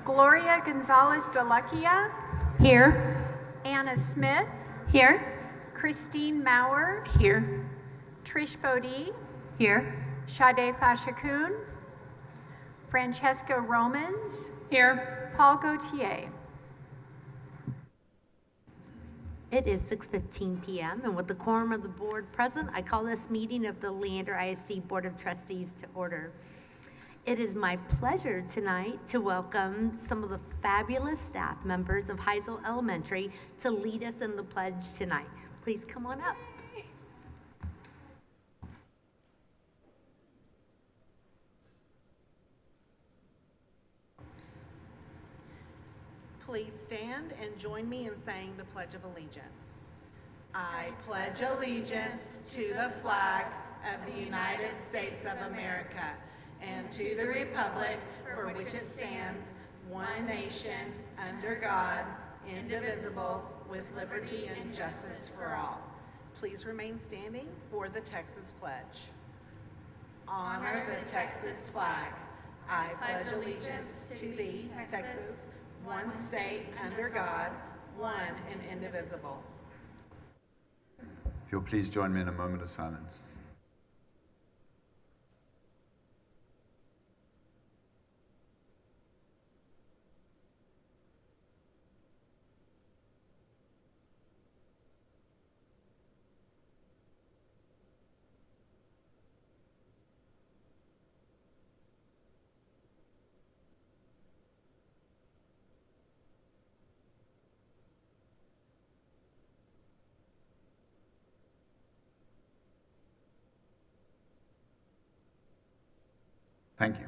Gloria Gonzalez de Lucia, Here. Anna Smith, Here. Christine Maurer, Here. Trish Bodie, Here. Sade Fashakun, Francesca Romans, Here. Paul Gauthier. It is 6:15 p.m. and with the quorum of the board present, I call this meeting of the Leander ISD Board of Trustees to order. It is my pleasure tonight to welcome some of the fabulous staff members of Heisel Elementary to lead us in the pledge tonight. Please come on up. Please stand and join me in saying the Pledge of Allegiance. I pledge allegiance to the flag of the United States of America and to the republic for which it stands, one nation, under God, indivisible, with liberty and justice for all. Please remain standing for the Texas Pledge. Honor the Texas flag. I pledge allegiance to thee, Texas, one state under God, one and indivisible. If you'll please join me in a moment of silence. Thank you.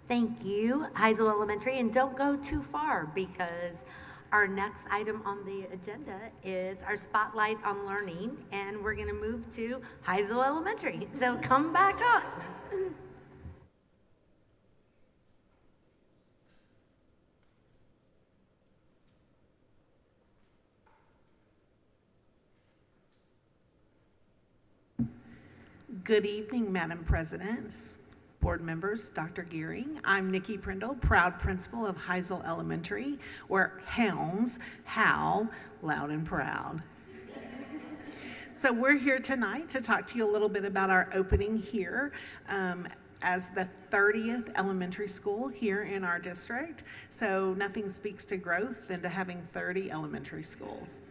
Thank you, Heisel Elementary, and don't go too far because our next item on the agenda is our Spotlight on Learning, and we're going to move to Heisel Elementary. So come back up. Good evening, Madam President, board members, Dr. Gearing. I'm Nikki Prindle, proud principal of Heisel Elementary, where hounds howl loud and proud. So we're here tonight to talk to you a little bit about our opening here as the 30th elementary school here in our district. So nothing speaks to growth than to having 30 elementary schools.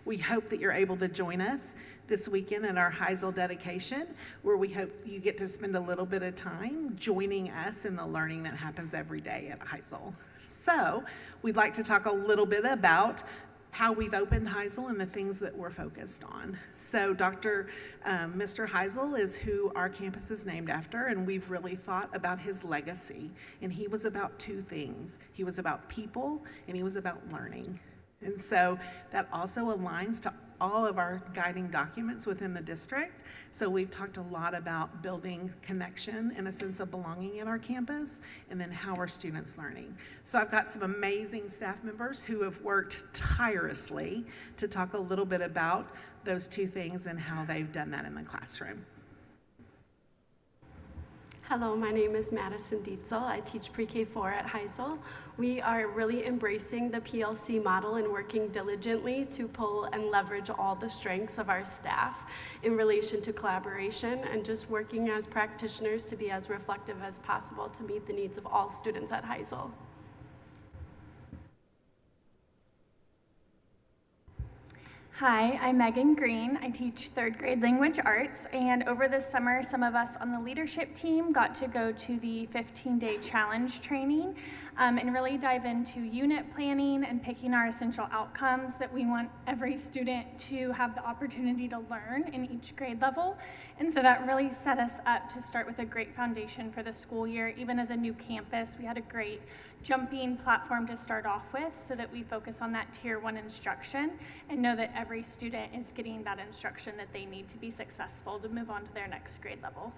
We hope that you're able to join us this weekend at our Heisel dedication, where we hope you get to spend a little bit of time joining us in the learning that happens every day at Heisel. So we'd like to talk a little bit about how we've opened Heisel and the things that we're focused on. So Mr. Heisel is who our campus is named after, and we've really thought about his legacy. And he was about two things. He was about people, and he was about learning. And so that also aligns to all of our guiding documents within the district. So we've talked a lot about building connection and a sense of belonging at our campus, and then how are students learning. So I've got some amazing staff members who have worked tirelessly to talk a little bit about those two things and how they've done that in the classroom. Hello, my name is Madison Dietzel. I teach pre-K4 at Heisel. We are really embracing the PLC model and working diligently to pull and leverage all the strengths of our staff in relation to collaboration and just working as practitioners to be as reflective as possible to meet the needs of all students at Heisel. Hi, I'm Megan Green. I teach third grade language arts, and over the summer, some of us on the leadership team got to go to the 15-day challenge training and really dive into unit planning and picking our essential outcomes that we want every student to have the opportunity to learn in each grade level. And so that really set us up to start with a great foundation for the school year. Even as a new campus, we had a great jumping platform to start off with so that we focus on that tier 1 instruction and know that every student is getting that instruction that they need to be successful to move on to their next grade level.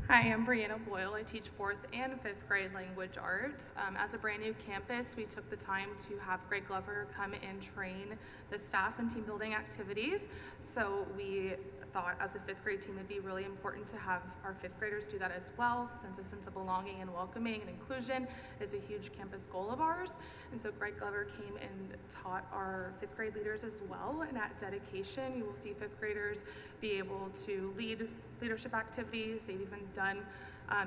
Hi, I'm Brianna Boyle. I teach 4th and 5th grade language arts. As a brand new campus, we took the time to have Greg Glover come and train the staff in team building activities. So we thought as a 5th grade team it'd be really important to have our 5th graders do that as well, since a sense of belonging and welcoming and inclusion is a huge campus goal of ours. And so Greg Glover came and taught our 5th grade leaders as well. And at dedication, you will see 5th graders be able to lead leadership activities. They've even done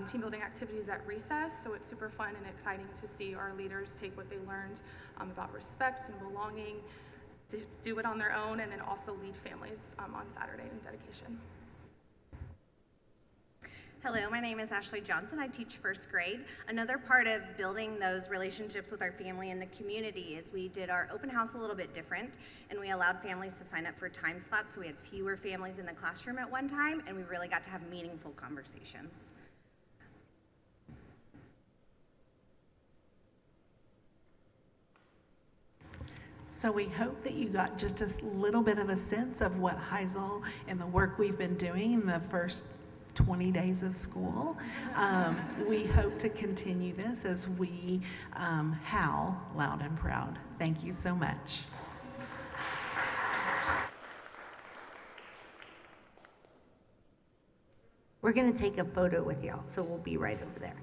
team building activities at recess, so it's super fun and exciting to see our leaders take what they learned about respect and belonging, to do it on their own, and then also lead families on Saturday in dedication. Hello, my name is Ashley Johnson. I teach 1st grade. Another part of building those relationships with our family and the community is we did our open house a little bit different, and we allowed families to sign up for time slots, so we had fewer families in the classroom at one time, and we really got to have meaningful conversations. So we hope that you got just a little bit of a sense of what Heisel and the work we've been doing in the first 20 days of school. We hope to continue this as we howl loud and proud. Thank you so much. We're going to take a photo with y'all, so we'll be right over there.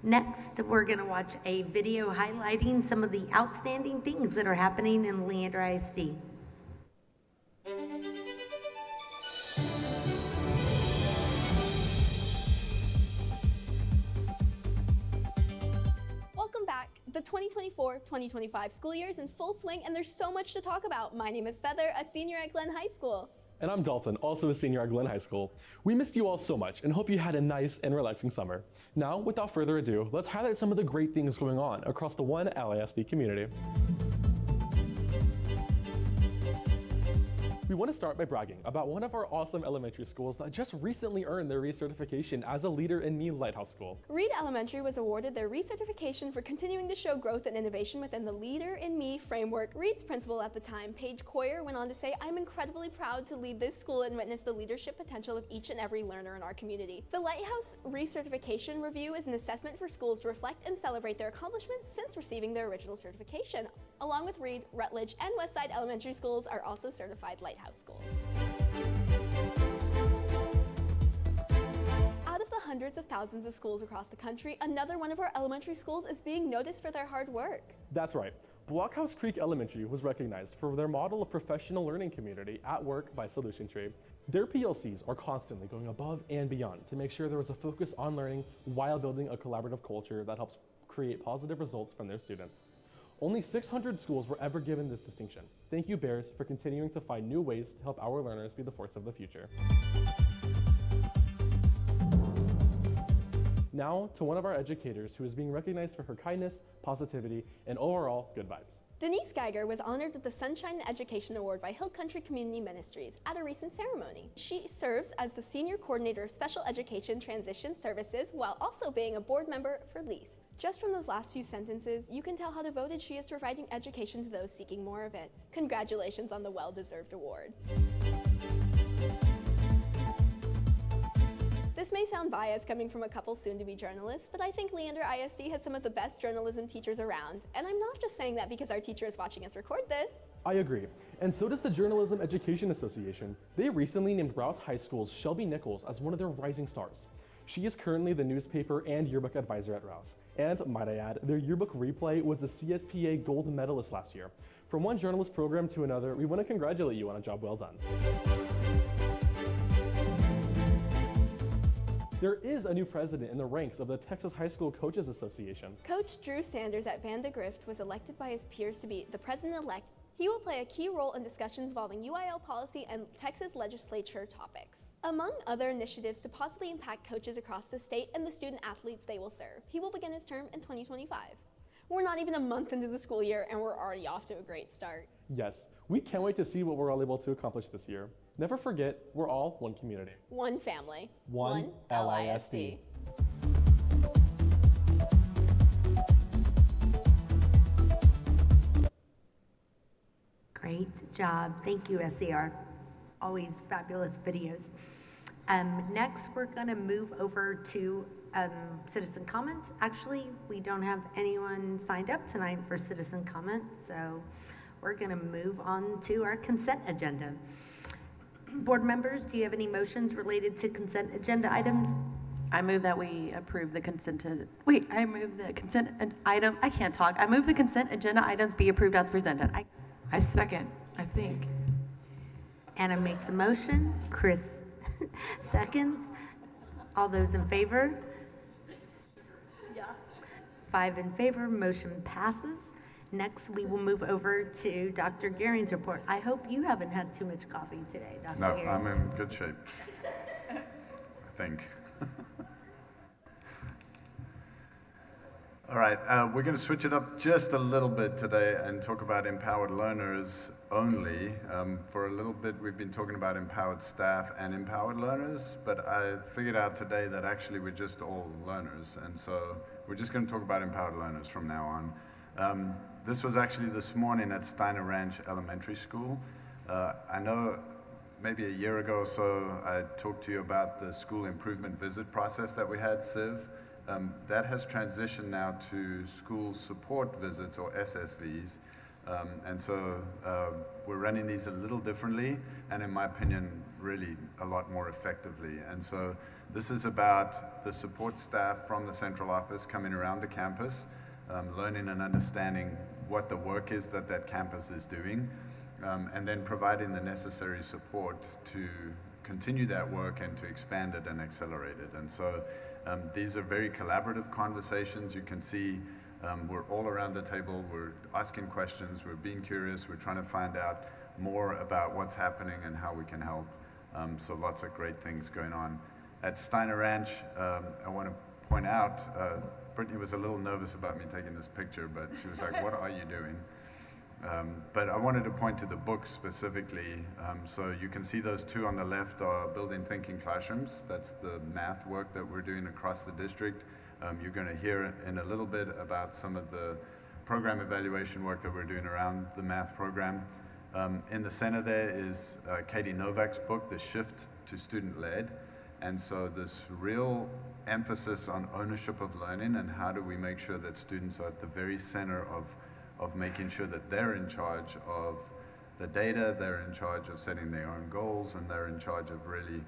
Next, we're going to watch a video highlighting some of the outstanding things that are happening in Leander ISD. Welcome back. The 2024-2025 school year is in full swing and there's so much to talk about. My name is Feather, a senior at Glenn High School. And I'm Dalton, also a senior at Glenn High School. We missed you all so much and hope you had a nice and relaxing summer. Now, without further ado, let's highlight some of the great things going on across the One LISD community. We want to start by bragging about one of our awesome elementary schools that just recently earned their recertification as a Leader in Me Lighthouse School. Reed Elementary was awarded their recertification for continuing to show growth and innovation within the Leader in Me framework. Reed's principal at the time, Paige Coyer, went on to say, "I'm incredibly proud to lead this school and witness the leadership potential of each and every learner in our community." The Lighthouse Recertification Review is an assessment for schools to reflect and celebrate their accomplishments since receiving their original certification. Along with Reed, Rutledge, and Westside Elementary schools are also certified Lighthouse schools. Out of the hundreds of thousands of schools across the country, another one of our elementary schools is being noticed for their hard work. That's right. Blockhouse Creek Elementary was recognized for their model of professional learning community at work by Solution Tree. Their PLCs are constantly going above and beyond to make sure there is a focus on learning while building a collaborative culture that helps create positive results from their students. Only 600 schools were ever given this distinction. Thank you, Bears, for continuing to find new ways to help our learners be the force of the future. Now to one of our educators who is being recognized for her kindness, positivity, and overall good vibes. Denise Geiger was honored with the Sunshine in Education Award by Hill Country Community Ministries at a recent ceremony. She serves as the Senior Coordinator of Special Education Transition Services while also being a board member for LEEF. Just from those last few sentences, you can tell how devoted she is to providing education to those seeking more of it. Congratulations on the well-deserved award. This may sound biased coming from a couple soon-to-be journalists, but I think Leander ISD has some of the best journalism teachers around. And I'm not just saying that because our teacher is watching us record this. I agree, and so does the Journalism Education Association. They recently named Rouse High School's Shelby Nichols as one of their rising stars. She is currently the newspaper and yearbook advisor at Rouse. And might I add, their yearbook replay was a CSPA gold medalist last year. From one journalist program to another, we want to congratulate you on a job well done. There is a new president in the ranks of the Texas High School Coaches Association. Coach Drew Sanders at Vandegrift was elected by his peers to be the president-elect. He will play a key role in discussions involving UIL policy and Texas legislature topics, among other initiatives to positively impact coaches across the state and the student athletes they will serve. He will begin his term in 2025. We're not even a month into the school year and we're already off to a great start. Yes, we can't wait to see what we're all able to accomplish this year. Never forget, we're all one community. One family. One LISD. Great job. Thank you, SCR. Always fabulous videos. Next, we're going to move over to citizen comments. Actually, we don't have anyone signed up tonight for citizen comment, so we're going to move on to our consent agenda. Board members, do you have any motions related to consent agenda items? I move that we approve the consent. I move the consent item. I can't talk. I move the consent agenda items be approved as presented. I second, I think. Anna makes a motion. Chris seconds. All those in favor? Yeah. 5 in favor, motion passes. Next, we will move over to Dr. Gearing's report. I hope you haven't had too much coffee today, Dr. No, Gearing. I'm in good shape, I think. All right, we're going to switch it up just a little bit today and talk about empowered learners only. For a little bit, we've been talking about empowered staff and empowered learners, but I figured out today that actually we're just all learners, and so we're just going to talk about empowered learners from now on. This was actually this morning at Steiner Ranch Elementary School. I know maybe a year ago or so, I talked to you about the school improvement visit process that we had, CIV. That has transitioned now to school support visits, or SSVs. And so we're running these a little differently, and in my opinion, really a lot more effectively. And so this is about the support staff from the central office coming around the campus, learning and understanding what the work is that that campus is doing, and then providing the necessary support to continue that work and to expand it and accelerate it. And so these are very collaborative conversations. You can see we're all around the table, we're asking questions, we're being curious, we're trying to find out more about what's happening and how we can help. So lots of great things going on. At Steiner Ranch, I want to point out, Brittany was a little nervous about me taking this picture, but she was like, "What are you doing?" But I wanted to point to the books specifically. So you can see those two on the left are Building Thinking Classrooms. That's the math work that we're doing across the district. You're going to hear in a little bit about some of the program evaluation work that we're doing around the math program. In the center there is Katie Novak's book, The Shift to Student-Led. And so this real emphasis on ownership of learning and how do we make sure that students are at the very center of making sure that they're in charge of the data, they're in charge of setting their own goals, and they're in charge of really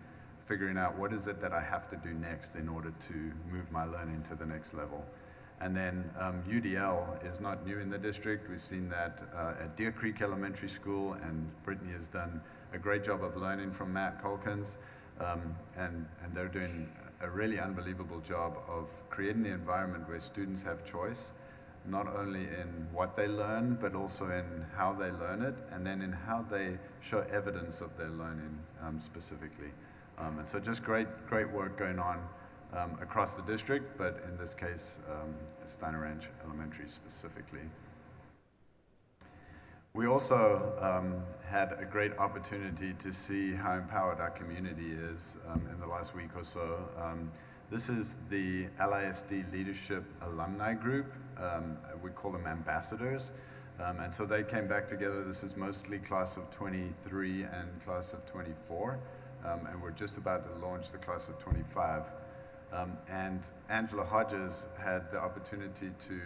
figuring out what is it that I have to do next in order to move my learning to the next level. And then UDL is not new in the district. We've seen that at Deer Creek Elementary School, and Brittany has done a great job of learning from Matt Culkins, and they're doing a really unbelievable job of creating the environment where students have choice, not only in what they learn, but also in how they learn it, and then in how they show evidence of their learning specifically. And so just great work going on across the district, but in this case, at Steiner Ranch Elementary specifically. We also had a great opportunity to see how empowered our community is in the last week or so. This is the LISD Leadership Alumni Group. We call them ambassadors. And so they came back together. This is mostly class of 23 and class of 24. and we're just about to launch the class of 25. And Angela Hodges had the opportunity to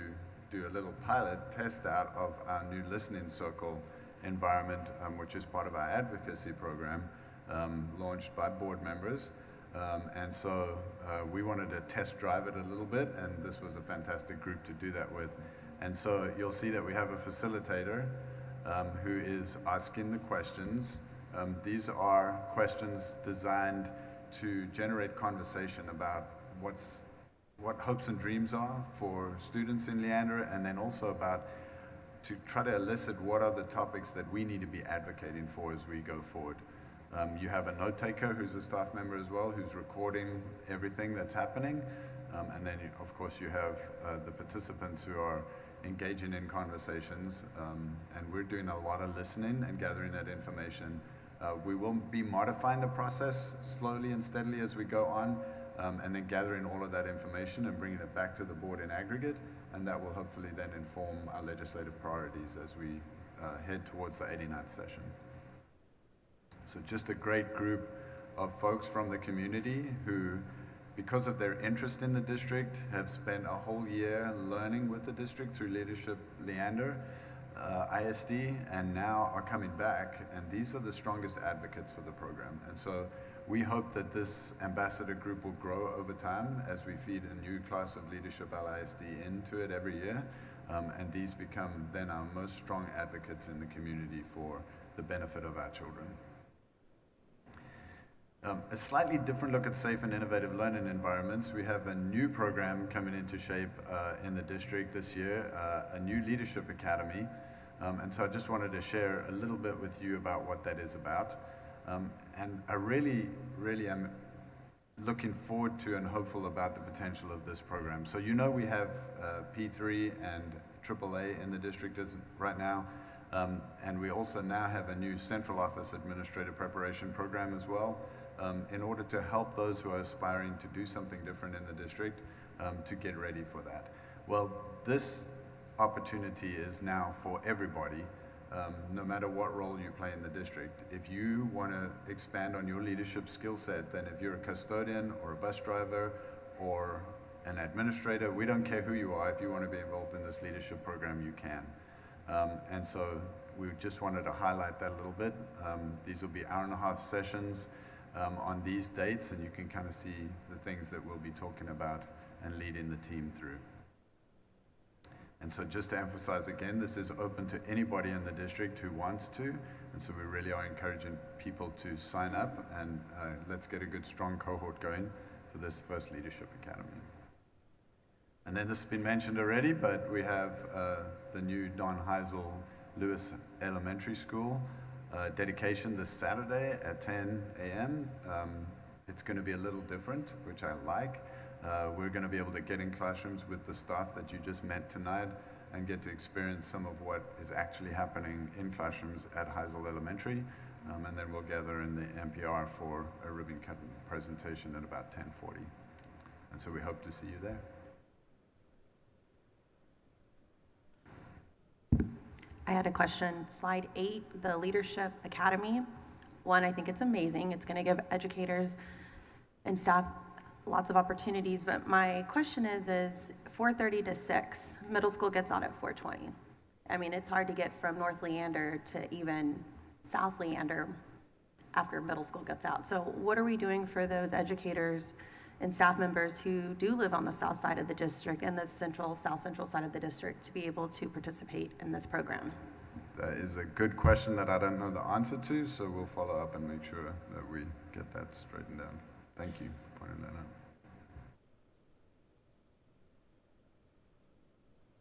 do a little pilot test out of our new listening circle environment, which is part of our advocacy program, launched by board members. And so we wanted to test drive it a little bit, and this was a fantastic group to do that with. And so you'll see that we have a facilitator who is asking the questions. These are questions designed to generate conversation about what hopes and dreams are for students in Leander, and then also about to try to elicit what are the topics that we need to be advocating for as we go forward. You have a note taker who's a staff member as well, who's recording everything that's happening. And then, of course, you have the participants who are engaging in conversations. And we're doing a lot of listening and gathering that information. We will be modifying the process slowly and steadily as we go on, and then gathering all of that information and bringing it back to the board in aggregate. And that will hopefully then inform our legislative priorities as we head towards the 89th session. So just a great group of folks from the community who, because of their interest in the district, have spent a whole year learning with the district through Leadership Leander ISD, and now are coming back, and these are the strongest advocates for the program. And so we hope that this ambassador group will grow over time as we feed a new class of Leadership LISD into it every year, and these become then our most strong advocates in the community for the benefit of our children. A slightly different look at safe and innovative learning environments. We have a new program coming into shape in the district this year, a new leadership academy. And so I just wanted to share a little bit with you about what that is about. And I really am looking forward to and hopeful about the potential of this program. So you know we have P3 and AAA in the district right now. And we also now have a new central office administrative preparation program as well, in order to help those who are aspiring to do something different in the district to get ready for that. Well, this opportunity is now for everybody, no matter what role you play in the district. If you want to expand on your leadership skill set, then if you're a custodian or a bus driver or an administrator, we don't care who you are. If you want to be involved in this leadership program, you can. And so we just wanted to highlight that a little bit. These will be hour-and-a-half sessions on these dates, and you can kind of see the things that we'll be talking about and leading the team through. And so just to emphasize again, this is open to anybody in the district who wants to, and so we really are encouraging people to sign up, and let's get a good, strong cohort going for this first Leadership Academy. And then this has been mentioned already, but we have the new Don Heisel Lewis Elementary School dedication this Saturday at 10 a.m. It's going to be a little different, which I like. We're going to be able to get in classrooms with the staff that you just met tonight and get to experience some of what is actually happening in classrooms at Heisel Elementary. And then we'll gather in the NPR for a ribbon cutting presentation at about 10:40. And so we hope to see you there. I had a question. Slide 8, the Leadership Academy. One, I think it's amazing. It's going to give educators and staff lots of opportunities, but my question is 4:30 to 6, middle school gets out at 4:20. I mean, it's hard to get from North Leander to even South Leander after middle school gets out. So what are we doing for those educators and staff members who do live on the south side of the district and the south central side of the district to be able to participate in this program? That is a good question that I don't know the answer to, so we'll follow up and make sure that we get that straightened out. Thank you for pointing that out.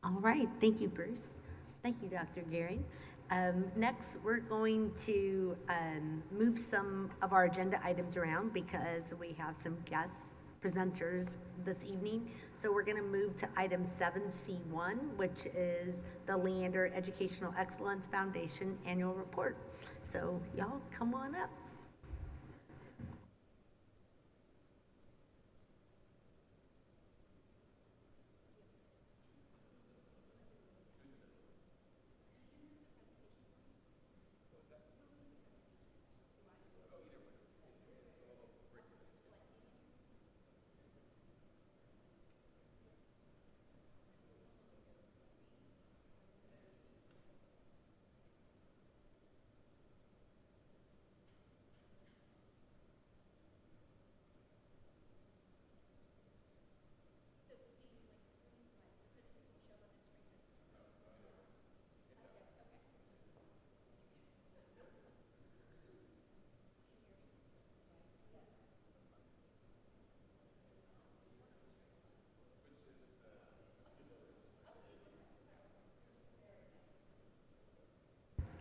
All right, thank you, Bruce. Thank you, Dr. Gehring. Next, we're going to move some of our agenda items around because we have some guest presenters this evening. So we're going to move to item 7C1, which is the Leander Educational Excellence Foundation Annual Report. So y'all come on up.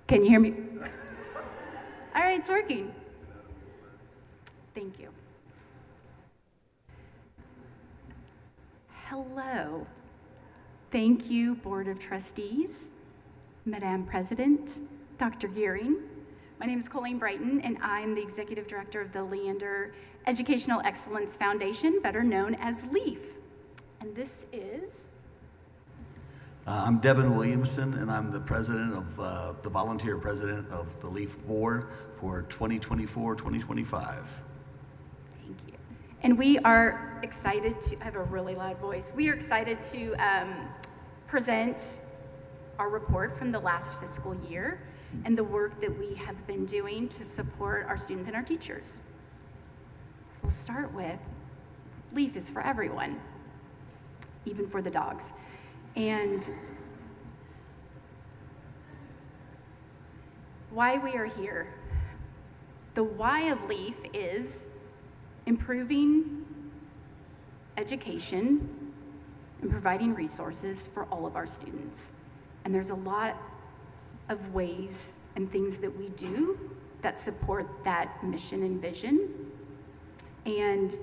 Can you hear me? All right, it's working. Thank you. Hello. Thank you, Board of Trustees, Madam President, Dr. Gearing. My name is Colleen Brighton, and I'm the Executive Director of the Leander Educational Excellence Foundation, better known as LEEF. And this is... I'm Devin Williamson, and I'm the president of the volunteer president of the LEAF board for 2024-2025. Thank you. And we are excited to, I have a really loud voice. We are excited to present our report from the last fiscal year and the work that we have been doing to support our students and our teachers. So we'll start with, LEAF is for everyone, even for the dogs. And why we are here. The why of LEAF is improving education and providing resources for all of our students. And there's a lot of ways and things that we do that support that mission and vision. And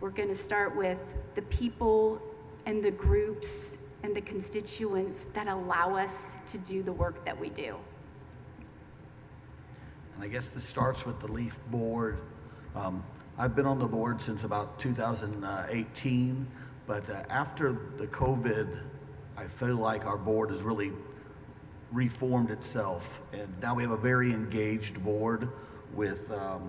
we're going to start with the people and the groups and the constituents that allow us to do the work that we do. And I guess this starts with the LEAF board. I've been on the board since about 2018, but after the COVID, I feel like our board has really reformed itself, and now we have a very engaged board with a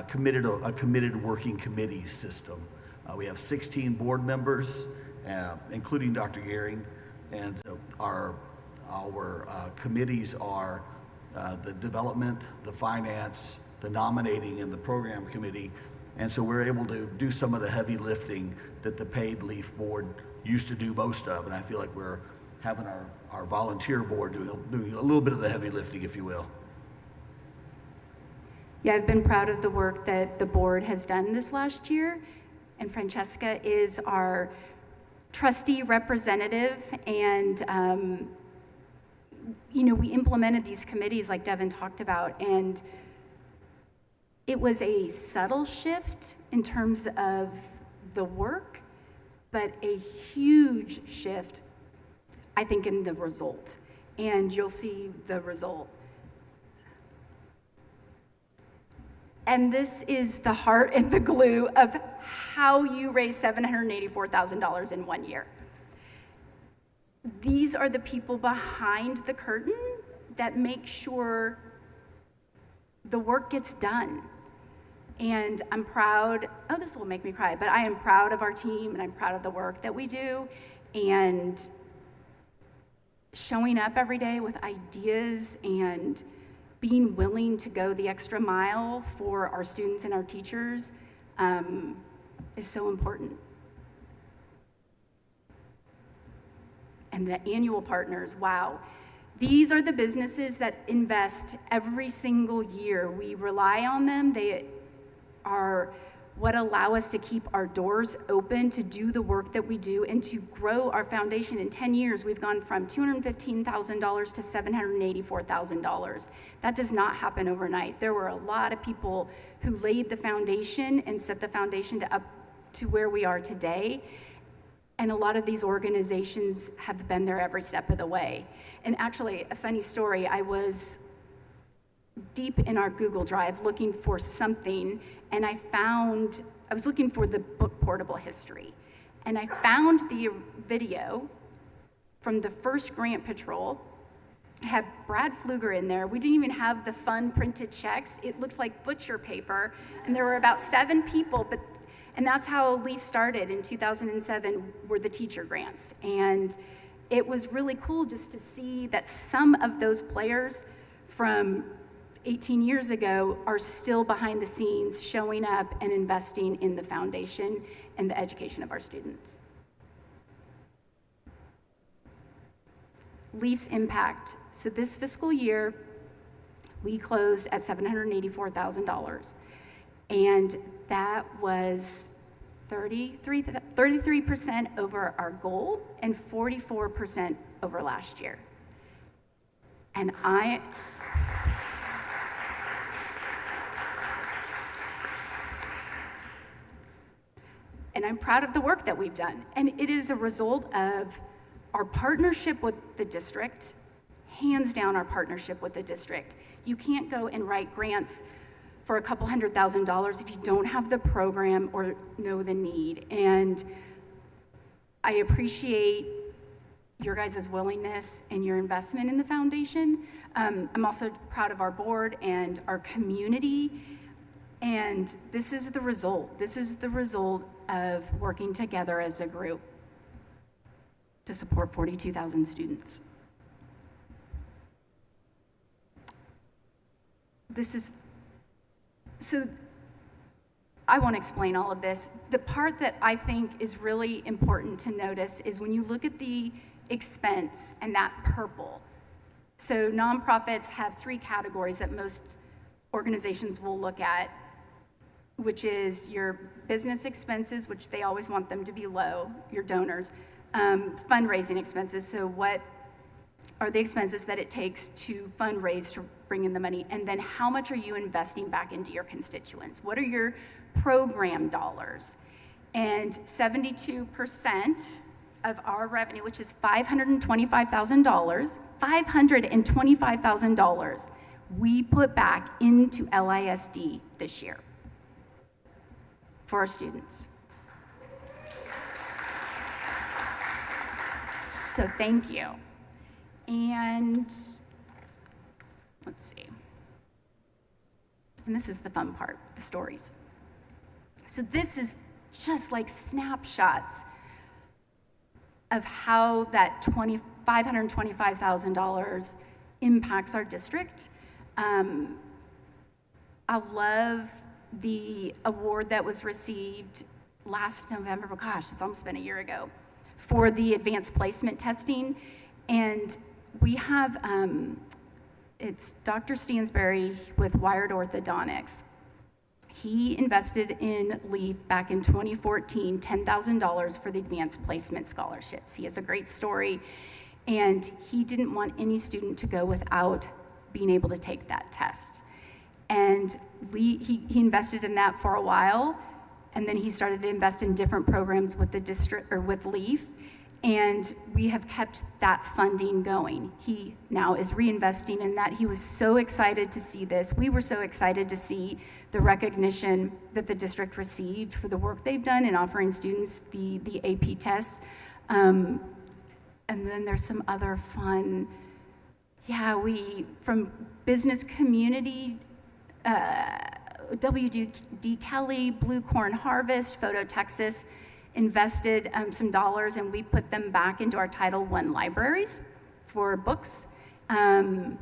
committed working committee system. We have 16 board members, including Dr. Gehring, and our committees are the development, the finance, the nominating, and the program committee. And so we're able to do some of the heavy lifting that the paid LEAF board used to do most of, and I feel like we're having our volunteer board doing a little bit of the heavy lifting, if you will. Yeah, I've been proud of the work that the board has done this last year, and Francesca is our trustee representative, and we implemented these committees like Devin talked about, and it was a subtle shift in terms of the work, but a huge shift, I think, in the result. And you'll see the result. And this is the heart and the glue of how you raise $784,000 in 1 year. These are the people behind the curtain that make sure the work gets done. And I'm proud, oh, this will make me cry, but I am proud of our team, and I'm proud of the work that we do, and showing up every day with ideas and being willing to go the extra mile for our students and our teachers is so important. And the annual partners, wow. These are the businesses that invest every single year. We rely on them. They are what allow us to keep our doors open to do the work that we do and to grow our foundation. In 10 years, we've gone from $215,000 to $784,000. That does not happen overnight. There were a lot of people who laid the foundation and set the foundation up to where we are today. And a lot of these organizations have been there every step of the way. And actually, a funny story, I was deep in our Google Drive looking for something, and I was looking for the book Portable History. And I found the video from the first Grant Patrol. It had Brad Pfluger in there. We didn't even have the fun printed checks. It looked like butcher paper, and there were about 7 people, and that's how LEAF started in 2007, were the teacher grants. And it was really cool just to see that some of those players from 18 years ago are still behind the scenes, showing up and investing in the foundation and the education of our students. LEAF's impact. So this fiscal year, we closed at $784,000. And that was 33% over our goal and 44% over last year. And I'm proud of the work that we've done. And it is a result of our partnership with the district, hands down our partnership with the district. You can't go and write grants for a couple $100,000 if you don't have the program or know the need. And I appreciate your guys' willingness and your investment in the foundation. I'm also proud of our board and our community. And this is the result. This is the result of working together as a group to support 42,000 students. So I won't explain all of this. The part that I think is really important to notice is when you look at the expense and that purple. So nonprofits have 3 categories that most organizations will look at, which is your business expenses, which they always want them to be low, your donors, fundraising expenses, so what are the expenses that it takes to fundraise to bring in the money, and then how much are you investing back into your constituents? What are your program dollars? And 72% of our revenue, which is $525,000, we put back into LISD this year for our students. So thank you. And let's see. And this is the fun part, the stories. So this is just like snapshots of how that $525,000 impacts our district. I love the award that was received last November, but gosh, it's almost been a year ago, for the advanced placement testing. And we have, it's Dr. Stansberry with Wired Orthodontics. He invested in LEEF back in 2014, $10,000 for the advanced placement scholarships. He has a great story, and he didn't want any student to go without being able to take that test. And he invested in that for a while, and then he started to invest in different programs with the district, or with LEEF, and we have kept that funding going. He now is reinvesting in that. He was so excited to see this. We were so excited to see the recognition that the district received for the work they've done in offering students the AP tests. And then there's some other fun, from business community, WD Kelly, Blue Corn Harvest, Photo Texas invested some dollars, and we put them back into our Title I libraries for books. We're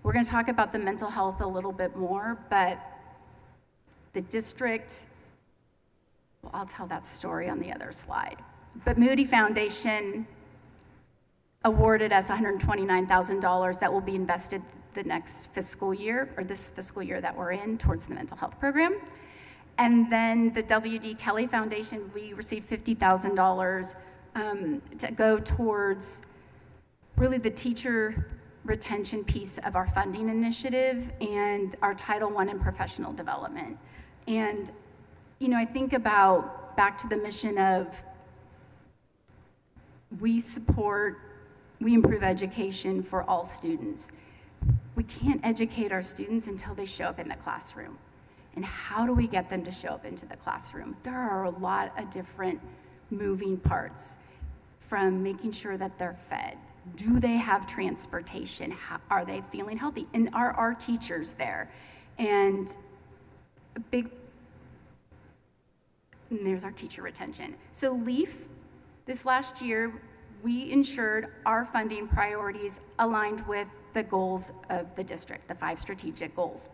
going to talk about the mental health a little bit more, but the district, well, I'll tell that story on the other slide. But Moody Foundation awarded us $129,000 that will be invested the next fiscal year, or this fiscal year that we're in, towards the mental health program. And then the WD Kelly Foundation, we received $50,000 to go towards really the teacher retention piece of our funding initiative and our Title I in professional development. And, I think about back to the mission of we improve education for all students. We can't educate our students until they show up in the classroom. And how do we get them to show up into the classroom? There are a lot of different moving parts, from making sure that they're fed. Do they have transportation? Are they feeling healthy? And are our teachers there? And there's our teacher retention. So LEAF, this last year, we ensured our funding priorities aligned with the goals of the district, the 5 strategic goals.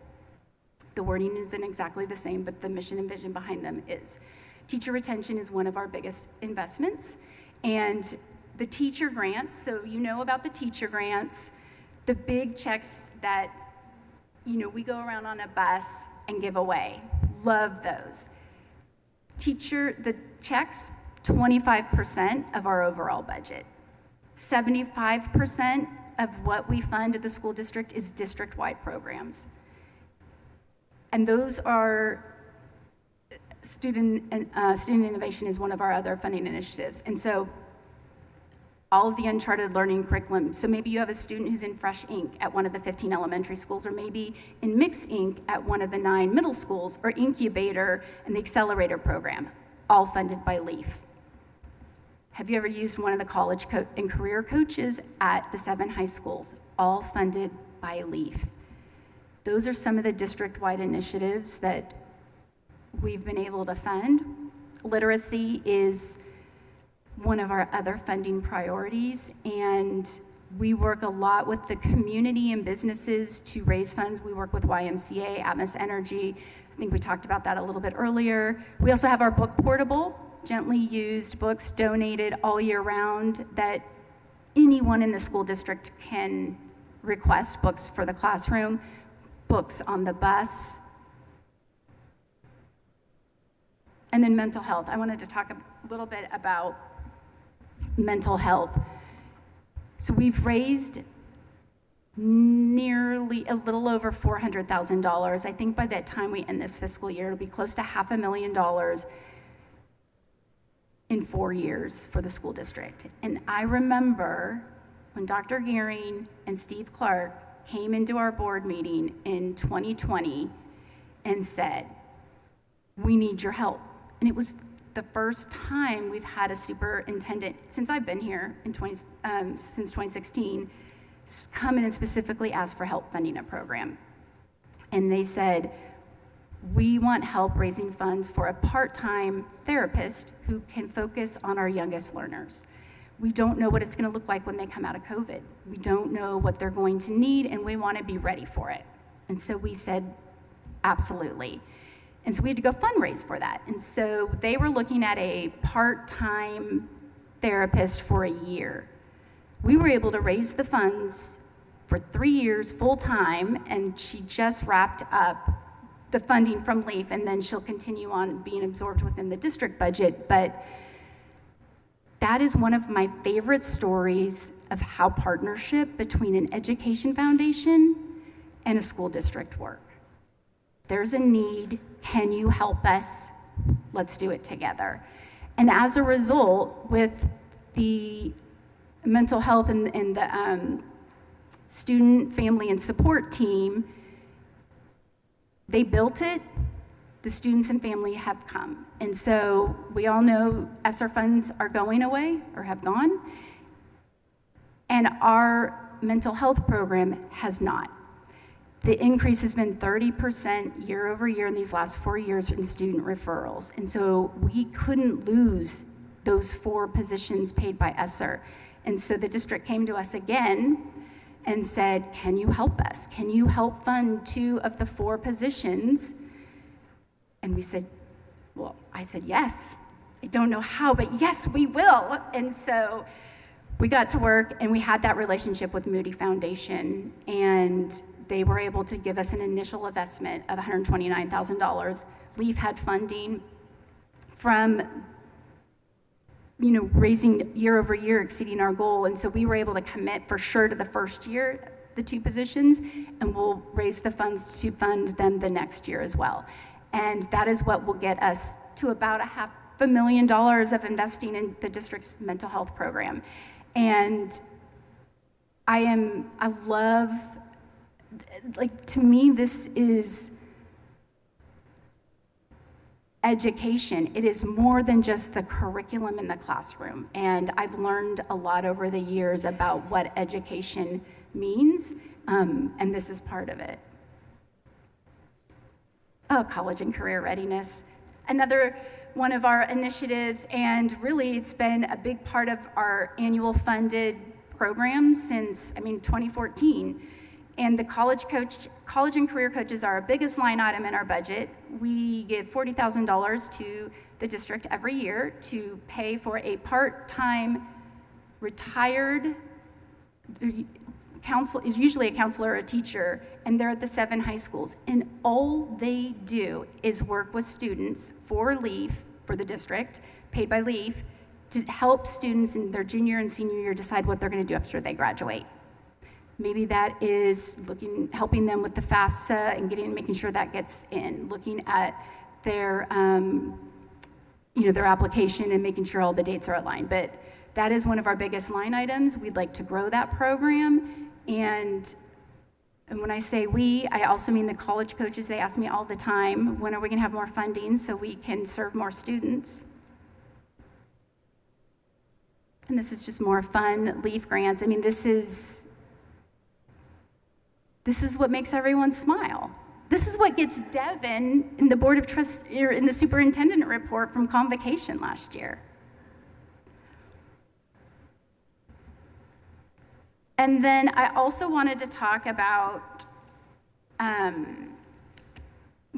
The wording isn't exactly the same, but the mission and vision behind them is. Teacher retention is one of our biggest investments. And the teacher grants, so you know about the teacher grants, the big checks that, we go around on a bus and give away. Love those. The checks, 25% of our overall budget. 75% of what we fund at the school district is district-wide programs. And those are student innovation is one of our other funding initiatives. And so all of the uncharted learning curriculum. So maybe you have a student who's in Fresh Ink at one of the 15 elementary schools, or maybe in Mix Ink at one of the 9 middle schools, or Incubator and the Accelerator program, all funded by LEEF. Have you ever used one of the college and career coaches at the 7 high schools, all funded by LEEF? Those are some of the district-wide initiatives that we've been able to fund. Literacy is one of our other funding priorities, and we work a lot with the community and businesses to raise funds. We work with YMCA, Atmos Energy. I think we talked about that a little bit earlier. We also have our book portable, gently used books donated all year round that anyone in the school district can request, books for the classroom, books on the bus. And then mental health. I wanted to talk a little bit about mental health. So we've raised nearly a little over $400,000. I think by that time we end this fiscal year, it'll be close to $500,000 in 4 years for the school district. And I remember when Dr. Gearing and Steve Clark came into our board meeting in 2020 and said, "We need your help." And it was the first time we've had a superintendent, since I've been here since 2016, come in and specifically ask for help funding a program. And they said, "We want help raising funds for a part-time therapist who can focus on our youngest learners. We don't know what it's going to look like when they come out of COVID. We don't know what they're going to need, and we want to be ready for it." And so we said, absolutely. And so we had to go fundraise for that. And so they were looking at a part-time therapist for a year. We were able to raise the funds for 3 years full-time, and she just wrapped up the funding from LEAF, and then she'll continue on being absorbed within the district budget. But that is one of my favorite stories of how partnership between an education foundation and a school district work. There's a need. Can you help us? Let's do it together. And as a result, with the mental health and the student, family, and support team, they built it. The students and family have come. And so we all know ESSER funds are going away or have gone. And our mental health program has not. The increase has been 30% year over year in these last 4 years in student referrals. And so we couldn't lose those 4 positions paid by ESSER. And so the district came to us again and said, "Can you help us? Can you help fund 2 of the 4 positions?" And we said, I said, yes. I don't know how, but yes, we will. And so we got to work, and we had that relationship with Moody Foundation, and they were able to give us an initial investment of $129,000. LEAF had funding from, raising year over year, exceeding our goal. And so we were able to commit for sure to the first year, the 2 positions, and we'll raise the funds to fund them the next year as well. And that is what will get us to about $500,000 of investing in the district's mental health program. And I love, to me, this is education. It is more than just the curriculum in the classroom. And I've learned a lot over the years about what education means, and this is part of it. Oh, college and career readiness. Another one of our initiatives, and really it's been a big part of our annual funded program since, 2014. And the college and career coaches are our biggest line item in our budget. We give $40,000 to the district every year to pay for a part-time retired is usually a counselor or a teacher, and they're at the 7 high schools. And all they do is work with students for LEAF, for the district, paid by LEAF, to help students in their junior and senior year decide what they're going to do after they graduate. Maybe that is helping them with the FAFSA and making sure that gets in, looking at their, their application and making sure all the dates are aligned. But that is one of our biggest line items. We'd like to grow that program. And when I say we, I also mean the college coaches. They ask me all the time, when are we going to have more funding so we can serve more students? And this is just more fun LEEF grants. I mean, this is what makes everyone smile. This is what gets Devin in the Board of Trustees, in the Superintendent report from Convocation last year. And then I also wanted to talk about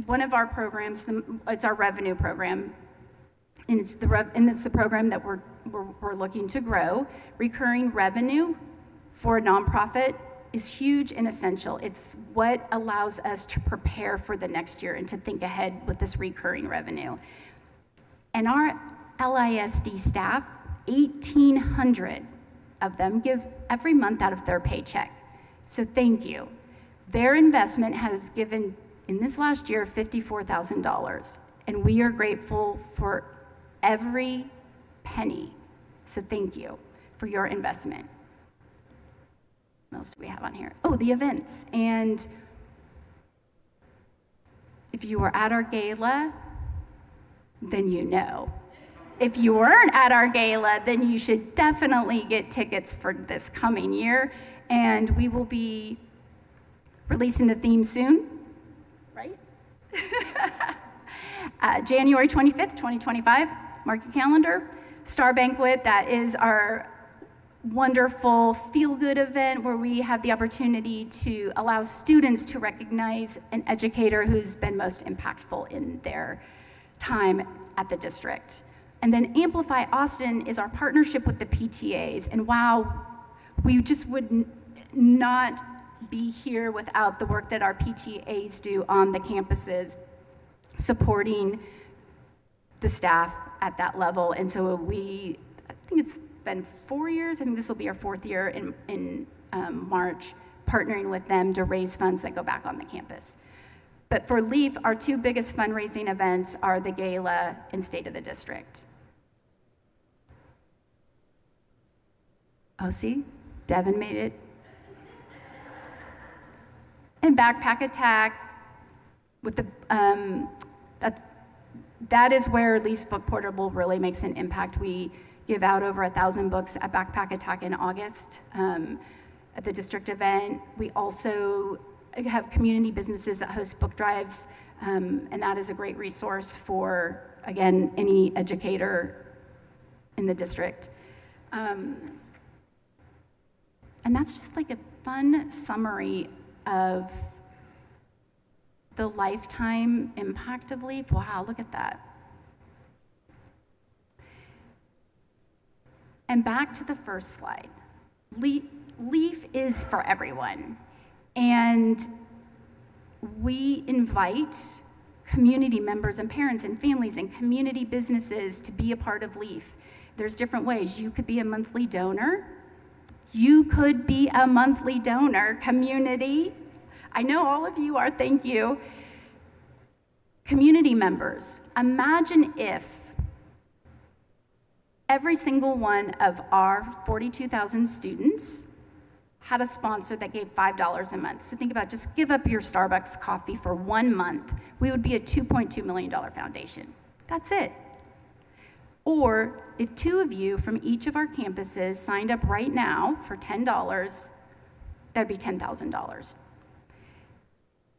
one of our programs. It's our revenue program, and it's the program that we're looking to grow. Recurring revenue for a nonprofit is huge and essential. It's what allows us to prepare for the next year and to think ahead with this recurring revenue. And our LISD staff, 1,800 of them, give every month out of their paycheck. So thank you. Their investment has given, in this last year, $54,000. And we are grateful for every penny. So thank you for your investment. What else do we have on here? Oh, the events. And if you were at our gala, then you know. If you weren't at our gala, then you should definitely get tickets for this coming year. And we will be releasing the theme soon, right? January 25th, 2025, mark your calendar. Star Banquet, that is our wonderful feel-good event where we have the opportunity to allow students to recognize an educator who's been most impactful in their time at the district. And then Amplify Austin is our partnership with the PTAs. And wow, we just would not be here without the work that our PTAs do on the campuses, supporting the staff at that level. And so I think it's been 4 years. I think this will be our 4th year in March, partnering with them to raise funds that go back on the campus. But for LEAF, our 2 biggest fundraising events are the Gala and State of the District. Oh, see? Devin made it. And Backpack Attack, with the that is where LEAF's Book Portable really makes an impact. We give out over 1,000 books at Backpack Attack in August at the district event. We also have community businesses that host book drives, and that is a great resource for, again, any educator in the district. And that's just like a fun summary of the lifetime impact of LEAF. Wow, look at that. And back to the first slide. LEAF is for everyone. And we invite community members and parents and families and community businesses to be a part of LEAF. There's different ways. You could be a monthly donor. You could be a monthly donor, community. I know all of you are, thank you. Community members, imagine if every single one of our 42,000 students had a sponsor that gave $5 a month. So think about, just give up your Starbucks coffee for 1 month. We would be a $2.2 million foundation. That's it. Or if 2 of you from each of our campuses signed up right now for $10, that'd be $10,000.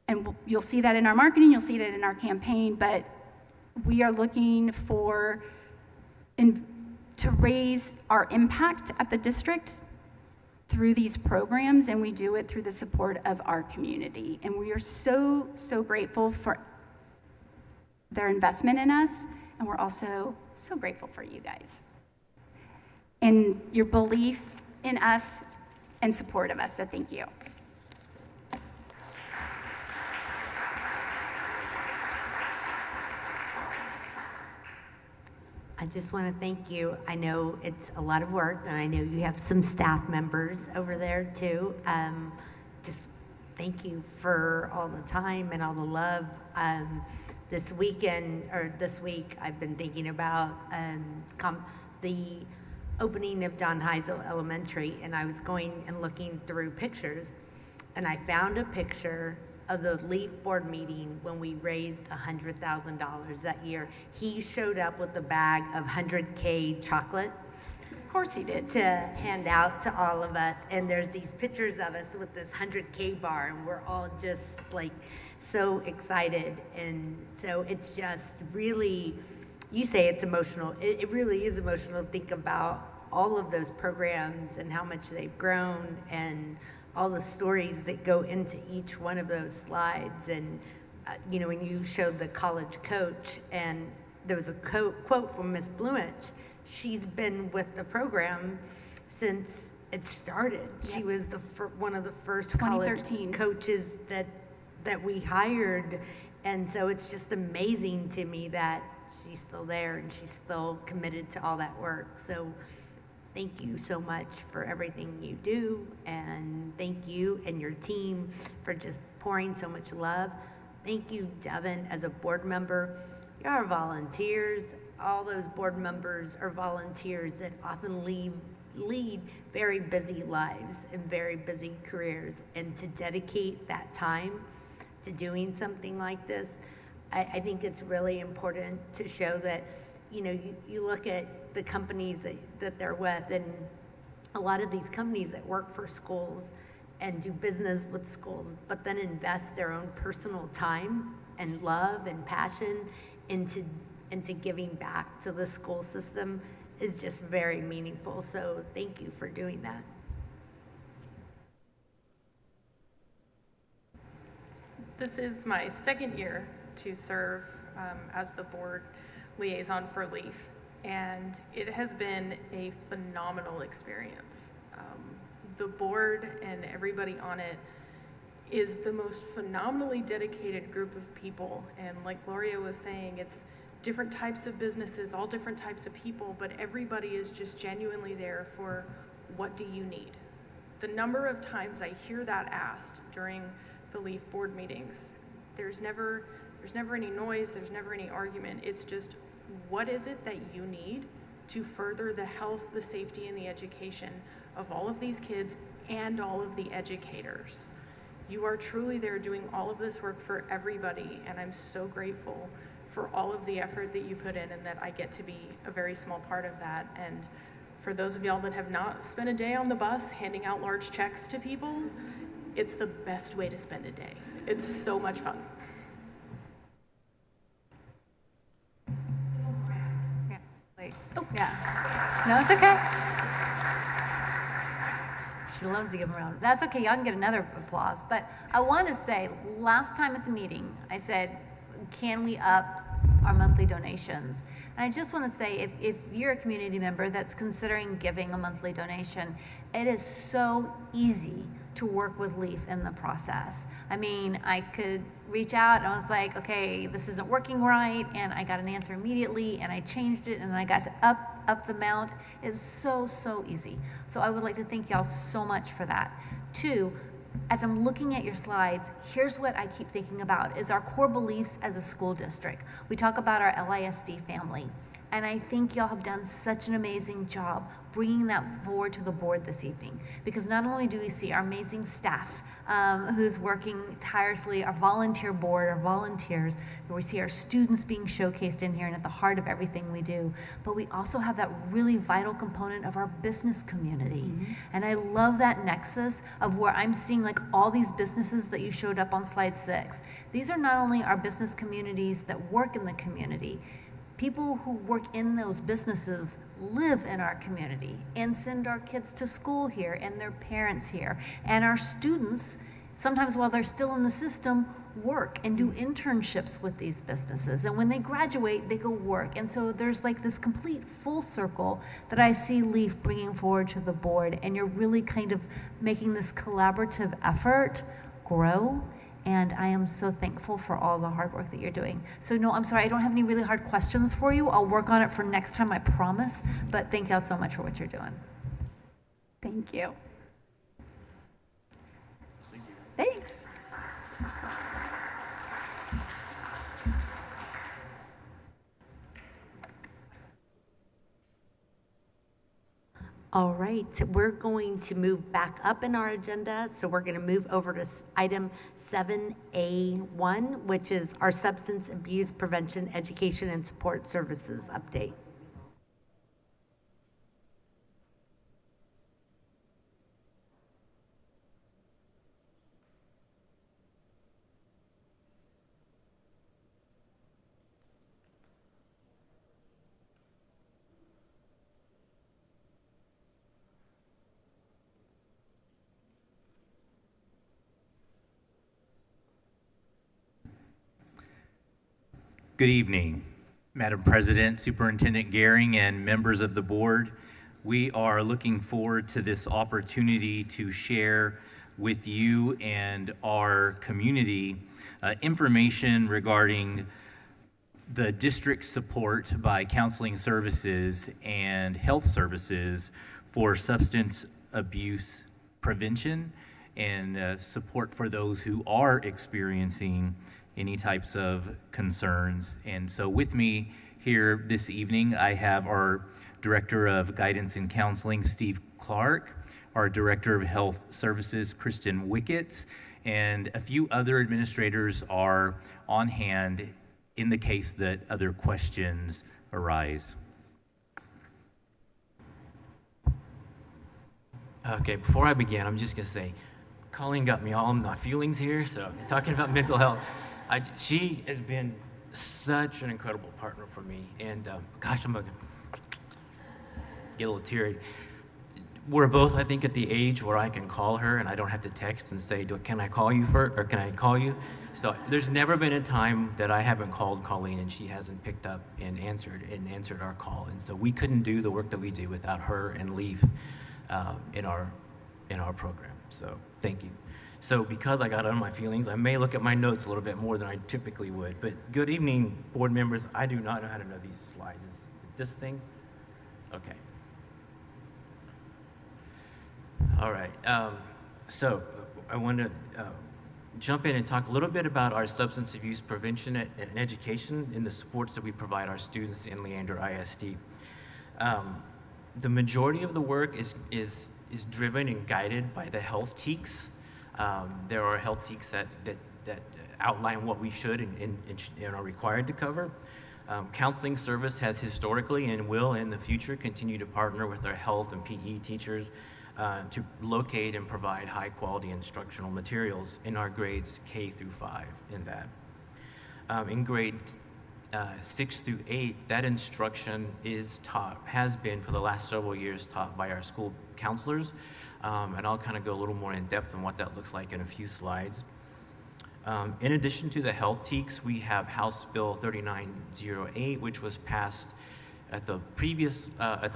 And you'll see that in our marketing, you'll see that in our campaign, but we are looking for to raise our impact at the district through these programs, and we do it through the support of our community. And we are so, so grateful for their investment in us, and we're also so grateful for you guys and your belief in us and support of us, so thank you. I just want to thank you. I know it's a lot of work, and I know you have some staff members over there too. Just thank you for all the time and all the love. This week, I've been thinking about the opening of Don Heisel Elementary, and I was going and looking through pictures, and I found a picture of the LEEF board meeting when we raised $100,000 that year. He showed up with a bag of 100K chocolates. Of course he did. To hand out to all of us. And there's these pictures of us with this 100K bar, and we're all just like so excited. And so it's just really, you say it's emotional. It really is emotional to think about all of those programs and how much they've grown and all the stories that go into each one of those slides. And when you showed the college coach, and there was a quote from Miss Blumich. She's been with the program since it started. Yep. She was one of the first college coaches that we hired, and so it's just amazing to me that she's still there and she's still committed to all that work. So thank you so much for everything you do, and thank you and your team for just pouring so much love. Thank you, Devin, as a board member. You are volunteers. All those board members are volunteers that often lead very busy lives and very busy careers, and to dedicate that time to doing something like this, I think it's really important to show that, you look at the companies that they're with, and a lot of these companies that work for schools and do business with schools, but then invest their own personal time and love and passion into giving back to the school system is just very meaningful. So thank you for doing that. This is my second year to serve as the board liaison for LEAF, and it has been a phenomenal experience. The board and everybody on it is the most phenomenally dedicated group of people, and like Gloria was saying, it's different types of businesses, all different types of people, but everybody is just genuinely there for what do you need. The number of times I hear that asked during the LEAF board meetings, there's never any noise, there's never any argument. It's just, what is it that you need to further the health, the safety, and the education of all of these kids and all of the educators? You are truly there doing all of this work for everybody, and I'm so grateful for all of the effort that you put in, and that I get to be a very small part of that. And for those of y'all that have not spent a day on the bus handing out large checks to people, it's the best way to spend a day. It's so much fun. Yeah. Wait. Oh, yeah. No, it's okay. She loves to give them around. That's okay. Y'all can get another applause. But I want to say, last time at the meeting, I said, can we up our monthly donations? And I just want to say, if you're a community member that's considering giving a monthly donation, it is so easy to work with LEAF in the process. I mean, I could reach out and I was like, okay, this isn't working right, and I got an answer immediately, and I changed it, and I got to up the amount. It's so easy. So I would like to thank y'all so much for that. Two, as I'm looking at your slides, here's what I keep thinking about is our core beliefs as a school district. We talk about our LISD family, and I think y'all have done such an amazing job bringing that forward to the board this evening, because not only do we see our amazing staff who's working tirelessly, our volunteer board, our volunteers, but we see our students being showcased in here and at the heart of everything we do, but we also have that really vital component of our business community. Mm-hmm. And I love that nexus of where I'm seeing like all these businesses that you showed up on slide 6. These are not only our business communities that work in the community, people who work in those businesses live in our community and send our kids to school here and their parents here. And our students, sometimes while they're still in the system, work and do internships with these businesses. And when they graduate, they go work. And so there's like this complete full circle that I see LEAF bringing forward to the board. And you're really kind of making this collaborative effort grow And I am so thankful for all the hard work that you're doing. So no, I'm sorry, I don't have any really hard questions for you. I'll work on it for next time, I promise. But thank y'all so much for what you're doing. Thank you. Thanks. All right, we're going to move back up in our agenda. So we're going to move over to item 7A1, which is our substance abuse prevention, education, and support services update. Good evening, Madam President, Superintendent Gehring, and members of the board. We are looking forward to this opportunity to share with you and our community information regarding the district support by counseling services and health services for substance abuse prevention and support for those who are experiencing any types of concerns. And so with me here this evening, I have our Director of Guidance and Counseling, Steve Clark, our Director of Health Services, Kristen Wicketts, and a few other administrators are on hand in the case that other questions arise. Okay, before I begin, I'm just gonna say, Colleen got me all in my feelings here, so talking about mental health. She has been such an incredible partner for me, and gosh, I'm gonna get a little teary. We're both, I think, at the age where I can call her and I don't have to text and say, can I call you first, or can I call you? So there's never been a time that I haven't called Colleen and she hasn't picked up and answered our call. And so we couldn't do the work that we do without her and LEEF in our program. So thank you. So because I got on my feelings, I may look at my notes a little bit more than I typically would. But good evening, board members. I do not know how to know these slides. Is it this thing? Okay. All right. So I want to jump in and talk a little bit about our substance abuse prevention and education in the supports that we provide our students in Leander ISD. The majority of the work is driven and guided by the health TEKs. There are health TEKs that outline what we should and are required to cover. Counseling service has historically and will in the future continue to partner with our health and PE teachers to locate and provide high quality instructional materials in our grades K through 5 in that. In grade 6 through 8, that instruction is taught, has been for the last several years taught by our school counselors. And I'll kind of go a little more in depth on what that looks like in a few slides. In addition to the health TEKs, we have House Bill 3908, which was passed at the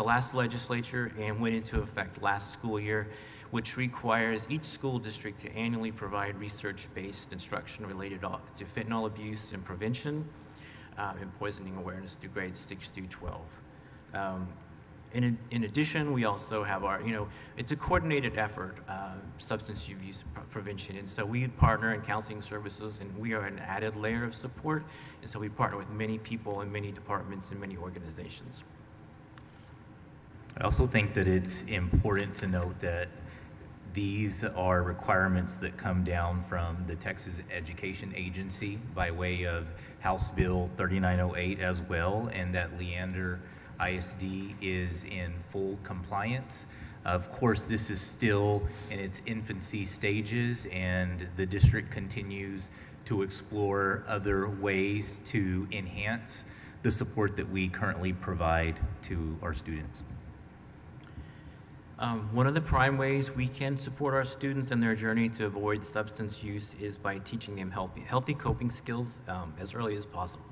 last legislature and went into effect last school year, which requires each school district to annually provide research-based instruction related to fentanyl abuse and prevention and poisoning awareness through grades 6 through 12. In addition, we also have our, it's a coordinated effort, substance abuse prevention. And so we partner in counseling services and we are an added layer of support. And so we partner with many people and many departments and many organizations. I also think that it's important to note that these are requirements that come down from the Texas Education Agency by way of House Bill 3908 as well, and that Leander ISD is in full compliance. Of course, this is still in its infancy stages, and the district continues to explore other ways to enhance the support that we currently provide to our students. One of the prime ways we can support our students in their journey to avoid substance use is by teaching them healthy coping skills as early as possible.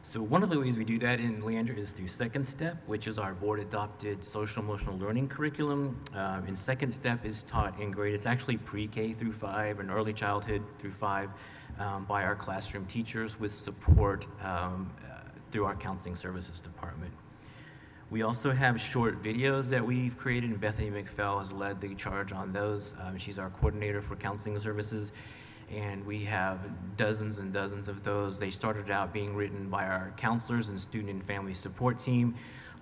So one of the ways we do that in Leander is through Second Step, which is our board-adopted social emotional learning curriculum. And Second Step is taught in grade, it's actually pre-K through 5 and early childhood through 5 by our classroom teachers with support through our counseling services department. We also have short videos that we've created, and Bethany McFell has led the charge on those. She's our coordinator for counseling services, and we have dozens and dozens of those. They started out being written by our counselors and student and family support team.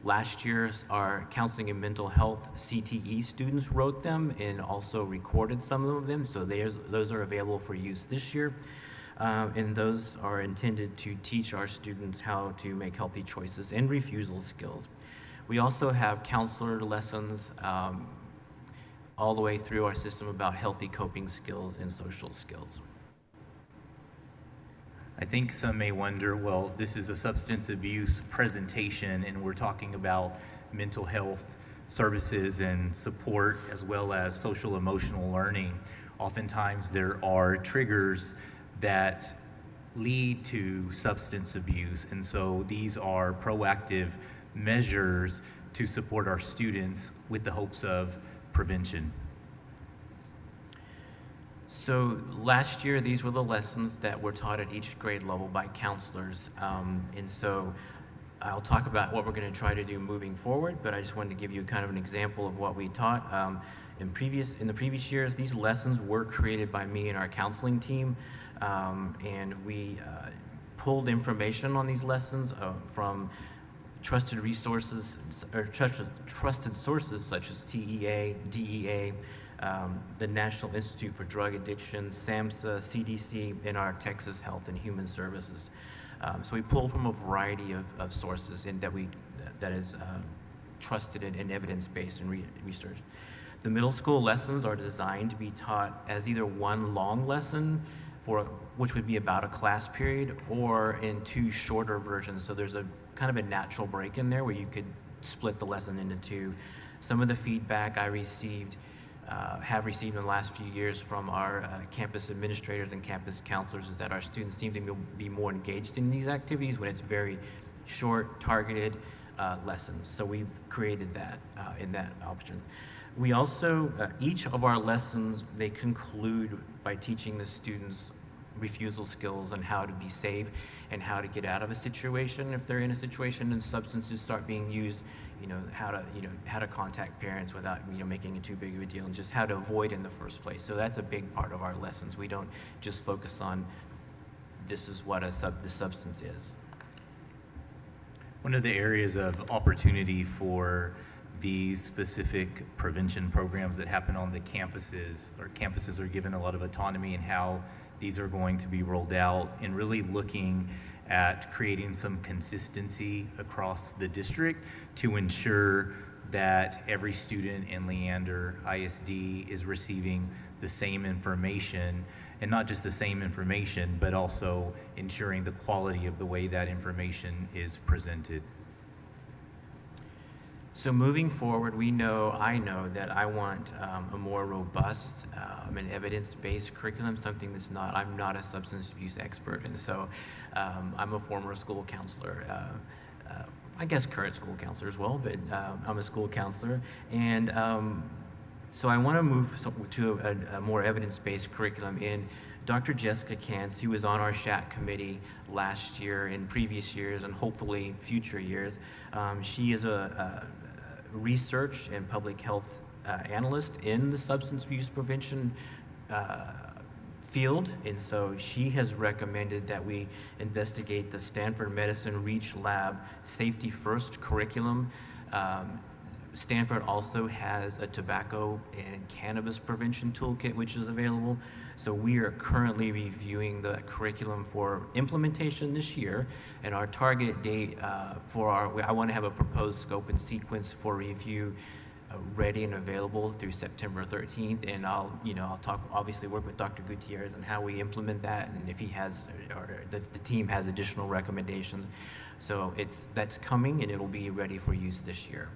Last year, our counseling and mental health CTE students wrote them and also recorded some of them, so those are available for use this year. And those are intended to teach our students how to make healthy choices and refusal skills. We also have counselor lessons all the way through our system about healthy coping skills and social skills. I think some may wonder, well, this is a substance abuse presentation and we're talking about mental health services and support as well as social emotional learning. Oftentimes there are triggers that lead to substance abuse, and so these are proactive measures to support our students with the hopes of prevention. So last year, these were the lessons that were taught at each grade level by counselors. And so I'll talk about what we're going to try to do moving forward, but I just wanted to give you kind of an example of what we taught. In the previous years, these lessons were created by me and our counseling team, and we pulled information on these lessons from trusted resources, or trusted sources such as TEA, DEA, the National Institute for Drug Addiction, SAMHSA, CDC, and our Texas Health and Human Services. So we pull from a variety of sources that is trusted and evidence-based and research. The middle school lessons are designed to be taught as either one long lesson, which would be about a class period, or in 2 shorter versions. So there's a kind of a natural break in there where you could split the lesson into 2. Some of the feedback I have received in the last few years from our campus administrators and campus counselors is that our students seem to be more engaged in these activities when it's very short, targeted lessons. So we've created that in that option. We also, each of our lessons, they conclude by teaching the students refusal skills and how to be safe and how to get out of a situation if they're in a situation and substances start being used, how to contact parents without making it too big of a deal, and just how to avoid in the first place. So that's a big part of our lessons. We don't just focus on this is what the substance is. One of the areas of opportunity for these specific prevention programs that happen on the campuses, or campuses are given a lot of autonomy in how these are going to be rolled out, and really looking at creating some consistency across the district to ensure that every student in Leander ISD is receiving the same information, and not just the same information, but also ensuring the quality of the way that information is presented. So moving forward, I know that I want a more robust and evidence-based curriculum, something I'm not a substance abuse expert, and so I'm a former school counselor, I guess current school counselor as well, but I'm a school counselor, and so I want to move to a more evidence-based curriculum. And Dr. Jessica Kantz, who was on our SHAT committee last year and previous years and hopefully future years, she is a research and public health analyst in the substance abuse prevention field, and so she has recommended that we investigate the Stanford Medicine Reach Lab Safety First curriculum. Stanford also has a tobacco and cannabis prevention toolkit which is available. So we are currently reviewing the curriculum for implementation this year, and our target date I want to have a proposed scope and sequence for review ready and available through September 13th, and I'll obviously work with Dr. Gutierrez on how we implement that, and if he has, or the team has additional recommendations. So that's coming, and it'll be ready for use this year.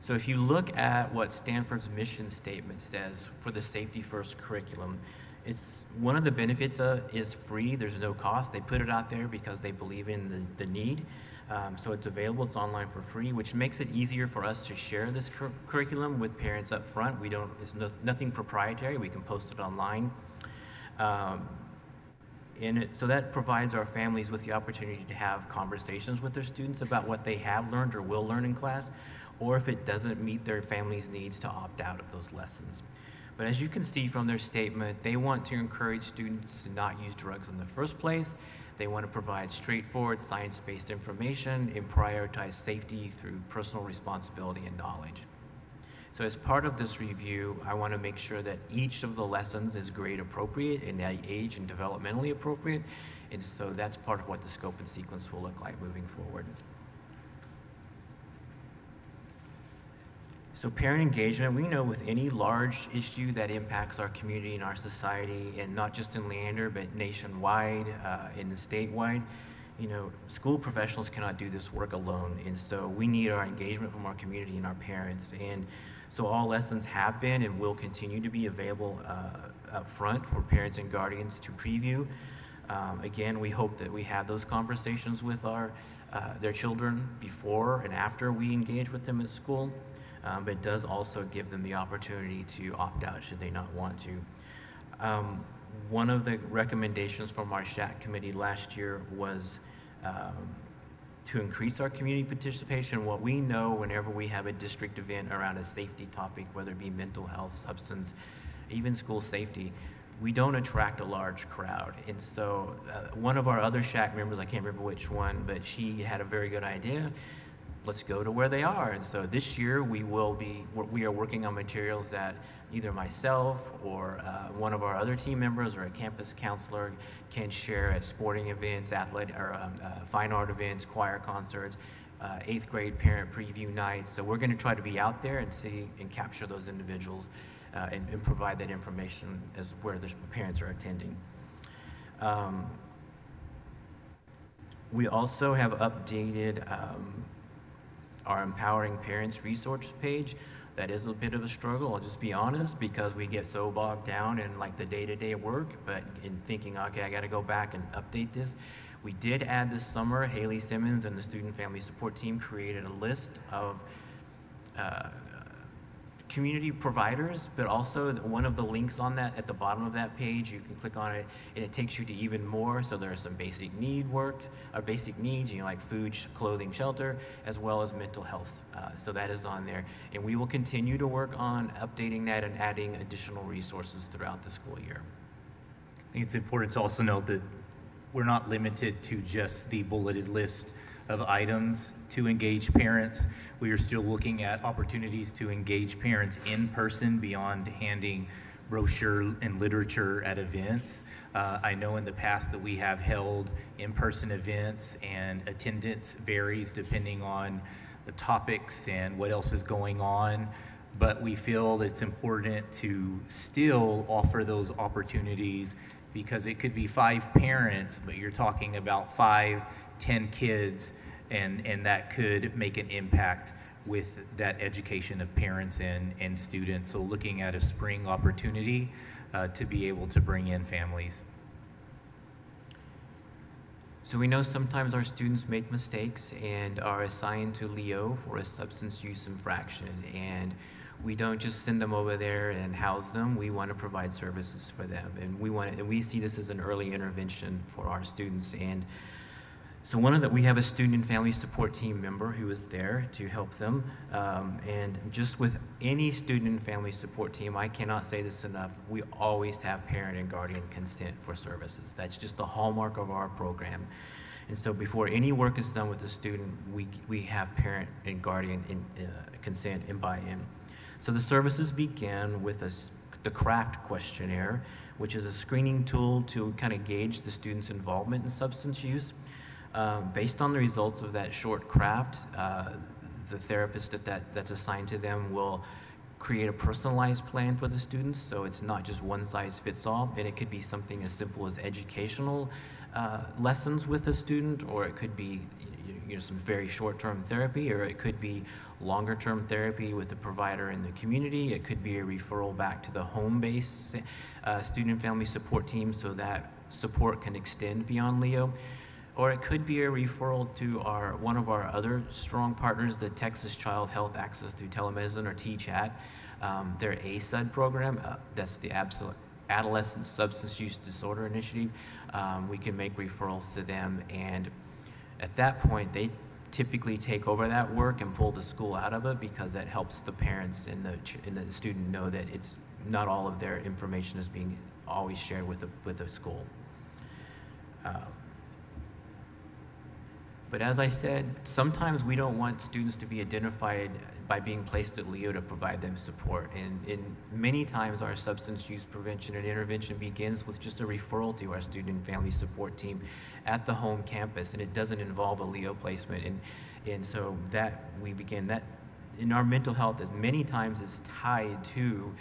So if you look at what Stanford's mission statement says for the Safety First curriculum, It's one of the benefits is free. There's no cost. They put it out there because they believe in the need. So it's available. It's online for free, which makes it easier for us to share this curriculum with parents up front. Nothing proprietary. We can post it online. So that provides our families with the opportunity to have conversations with their students about what they have learned or will learn in class, or if it doesn't meet their family's needs, to opt out of those lessons. But as you can see from their statement, they want to encourage students to not use drugs in the first place. They want to provide straightforward, science-based information and prioritize safety through personal responsibility and knowledge. So as part of this review, I want to make sure that each of the lessons is grade appropriate and age and developmentally appropriate. And so that's part of what the scope and sequence will look like moving forward. So parent engagement, we know with any large issue that impacts our community and our society, and not just in Leander, but nationwide, in the statewide, school professionals cannot do this work alone. And so we need our engagement from our community and our parents. And so all lessons have been and will continue to be available up front for parents and guardians to preview. Again, we hope that we have those conversations with their children before and after we engage with them at school. But it does also give them the opportunity to opt out should they not want to. One of the recommendations from our SHAC committee last year was to increase our community participation. What we know whenever we have a district event around a safety topic, whether it be mental health, substance, even school safety, we don't attract a large crowd. And so one of our other SHAC members, I can't remember which one, but she had a very good idea. Let's go to where they are. And so this year we are working on materials that either myself or one of our other team members or a campus counselor can share at sporting events, athletic or fine art events, choir concerts, 8th grade parent preview nights. So we're going to try to be out there and see and capture those individuals and provide that information as where the parents are attending. We also have updated our Empowering Parents resource page. That is a bit of a struggle, I'll just be honest, because we get so bogged down in like the day-to-day work, but in thinking, okay, I gotta go back and update this. We did add this summer, Haley Simmons and the Student Family Support Team created a list of community providers, but also one of the links on that, at the bottom of that page, you can click on it and it takes you to even more. So there are some basic needs, like food, clothing, shelter, as well as mental health. So that is on there. And we will continue to work on updating that and adding additional resources throughout the school year. I think it's important to also note that we're not limited to just the bulleted list of items to engage parents. We are still looking at opportunities to engage parents in person beyond handing brochure and literature at events. I know in the past that we have held in-person events and attendance varies depending on the topics and what else is going on, but we feel that it's important to still offer those opportunities because it could be 5 parents, but you're talking about 5, 10 kids, and that could make an impact with that education of parents and students. So looking at a spring opportunity to be able to bring in families. So we know sometimes our students make mistakes and are assigned to LEO for a substance use infraction, and we don't just send them over there and house them. We want to provide services for them, and we see this as an early intervention for our students. And so we have a student and family support team member who is there to help them. And just with any student and family support team, I cannot say this enough, we always have parent and guardian consent for services. That's just the hallmark of our program. And so before any work is done with the student, we have parent and guardian consent and buy-in. So the services begin with the CRAFT questionnaire, which is a screening tool to kind of gauge the student's involvement in substance use. Based on the results of that short craft, the therapist that's assigned to them will create a personalized plan for the students, so it's not just one size fits all, and it could be something as simple as educational lessons with a student, or it could be some very short-term therapy, or it could be longer-term therapy with a provider in the community. It could be a referral back to the home-based student and family support team so that support can extend beyond LEO. Or it could be a referral to one of our other strong partners, the Texas Child Health Access through Telemedicine, or TCHAT. Their ASUD program, that's the Adolescent Substance Use Disorder Initiative. We can make referrals to them, and at that point, they typically take over that work and pull the school out of it, because that helps the parents and the student know that it's not all of their information is being always shared with the school. But as I said, sometimes we don't want students to be identified by being placed at LEO to provide them support. And many times our substance use prevention and intervention begins with just a referral to our student and family support team at the home campus, and it doesn't involve a LEO placement. And so that we begin that in our mental health, as many times is tied to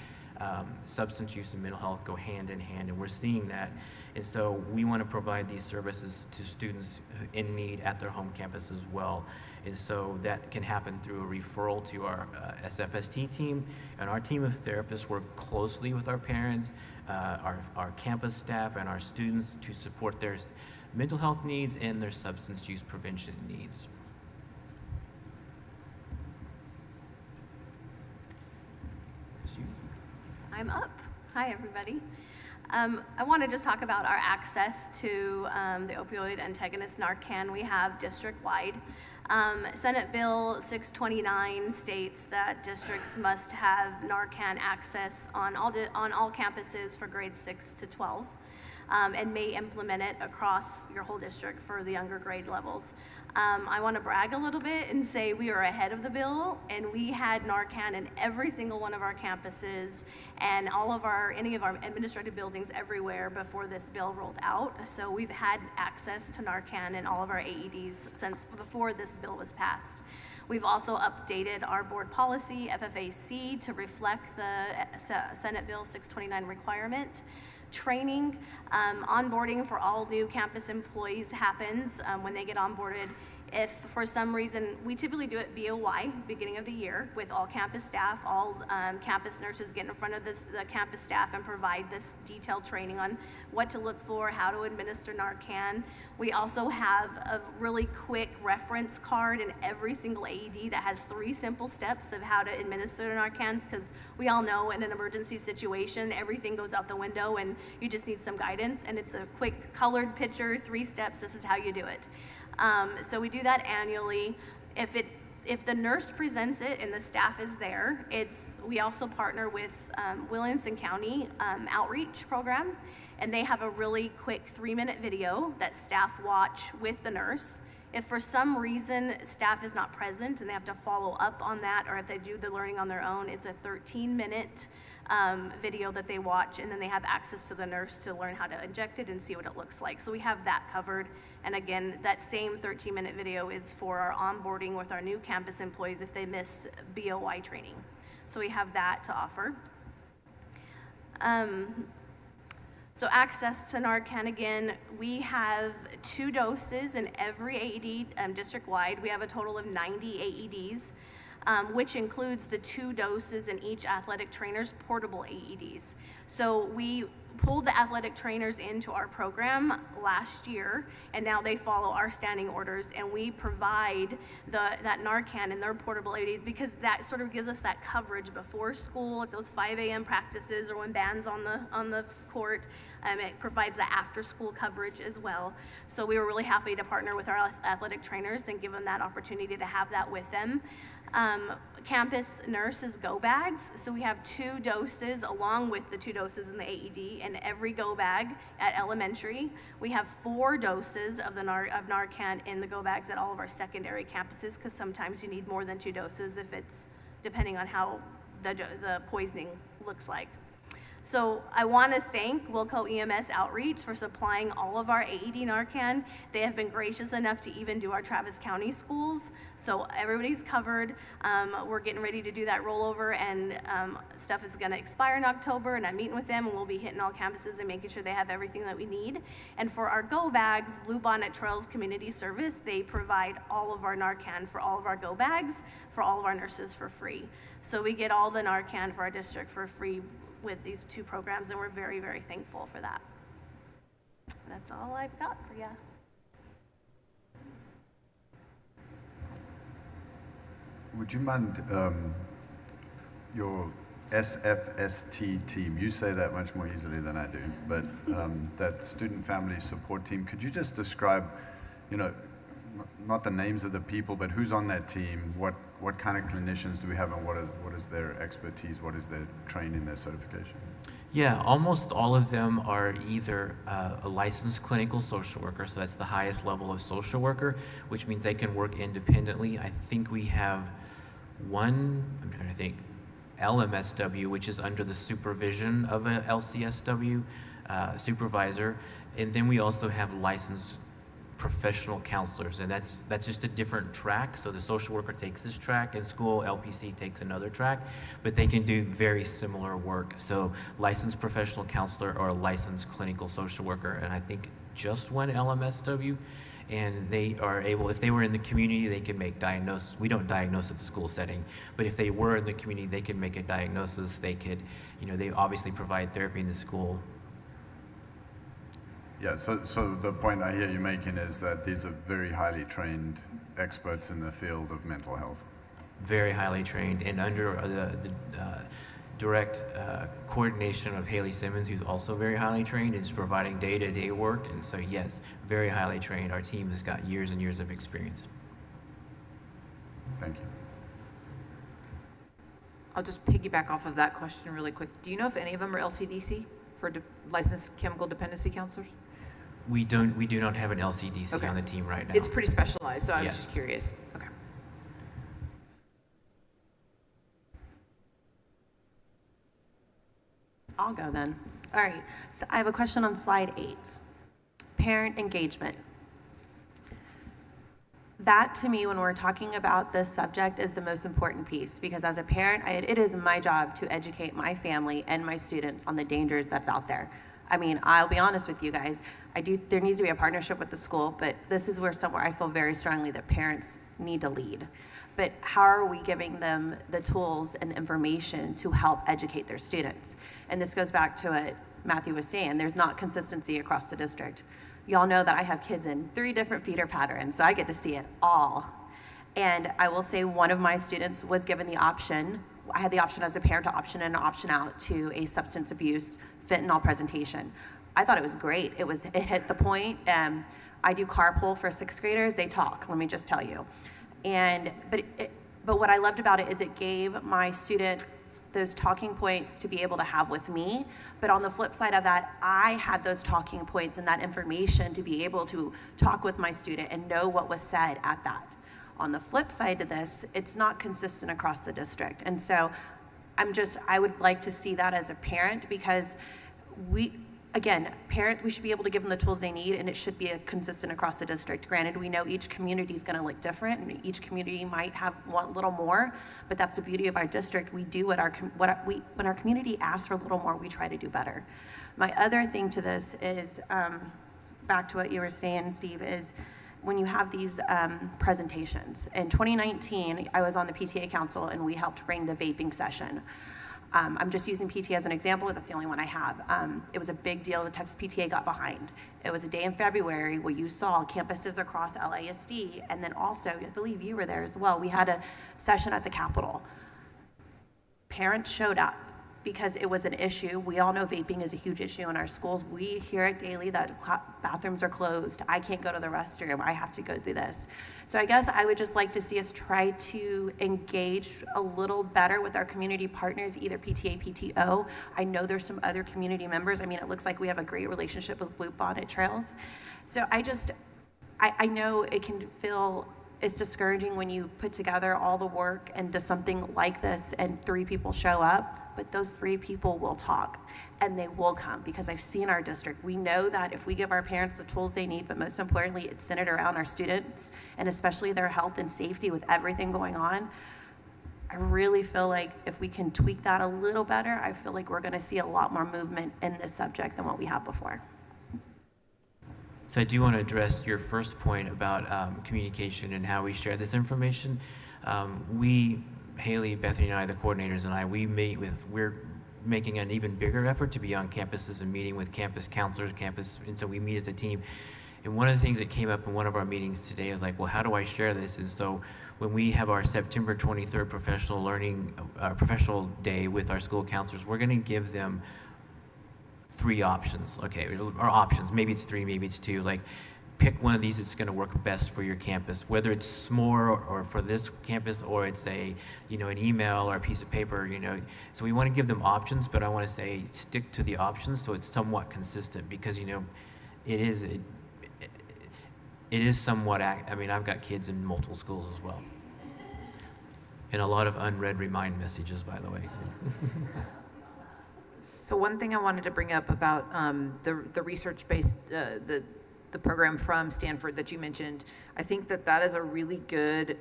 substance use and mental health go hand in hand, and we're seeing that. And so we want to provide these services to students in need at their home campus as well. And so that can happen through a referral to our SFST team, and our team of therapists work closely with our parents, our campus staff, and our students to support their mental health needs and their substance use prevention needs. I'm up. Hi, everybody. I want to just talk about our access to the opioid antagonist Narcan we have district-wide. Senate Bill 629 states that districts must have Narcan access on all campuses for grades 6 to 12, and may implement it across your whole district for the younger grade levels. I want to brag a little bit and say we are ahead of the bill, and we had Narcan in every single one of our campuses and any of our administrative buildings everywhere before this bill rolled out. So we've had access to Narcan in all of our AEDs since before this bill was passed. We've also updated our board policy, FFAC, to reflect the Senate Bill 629 requirement. Training, onboarding for all new campus employees happens when they get onboarded. If for some reason, we typically do it BOY, beginning of the year, with all campus staff, all campus nurses get in front of the campus staff and provide this detailed training on what to look for, how to administer Narcan. We also have a really quick reference card in every single AED that has 3 simple steps of how to administer Narcan, because we all know in an emergency situation, everything goes out the window and you just need some guidance, and it's a quick colored picture, 3 steps, this is how you do it. So we do that annually. If the nurse presents it and the staff is there, we also partner with Williamson County Outreach Program, and they have a really quick 3-minute video that staff watch with the nurse. If for some reason staff is not present and they have to follow up on that, or if they do the learning on their own, it's a 13-minute video that they watch, and then they have access to the nurse to learn how to inject it and see what it looks like. So we have that covered. And again, that same 13-minute video is for our onboarding with our new campus employees if they miss BOY training. So we have that to offer. So access to Narcan, again, we have 2 doses in every AED district-wide. We have a total of 90 AEDs. Which includes the 2 doses in each athletic trainer's portable AEDs. So we pulled the athletic trainers into our program last year, and now they follow our standing orders, and we provide that Narcan in their portable AEDs, because that sort of gives us that coverage before school at those 5 a.m. practices or when band's on the court. It provides the after-school coverage as well. So we were really happy to partner with our athletic trainers and give them that opportunity to have that with them. Campus nurses go bags. So we have 2 doses along with the 2 doses in the AED in every go bag at elementary. We have 4 doses of Narcan in the go bags at all of our secondary campuses, because sometimes you need more than 2 doses if it's depending on how the poisoning looks like. So I want to thank Wilco EMS Outreach for supplying all of our AED Narcan. They have been gracious enough to even do our Travis County schools. So everybody's covered. We're getting ready to do that rollover, and stuff is going to expire in October, and I'm meeting with them, and we'll be hitting all campuses and making sure they have everything that we need. And for our go bags, Blue Bonnet Trails Community Service, they provide all of our Narcan for all of our go bags for all of our nurses for free. So we get all the Narcan for our district for free with these two programs, and we're very, very thankful for that. That's all I've got for you. Would you mind your SFST team? You say that much more easily than I do, but that student family support team, could you just describe, you know, not the names of the people, but who's on that team? What kind of clinicians do we have, and what is their expertise? What is their training, their certification? Yeah, almost all of them are either a licensed clinical social worker, so that's the highest level of social worker, which means they can work independently. I think we have one, I'm trying to think, LMSW, which is under the supervision of a LCSW supervisor, and then we also have licensed professional counselors, and that's just a different track. So the social worker takes this track in school, LPC takes another track, but they can do very similar work. So licensed professional counselor or a licensed clinical social worker, and I think just one LMSW, and they are able, if they were in the community, they can make diagnosis. We don't diagnose at the school setting, but if they were in the community, they could make a diagnosis. They could, you know, they obviously provide therapy in the school. Yeah, so the point I hear you making is that these are very highly trained experts in the field of mental health. Very highly trained, and under the direct coordination of Haley Simmons, who's also very highly trained and is providing day-to-day work. And so yes, very highly trained. Our team has got years and years of experience. Thank you. I'll just piggyback off of that question really quick. Do you know if any of them are LCDC for licensed chemical dependency counselors? We do not have an LCDC on the team right now. It's pretty specialized, so I was Yes. just curious. Okay. I'll go then. All right, so I have a question on slide 8. Parent engagement. That, to me, when we're talking about this subject, is the most important piece, because as a parent, it is my job to educate my family and my students on the dangers that's out there. I mean, I'll be honest with you guys, there needs to be a partnership with the school, but this is somewhere I feel very strongly that parents need to lead. But how are we giving them the tools and information to help educate their students? And this goes back to what Matthew was saying, there's not consistency across the district. Y'all know that I have kids in 3 different feeder patterns, so I get to see it all. And I will say one of my students was given the option, I had the option as a parent to option in and option out to a substance abuse fentanyl presentation. I thought it was great. It hit the point. I do carpool for 6th graders. They talk, let me just tell you. But what I loved about it is it gave my student those talking points to be able to have with me. But on the flip side of that, I had those talking points and that information to be able to talk with my student and know what was said at that. On the flip side to this, it's not consistent across the district. And so I would like to see that as a parent, because we should be able to give them the tools they need, and it should be consistent across the district. Granted, we know each community is going to look different, and each community might want a little more, but that's the beauty of our district. We do when our community asks for a little more, we try to do better. My other thing to this is, back to what you were saying, Steve, is when you have these presentations. In 2019, I was on the PTA Council, and we helped bring the vaping session. I'm just using PTA as an example, that's the only one I have. It was a big deal, the Texas PTA got behind. It was a day in February where you saw campuses across LISD, and then also, I believe you were there as well, we had a session at the Capitol. Parents showed up because it was an issue. We all know vaping is a huge issue in our schools. We hear it daily that bathrooms are closed. I can't go to the restroom. I have to go through this. So I guess I would just like to see us try to engage a little better with our community partners, either PTA, PTO. I know there's some other community members. I mean, it looks like we have a great relationship with Blue Bonnet Trails. So I know it can feel it's discouraging when you put together all the work into something like this and 3 people show up, but those 3 people will talk and they will come, because I've seen our district. We know that if we give our parents the tools they need, but most importantly, it's centered around our students and especially their health and safety with everything going on. I really feel like if we can tweak that a little better, I feel like we're going to see a lot more movement in this subject than what we have before. So I do want to address your first point about communication and how we share this information. Haley, Bethany, and I, the coordinators, and I, we're making an even bigger effort to be on campuses and meeting with campus counselors, and so we meet as a team. And one of the things that came up in one of our meetings today is like, well, how do I share this? And so when we have our September 23rd professional day with our school counselors, we're going to give them 3 options, okay, or options. Maybe it's 3, maybe it's 2. Like, pick one of these that's going to work best for your campus, whether it's SMORE or for this campus, or it's an email or a piece of paper, So we want to give them options, but I want to say stick to the options so it's somewhat consistent, because, it is somewhat, I've got kids in multiple schools as well. And a lot of unread remind messages, by the way. So one thing I wanted to bring up about the research-based, the program from Stanford that you mentioned, I think that is a really good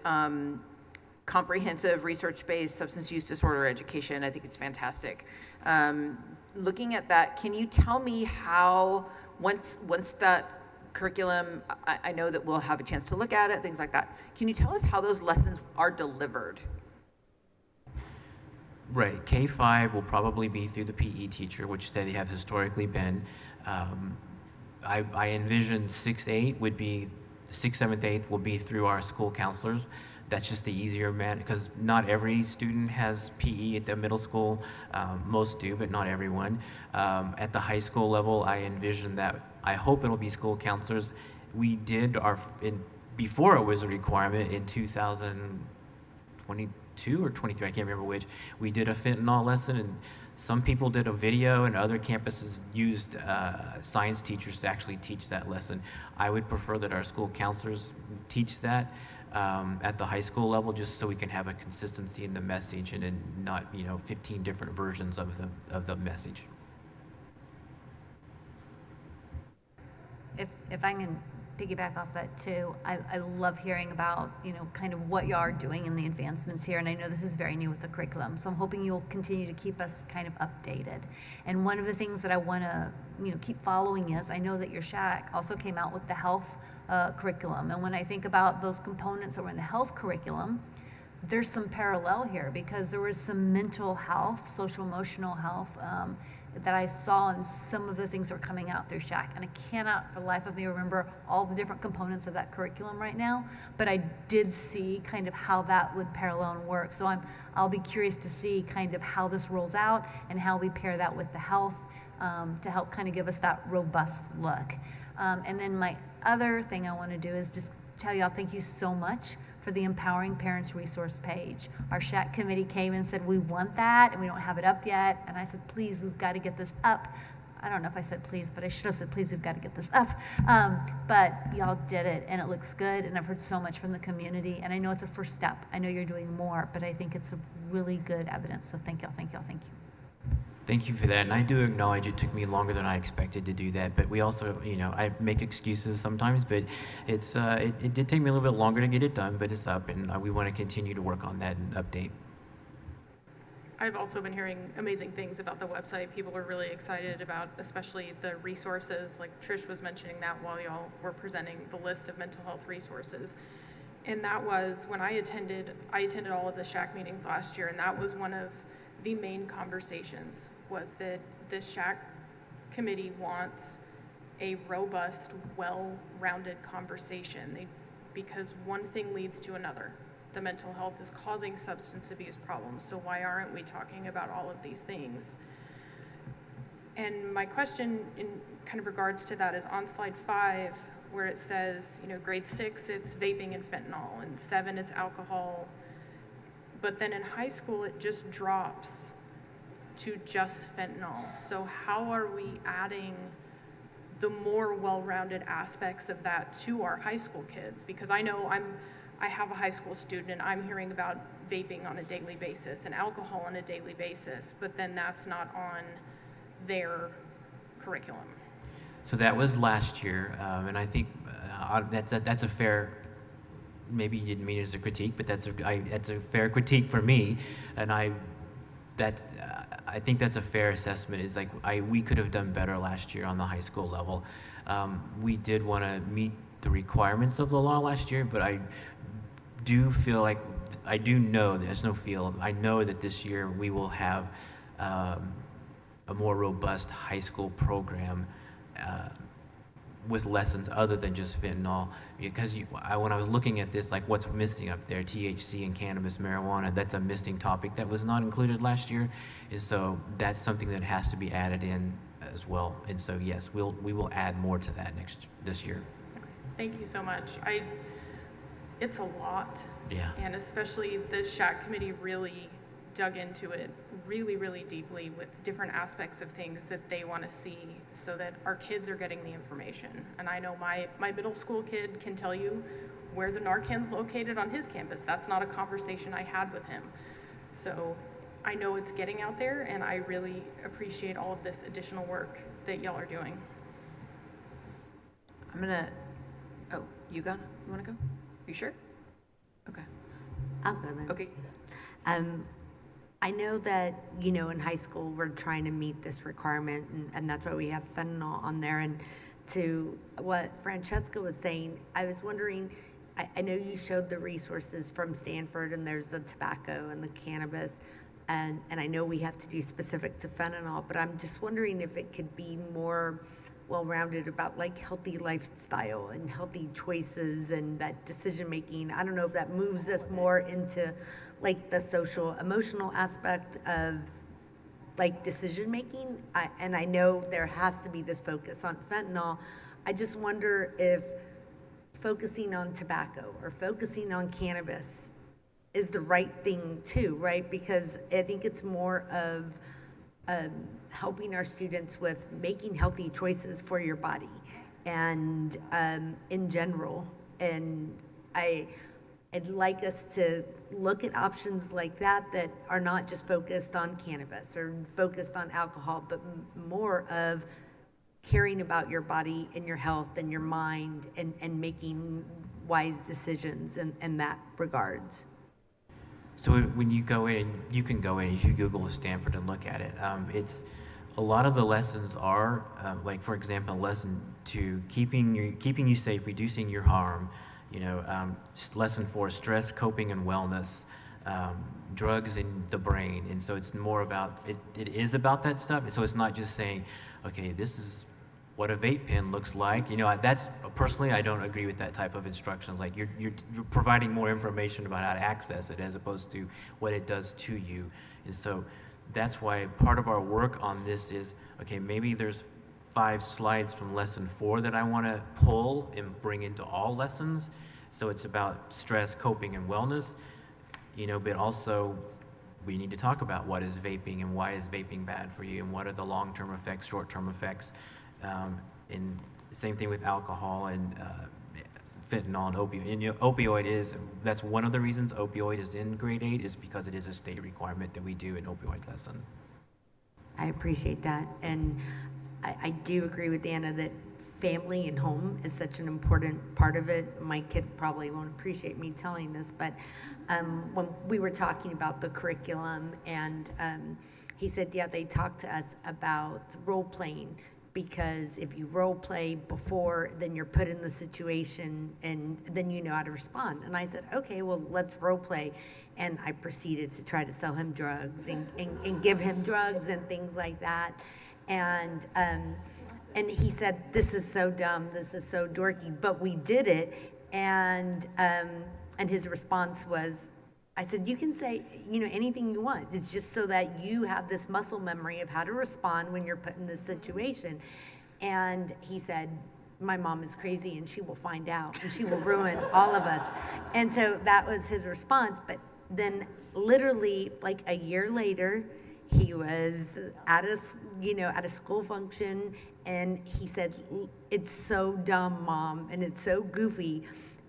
comprehensive research-based substance use disorder education. I think it's fantastic. Looking at that, can you tell me how, once that curriculum, I know that we'll have a chance to look at it, things like that. Can you tell us how those lessons are delivered? Right, K-5 will probably be through the PE teacher, which they have historically been. I envision 6th, 8th would be, 6th, 7th, 8th will be through our school counselors. That's just the easier because not every student has PE at the middle school. Most do, but not everyone. At the high school level, I envision that, I hope it'll be school counselors. We did before it was a requirement in 2022 or 23, I can't remember which, we did a fentanyl lesson, and some people did a video, and other campuses used science teachers to actually teach that lesson. I would prefer that our school counselors teach that at the high school level, just so we can have a consistency in the message and not 15 different versions of the message. If I can piggyback off that too, I love hearing about, kind of what you are doing in the advancements here. And I know this is very new with the curriculum, so I'm hoping you'll continue to keep us kind of updated. And one of the things that I want to, keep following is, I know that your SHAC also came out with the health curriculum. And when I think about those components that were in the health curriculum, there's some parallel here, because there was some mental health, social emotional health, that I saw in some of the things that were coming out through SHAC. And I cannot for the life of me remember all the different components of that curriculum right now, but I did see kind of how that would parallel and work. So I'll be curious to see kind of how this rolls out and how we pair that with the health to help kind of give us that robust look. And then my other thing I want to do is just tell y'all thank you so much for the Empowering Parents resource page. Our SHAC committee came and said, we want that, and we don't have it up yet. And I said, please, we've got to get this up. I don't know if I said please, but I should have said, please, we've got to get this up. But y'all did it, and it looks good, and I've heard so much from the community, and I know it's a first step. I know you're doing more, but I think it's a really good evidence, so thank y'all, thank y'all, thank you. Thank you for that, and I do acknowledge it took me longer than I expected to do that, but we also, I make excuses sometimes, but it did take me a little bit longer to get it done, but it's up, and we want to continue to work on that and update. I've also been hearing amazing things about the website. People are really excited about, especially the resources, like Trish was mentioning that while y'all were presenting the list of mental health resources. And that was, when I attended all of the SHAC meetings last year, and that was one of the main conversations, was that the SHAC committee wants a robust, well-rounded conversation because one thing leads to another. The mental health is causing substance abuse problems, so why aren't we talking about all of these things? And my question in kind of regards to that is on slide 5, where it says, grade 6, it's vaping and fentanyl, and 7, it's alcohol. But then in high school, it just drops to just fentanyl. So how are we adding the more well-rounded aspects of that to our high school kids? Because I know I have a high school student and I'm hearing about vaping on a daily basis and alcohol on a daily basis, but then that's not on their curriculum. So that was last year, and I think that's a fair. Maybe you didn't mean it as a critique, but that's a fair critique for me, and I think that's a fair assessment. Is like we could have done better last year on the high school level. We did want to meet the requirements of the law last year, but I do feel like I know that this year we will have a more robust high school program with lessons other than just fentanyl. Because when I was looking at this, like what's missing up there, THC and cannabis, marijuana, that's a missing topic that was not included last year. And so that's something that has to be added in as well. And so yes, we will add more to that this year. Thank you so much. It's a lot. Yeah. And especially the SHAC committee really dug into it really, really deeply with different aspects of things that they want to see so that our kids are getting the information. And I know my middle school kid can tell you where the Narcan's located on his campus. That's not a conversation I had with him. So I know it's getting out there, and I really appreciate all of this additional work that y'all are doing. I'm gonna, you want to go? You sure? Okay. I'll go then. Okay. I know that, in high school, we're trying to meet this requirement, and that's why we have fentanyl on there. And to what Francesca was saying, I was wondering, I know you showed the resources from Stanford, and there's the tobacco and the cannabis, and I know we have to do specific to fentanyl, but I'm just wondering if it could be more well-rounded about like healthy lifestyle and healthy choices and that decision-making. I don't know if that moves us more into like the social emotional aspect of like decision-making. And I know there has to be this focus on fentanyl. I just wonder if focusing on tobacco or focusing on cannabis is the right thing too, right? Because I think it's more of helping our students with making healthy choices for your body and in general. And I'd like us to look at options like that that are not just focused on cannabis or focused on alcohol, but more of caring about your body and your health and your mind and making wise decisions in that regards. So when you go in, you can go in, if you Google Stanford and look at it, it's a lot of the lessons are, like for example, lesson 2, keeping you safe, reducing your harm, lesson 4, stress, coping and wellness, drugs in the brain. And so it's more about, it is about that stuff. So it's not just saying, okay, this is what a vape pen looks like. That's personally, I don't agree with that type of instructions. Like you're providing more information about how to access it as opposed to what it does to you. And so that's why part of our work on this is, okay, maybe there's 5 slides from lesson 4 that I want to pull and bring into all lessons. So it's about stress, coping, and wellness, but also we need to talk about what is vaping and why is vaping bad for you and what are the long-term effects, short-term effects. And same thing with alcohol and fentanyl and opioid. And opioid that's one of the reasons opioid is in grade 8 is because it is a state requirement that we do an opioid lesson. I appreciate that. And I do agree with Anna that family and home is such an important part of it. My kid probably won't appreciate me telling this, but when we were talking about the curriculum and he said, yeah, they talked to us about role playing, because if you role play before, then you're put in the situation and then you know how to respond. And I said, okay, well, let's role play. And I proceeded to try to sell him drugs and give him drugs and things like that. And he said, this is so dumb, this is so dorky, but we did it. And his response was, I said, you can say, anything you want. It's just so that you have this muscle memory of how to respond when you're put in this situation. And he said, my mom is crazy and she will find out and she will ruin all of us. And so that was his response. But then literally like a year later, he was at a school function and he said, it's so dumb, Mom, and it's so goofy.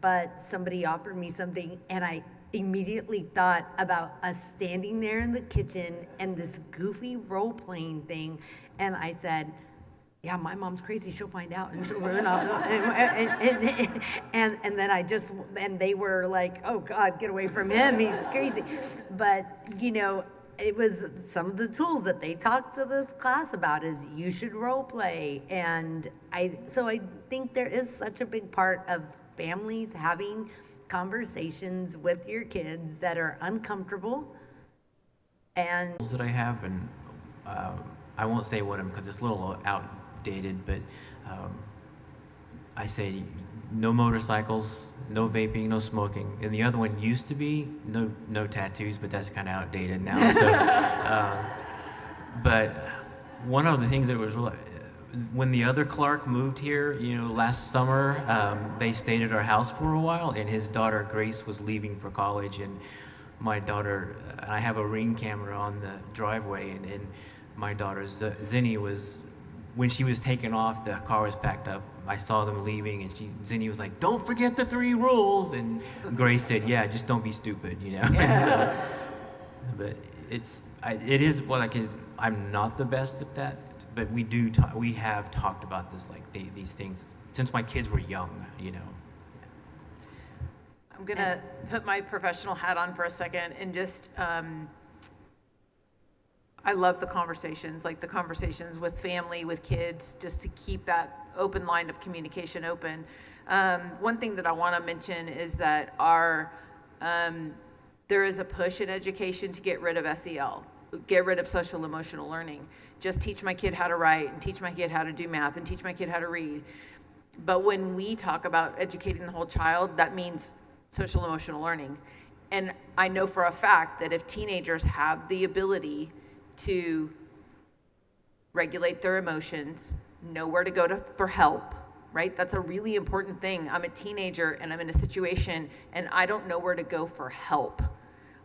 but somebody offered me something, and I immediately thought about us standing there in the kitchen and this goofy role-playing thing, and I said, yeah, my mom's crazy, she'll find out and she'll ruin all and then and they were like, oh God, get away from him, he's crazy. But you know, it was some of the tools that they talked to this class about is you should role play. And so I think there is such a big part of families having conversations with your kids that are uncomfortable. And that I have, and I won't say one of them because it's a little outdated, but I say no motorcycles, no vaping, no smoking. And the other one used to be no tattoos, but that's kind of outdated now. So, but one of the things that was really, when the other Clark moved here, you know, last summer, they stayed at our house for a while, and his daughter Grace was leaving for college, and my daughter, I have a Ring camera on the driveway, and my daughter Zinni was, when she was taking off, the car was packed up. I saw them leaving, and Zinni was like, "Don't forget the 3 rules." And Grace said, "Yeah, just don't be stupid," you know. Yeah. So, but it is what I can. I'm not the best at that, but we have talked about this, like these things since my kids were young, you know. I'm gonna put my professional hat on for a second and just, I love the conversations, like the conversations with family, with kids, just to keep that open line of communication open. One thing that I wanna mention is that there is a push in education to get rid of SEL, get rid of social emotional learning. Just teach my kid how to write and teach my kid how to do math and teach my kid how to read. But when we talk about educating the whole child, that means social emotional learning. And I know for a fact that if teenagers have the ability to regulate their emotions, know where to go for help, right? That's a really important thing. I'm a teenager and I'm in a situation and I don't know where to go for help.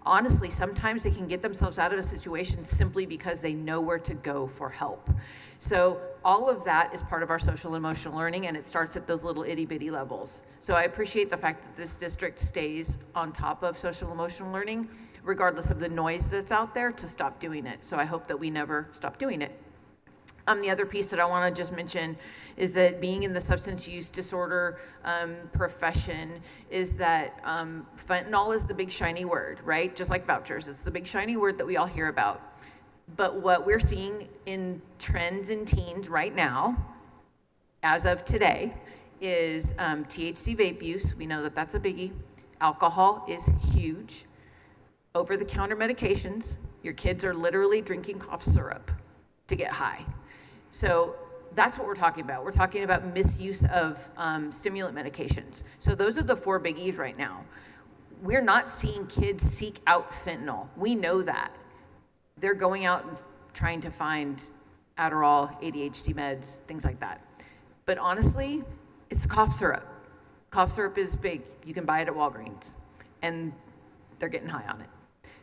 Honestly, sometimes they can get themselves out of a situation simply because they know where to go for help. So all of that is part of our social and emotional learning, and it starts at those little itty bitty levels. So I appreciate the fact that this district stays on top of social emotional learning, regardless of the noise that's out there, to stop doing it. So I hope that we never stop doing it. The other piece that I want to just mention is that being in the substance use disorder profession is that fentanyl is the big shiny word, right? Just like vouchers, it's the big shiny word that we all hear about. But what we're seeing in trends in teens right now, as of today, is THC vape use. We know that that's a biggie. Alcohol is huge. Over-the-counter medications. Your kids are literally drinking cough syrup to get high. So that's what we're talking about. We're talking about misuse of stimulant medications. So those are the 4 biggies right now. We're not seeing kids seek out fentanyl. We know that. They're going out and trying to find Adderall, ADHD meds, things like that. But honestly, it's cough syrup. Cough syrup is big. You can buy it at Walgreens, and they're getting high on it.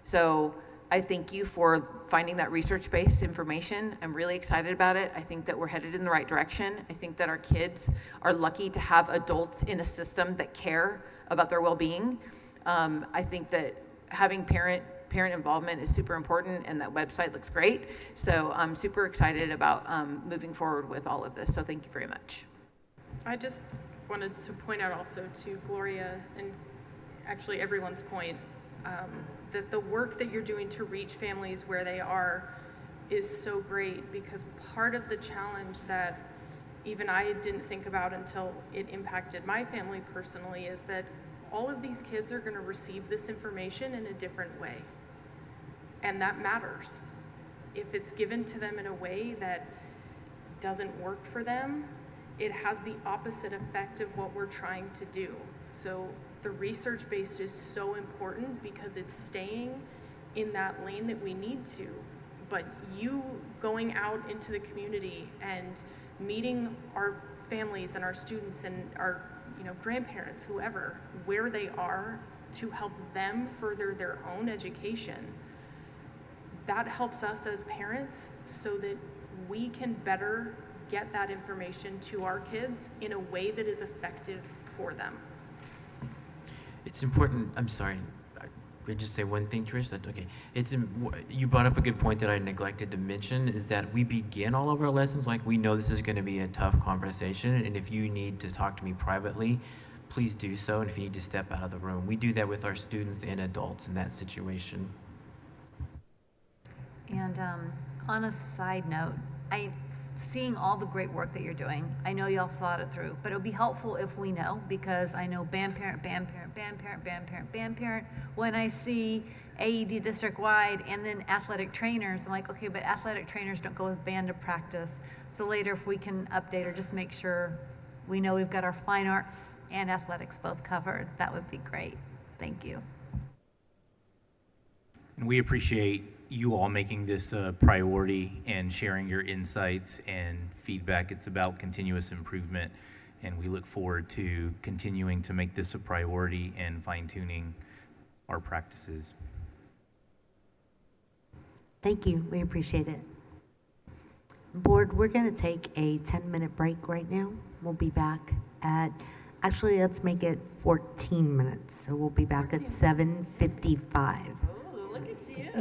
So I thank you for finding that research-based information. I'm really excited about it. I think that we're headed in the right direction. I think that our kids are lucky to have adults in a system that care about their well-being. I think that having parent involvement is super important, and that website looks great. So I'm super excited about moving forward with all of this. So thank you very much. I just wanted to point out also to Gloria and actually everyone's point, that the work that you're doing to reach families where they are is so great, because part of the challenge that even I didn't think about until it impacted my family personally is that all of these kids are going to receive this information in a different way. And that matters. If it's given to them in a way that doesn't work for them, it has the opposite effect of what we're trying to do. So the research-based is so important because it's staying in that lane that we need to. But you going out into the community and meeting our families and our students and our grandparents, whoever, where they are to help them further their own education, that helps us as parents so that we can better get that information to our kids in a way that is effective for them. It's important, I'm sorry, I just say one thing, Trish, okay. You brought up a good point that I neglected to mention, is that we begin all of our lessons like we know this is gonna be a tough conversation, and if you need to talk to me privately, please do so, and if you need to step out of the room. We do that with our students and adults in that situation. And on a side note, seeing all the great work that you're doing, I know y'all thought it through, but it would be helpful if we know, because I know band parent, band parent, band parent, band parent, band parent. When I see AED district-wide and then athletic trainers, I'm like, okay, but athletic trainers don't go with band to practice. So later, if we can update or just make sure we know we've got our fine arts and athletics both covered, that would be great. Thank you. And we appreciate you all making this a priority and sharing your insights and feedback. It's about continuous improvement, and we look forward to continuing to make this a priority and fine-tuning our practices. Thank you. We appreciate it. Board, we're going to take a 10-minute break right now. We'll be back at, actually, let's make it 14 minutes. So we'll be back at 7:55. Ooh, look at you.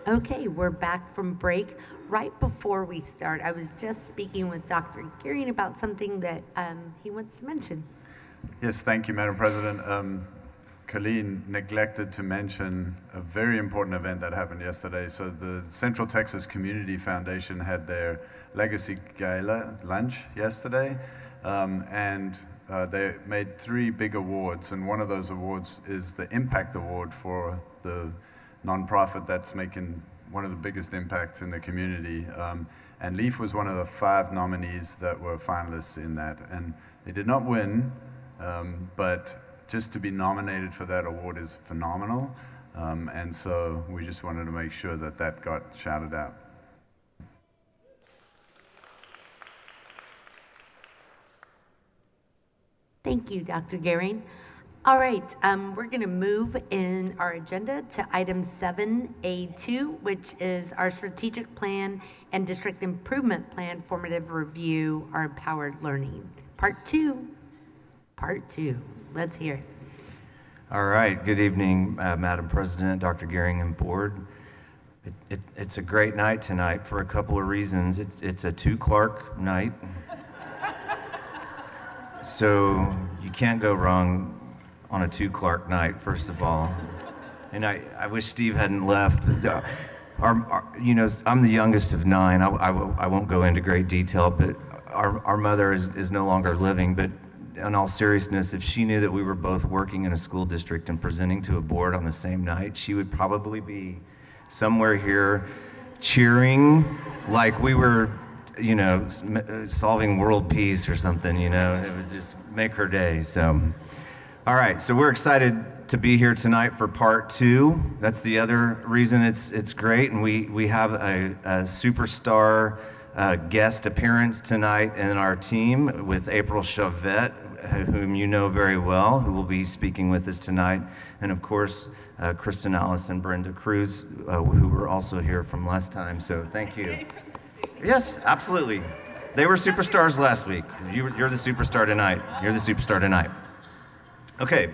Okay, we're back from break. Right before we start, I was just speaking with Dr. Gearing about something that he wants to mention. Yes, thank you, Madam President. Colleen neglected to mention a very important event that happened yesterday. So the Central Texas Community Foundation had their Legacy Gala lunch yesterday, and they made 3 big awards, and one of those awards is the Impact Award for the nonprofit that's making one of the biggest impacts in the community. And LEEF was one of the 5 nominees that were finalists in that, and they did not win, but just to be nominated for that award is phenomenal, and so we just wanted to make sure that that got shouted out. Thank you, Dr. Gearing. All right, we're going to move in our agenda to item 7A2, which is our strategic plan and district improvement plan formative review, our empowered learning. Part two. Let's hear it. All right, good evening, Madam President, Dr. Gearing, and board. It's a great night tonight for a couple of reasons. It's a 2 Clark night. So you can't go wrong on a 2 Clark night, first of all. And I wish Steve hadn't left. I'm the youngest of 9. I won't go into great detail, but our mother is no longer living. But in all seriousness, if she knew that we were both working in a school district and presenting to a board on the same night, she would probably be somewhere here cheering like we were, solving world peace or something, It would just make her day. So, all right, so we're excited to be here tonight for part 2. That's the other reason it's great, and we have a superstar guest appearance tonight in our team with April Chavette, whom you know very well, who will be speaking with us tonight, and of course, Kristen Alice and Brenda Cruz, who were also here from last time, so thank you. Yes, absolutely. They were superstars last week. You're the superstar tonight. You're the superstar tonight. Okay,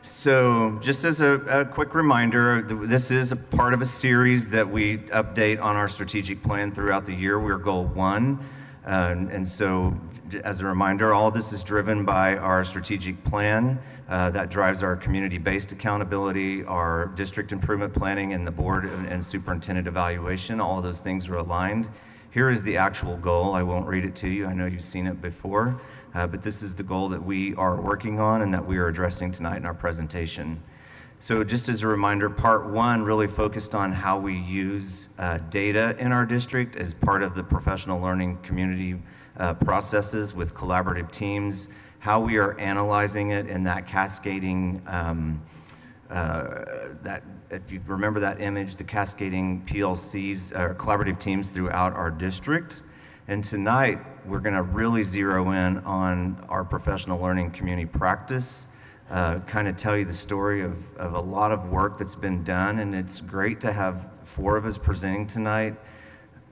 so just as a quick reminder, this is a part of a series that we update on our strategic plan throughout the year. We're goal 1. And so as a reminder, all of this is driven by our strategic plan that drives our community-based accountability, our district improvement planning, and the board and superintendent evaluation. All of those things are aligned. Here is the actual goal. I won't read it to you. I know you've seen it before, but this is the goal that we are working on and that we are addressing tonight in our presentation. So just as a reminder, part 1 really focused on how we use data in our district as part of the professional learning community processes with collaborative teams, how we are analyzing it in that cascading, that if you remember that image, the cascading PLCs, collaborative teams throughout our district. And tonight, we're gonna really zero in on our professional learning community practice, kind of tell you the story of a lot of work that's been done, and it's great to have 4 of us presenting tonight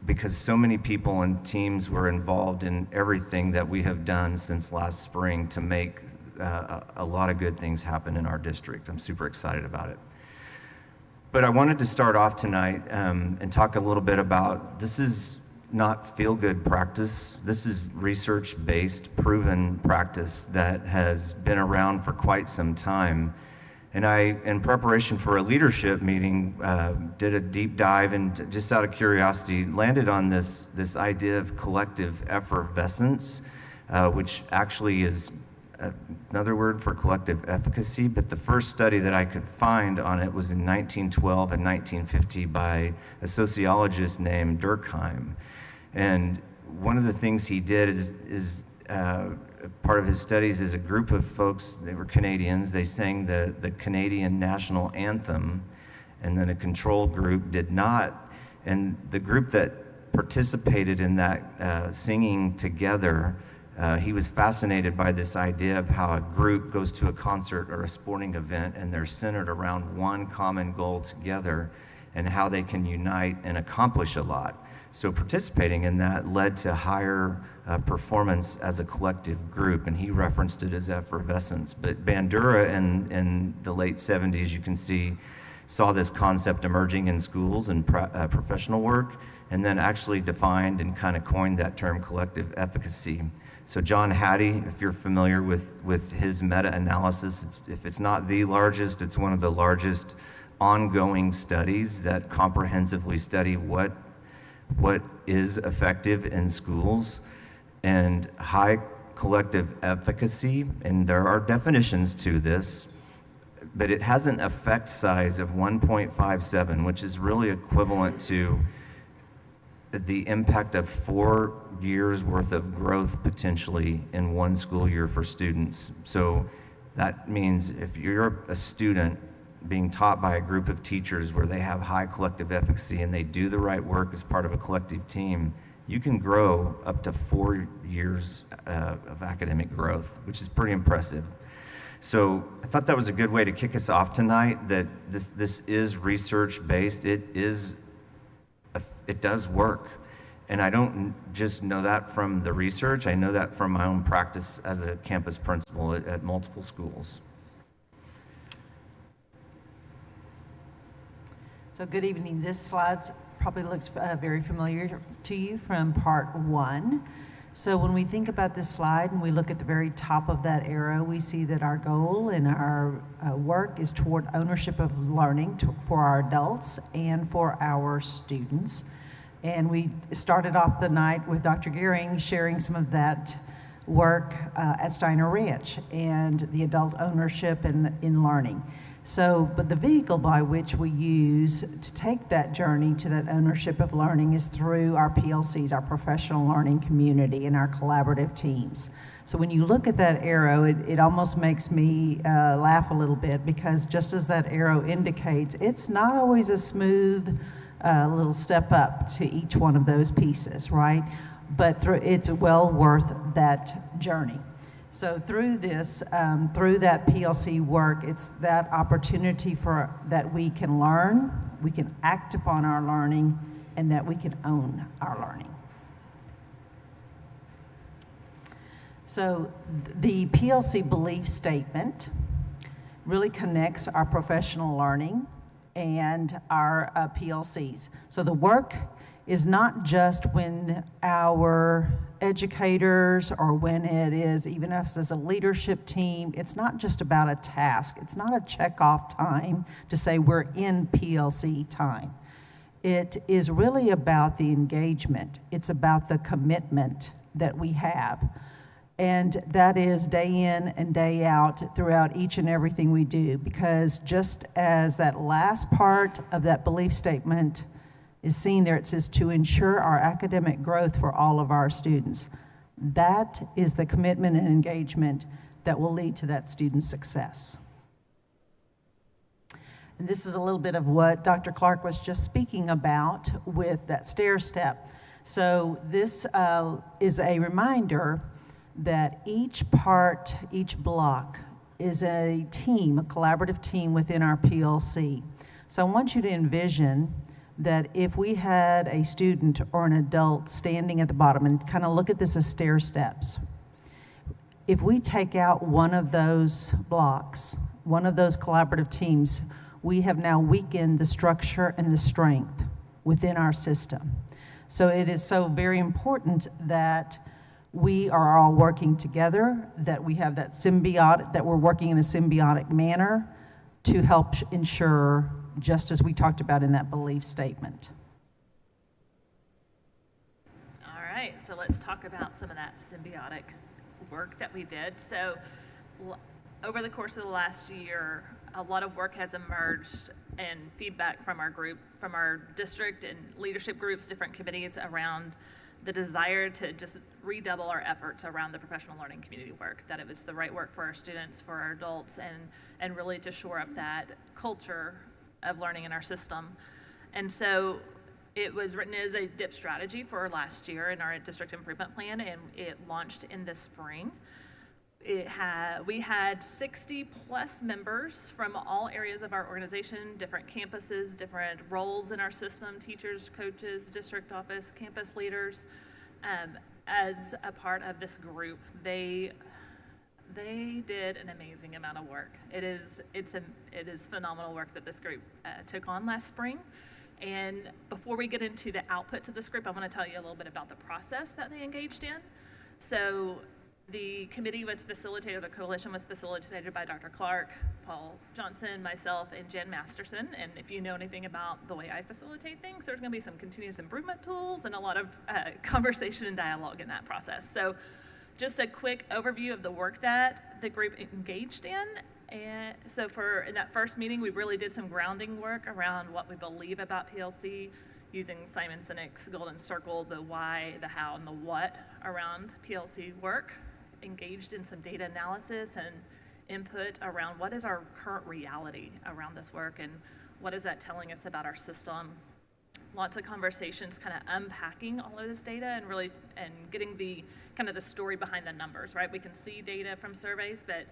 because so many people and teams were involved in everything that we have done since last spring to make a lot of good things happen in our district. I'm super excited about it. But I wanted to start off tonight and talk a little bit about, this is not feel-good practice. This is research-based, proven practice that has been around for quite some time. And I, in preparation for a leadership meeting, did a deep dive and just out of curiosity, landed on this idea of collective effervescence, which actually is another word for collective efficacy, but the first study that I could find on it was in 1912 and 1950 by a sociologist named Durkheim. And one of the things he did is part of his studies is a group of folks, they were Canadians, they sang the Canadian national anthem, and then a control group did not. And the group that participated in that singing together, he was fascinated by this idea of how a group goes to a concert or a sporting event and they're centered around one common goal together and how they can unite and accomplish a lot. So participating in that led to higher performance as a collective group, and he referenced it as effervescence. But Bandura in the late 70s, you can see, saw this concept emerging in schools and professional work, and then actually defined and kind of coined that term collective efficacy. So John Hattie, if you're familiar with his meta-analysis, if it's not the largest, it's one of the largest ongoing studies that comprehensively study what is effective in schools. And high collective efficacy, and there are definitions to this, but it has an effect size of 1.57, which is really equivalent to the impact of 4 years worth of growth potentially in one school year for students. So that means if you're a student being taught by a group of teachers where they have high collective efficacy and they do the right work as part of a collective team, you can grow up to 4 years of academic growth, which is pretty impressive. So I thought that was a good way to kick us off tonight, that this is research-based. It does work. And I don't just know that from the research, I know that from my own practice as a campus principal at multiple schools. So good evening. This slide probably looks very familiar to you from part 1. So when we think about this slide and we look at the very top of that arrow, we see that our goal and our work is toward ownership of learning for our adults and for our students. And we started off the night with Dr. Gearing sharing some of that work at Steiner Ranch and the adult ownership in learning. So, but the vehicle by which we use to take that journey to that ownership of learning is through our PLCs, our professional learning community, and our collaborative teams. So when you look at that arrow, it almost makes me laugh a little bit, because just as that arrow indicates, it's not always a smooth little step up to each one of those pieces, right? But it's well worth that journey. So through this, through that PLC work, it's that opportunity that we can learn, we can act upon our learning, and that we can own our learning. So the PLC belief statement really connects our professional learning and our PLCs. So the work is not just when our educators or when it is even us as a leadership team, it's not just about a task. It's not a check-off time to say we're in PLC time. It is really about the engagement. It's about the commitment that we have. And that is day in and day out throughout each and everything we do, because just as that last part of that belief statement is seen there, it says to ensure our academic growth for all of our students. That is the commitment and engagement that will lead to that student's success. And this is a little bit of what Dr. Clark was just speaking about with that stair step. So this is a reminder that each part, each block is a team, a collaborative team within our PLC. So I want you to envision that if we had a student or an adult standing at the bottom, and kind of look at this as stair steps. If we take out one of those blocks, one of those collaborative teams, we have now weakened the structure and the strength within our system. So it is so very important that we are all working together, that we have that symbiotic, that we're working in a symbiotic manner to help ensure, just as we talked about in that belief statement. All right, so let's talk about some of that symbiotic work that we did. So over the course of the last year, a lot of work has emerged and feedback from our group, from our district and leadership groups, different committees, around the desire to just redouble our efforts around the professional learning community work, that it was the right work for our students, for our adults, and really to shore up that culture of learning in our system. And so it was written as a DIP strategy for last year in our district improvement plan, and it launched in the spring. We had 60 plus members from all areas of our organization, different campuses, different roles in our system, teachers, coaches, district office, campus leaders, as a part of this group. They They did an amazing amount of work. It is phenomenal work that this group took on last spring. And before we get into the output to this group, I want to tell you a little bit about the process that they engaged in. So the committee was facilitated, the coalition was facilitated by Dr. Clark, Paul Johnson, myself, and Jen Masterson. And if you know anything about the way I facilitate things, there's going to be some continuous improvement tools and a lot of conversation and dialogue in that process. So just a quick overview of the work that the group engaged in. And so in that first meeting, we really did some grounding work around what we believe about PLC, using Simon Sinek's golden circle, the why, the how, and the what around PLC work. Engaged in some data analysis and input around what is our current reality around this work and what is that telling us about our system. Lots of conversations kind of unpacking all of this data and really getting the kind of the story behind the numbers, right? We can see data from surveys, but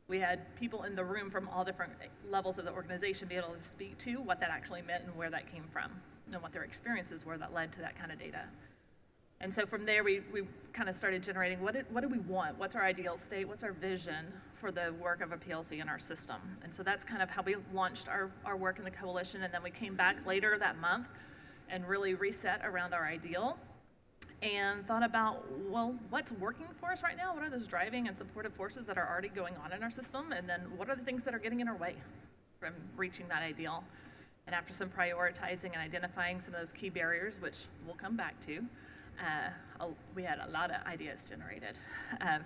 we had people in the room from all different levels of the organization be able to speak to what that actually meant and where that came from and what their experiences were that led to that kind of data. And so from there, we kind of started generating what do we want? What's our ideal state? What's our vision for the work of a PLC in our system? And so that's kind of how we launched our work in the coalition. And then we came back later that month and really reset around our ideal and thought about, well, what's working for us right now? What are those driving and supportive forces that are already going on in our system? And then what are the things that are getting in our way from reaching that ideal? And after some prioritizing and identifying some of those key barriers, which we'll come back to, we had a lot of ideas generated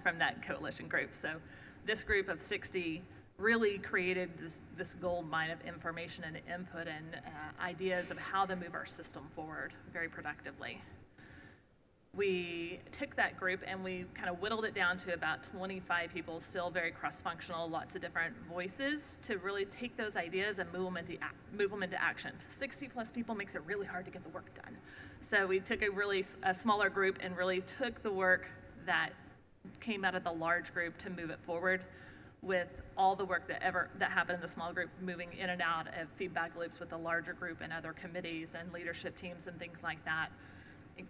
from that coalition group. So this group of 60 really created this gold mine of information and input and ideas of how to move our system forward very productively. We took that group and we kind of whittled it down to about 25 people, still very cross-functional, lots of different voices, to really take those ideas and move them into action. 60 plus people makes it really hard to get the work done. So we took a smaller group and really took the work that came out of the large group to move it forward, with all the work that happened in the small group moving in and out of feedback loops with the larger group and other committees and leadership teams and things like that.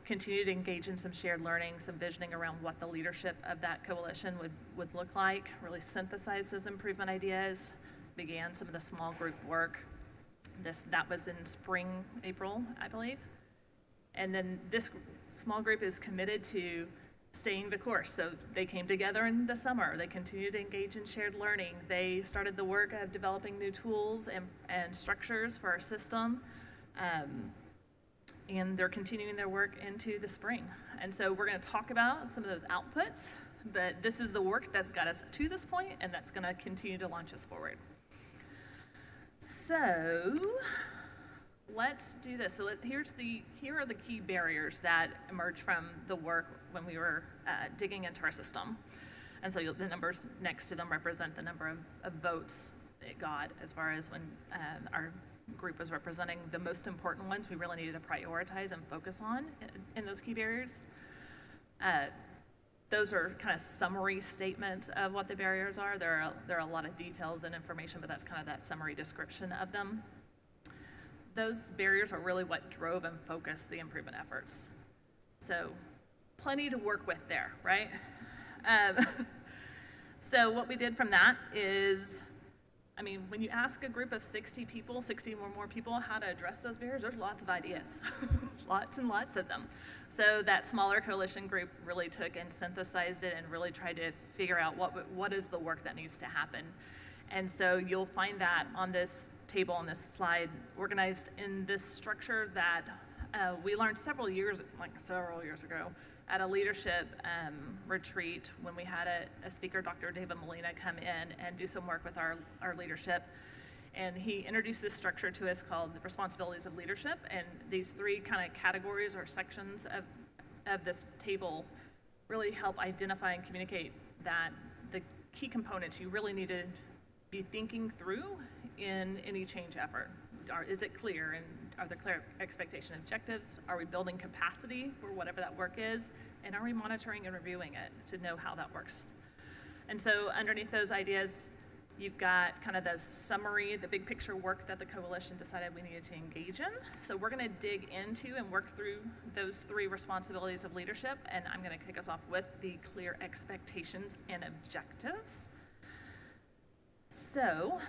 Continue to engage in some shared learning, some visioning around what the leadership of that coalition would look like, really synthesize those improvement ideas, began some of the small group work. That was in spring, April, I believe. And then this small group is committed to staying the course. So they came together in the summer. They continued to engage in shared learning. They started the work of developing new tools and structures for our system. And they're continuing their work into the spring. And so we're going to talk about some of those outputs, but this is the work that's got us to this point, and that's going to continue to launch us forward. So let's do this. So here are the key barriers that emerged from the work when we were digging into our system. And so the numbers next to them represent the number of votes it got as far as when our group was representing the most important ones we really needed to prioritize and focus on in those key barriers. Those are kind of summary statements of what the barriers are. There are a lot of details and information, but that's kind of that summary description of them. Those barriers are really what drove and focused the improvement efforts. So plenty to work with there, right? So what we did from that is, when you ask a group of 60 people, 60 or more people, how to address those barriers, there's lots of ideas, lots and lots of them. So that smaller coalition group really took and synthesized it and really tried to figure out what is the work that needs to happen. And so you'll find that on this table, on this slide, organized in this structure that we learned several years ago at a leadership retreat when we had a speaker, Dr. David Molina, come in and do some work with our leadership. And he introduced this structure to us called the responsibilities of leadership. And these three kind of categories or sections of this table really help identify and communicate that the key components you really need to be thinking through in any change effort. Is it clear, and are there clear expectation objectives? Are we building capacity for whatever that work is? And are we monitoring and reviewing it to know how that works? And so underneath those ideas, You've got kind of the summary, the big picture work that the coalition decided we needed to engage in. So we're going to dig into and work through those 3 responsibilities of leadership, and I'm going to kick us off with the clear expectations and objectives. So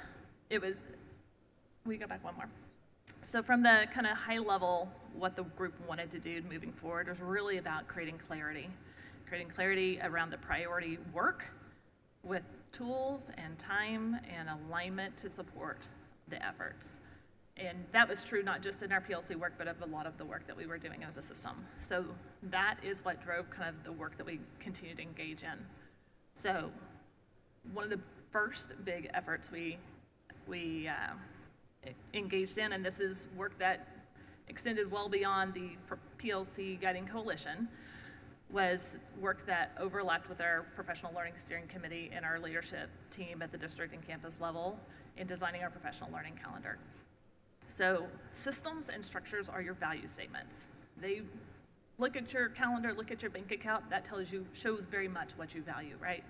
we go back one more. So from the kind of high level, what the group wanted to do moving forward was really about creating clarity around the priority work with tools and time and alignment to support the efforts. And that was true not just in our PLC work, but of a lot of the work that we were doing as a system. So that is what drove kind of the work that we continue to engage in. So one of the first big efforts we engaged in, and this is work that extended well beyond the PLC Guiding Coalition, was work that overlapped with our professional learning steering committee and our leadership team at the district and campus level in designing our professional learning calendar. So systems and structures are your value statements. They look at your calendar, look at your bank account, that shows very much what you value, right?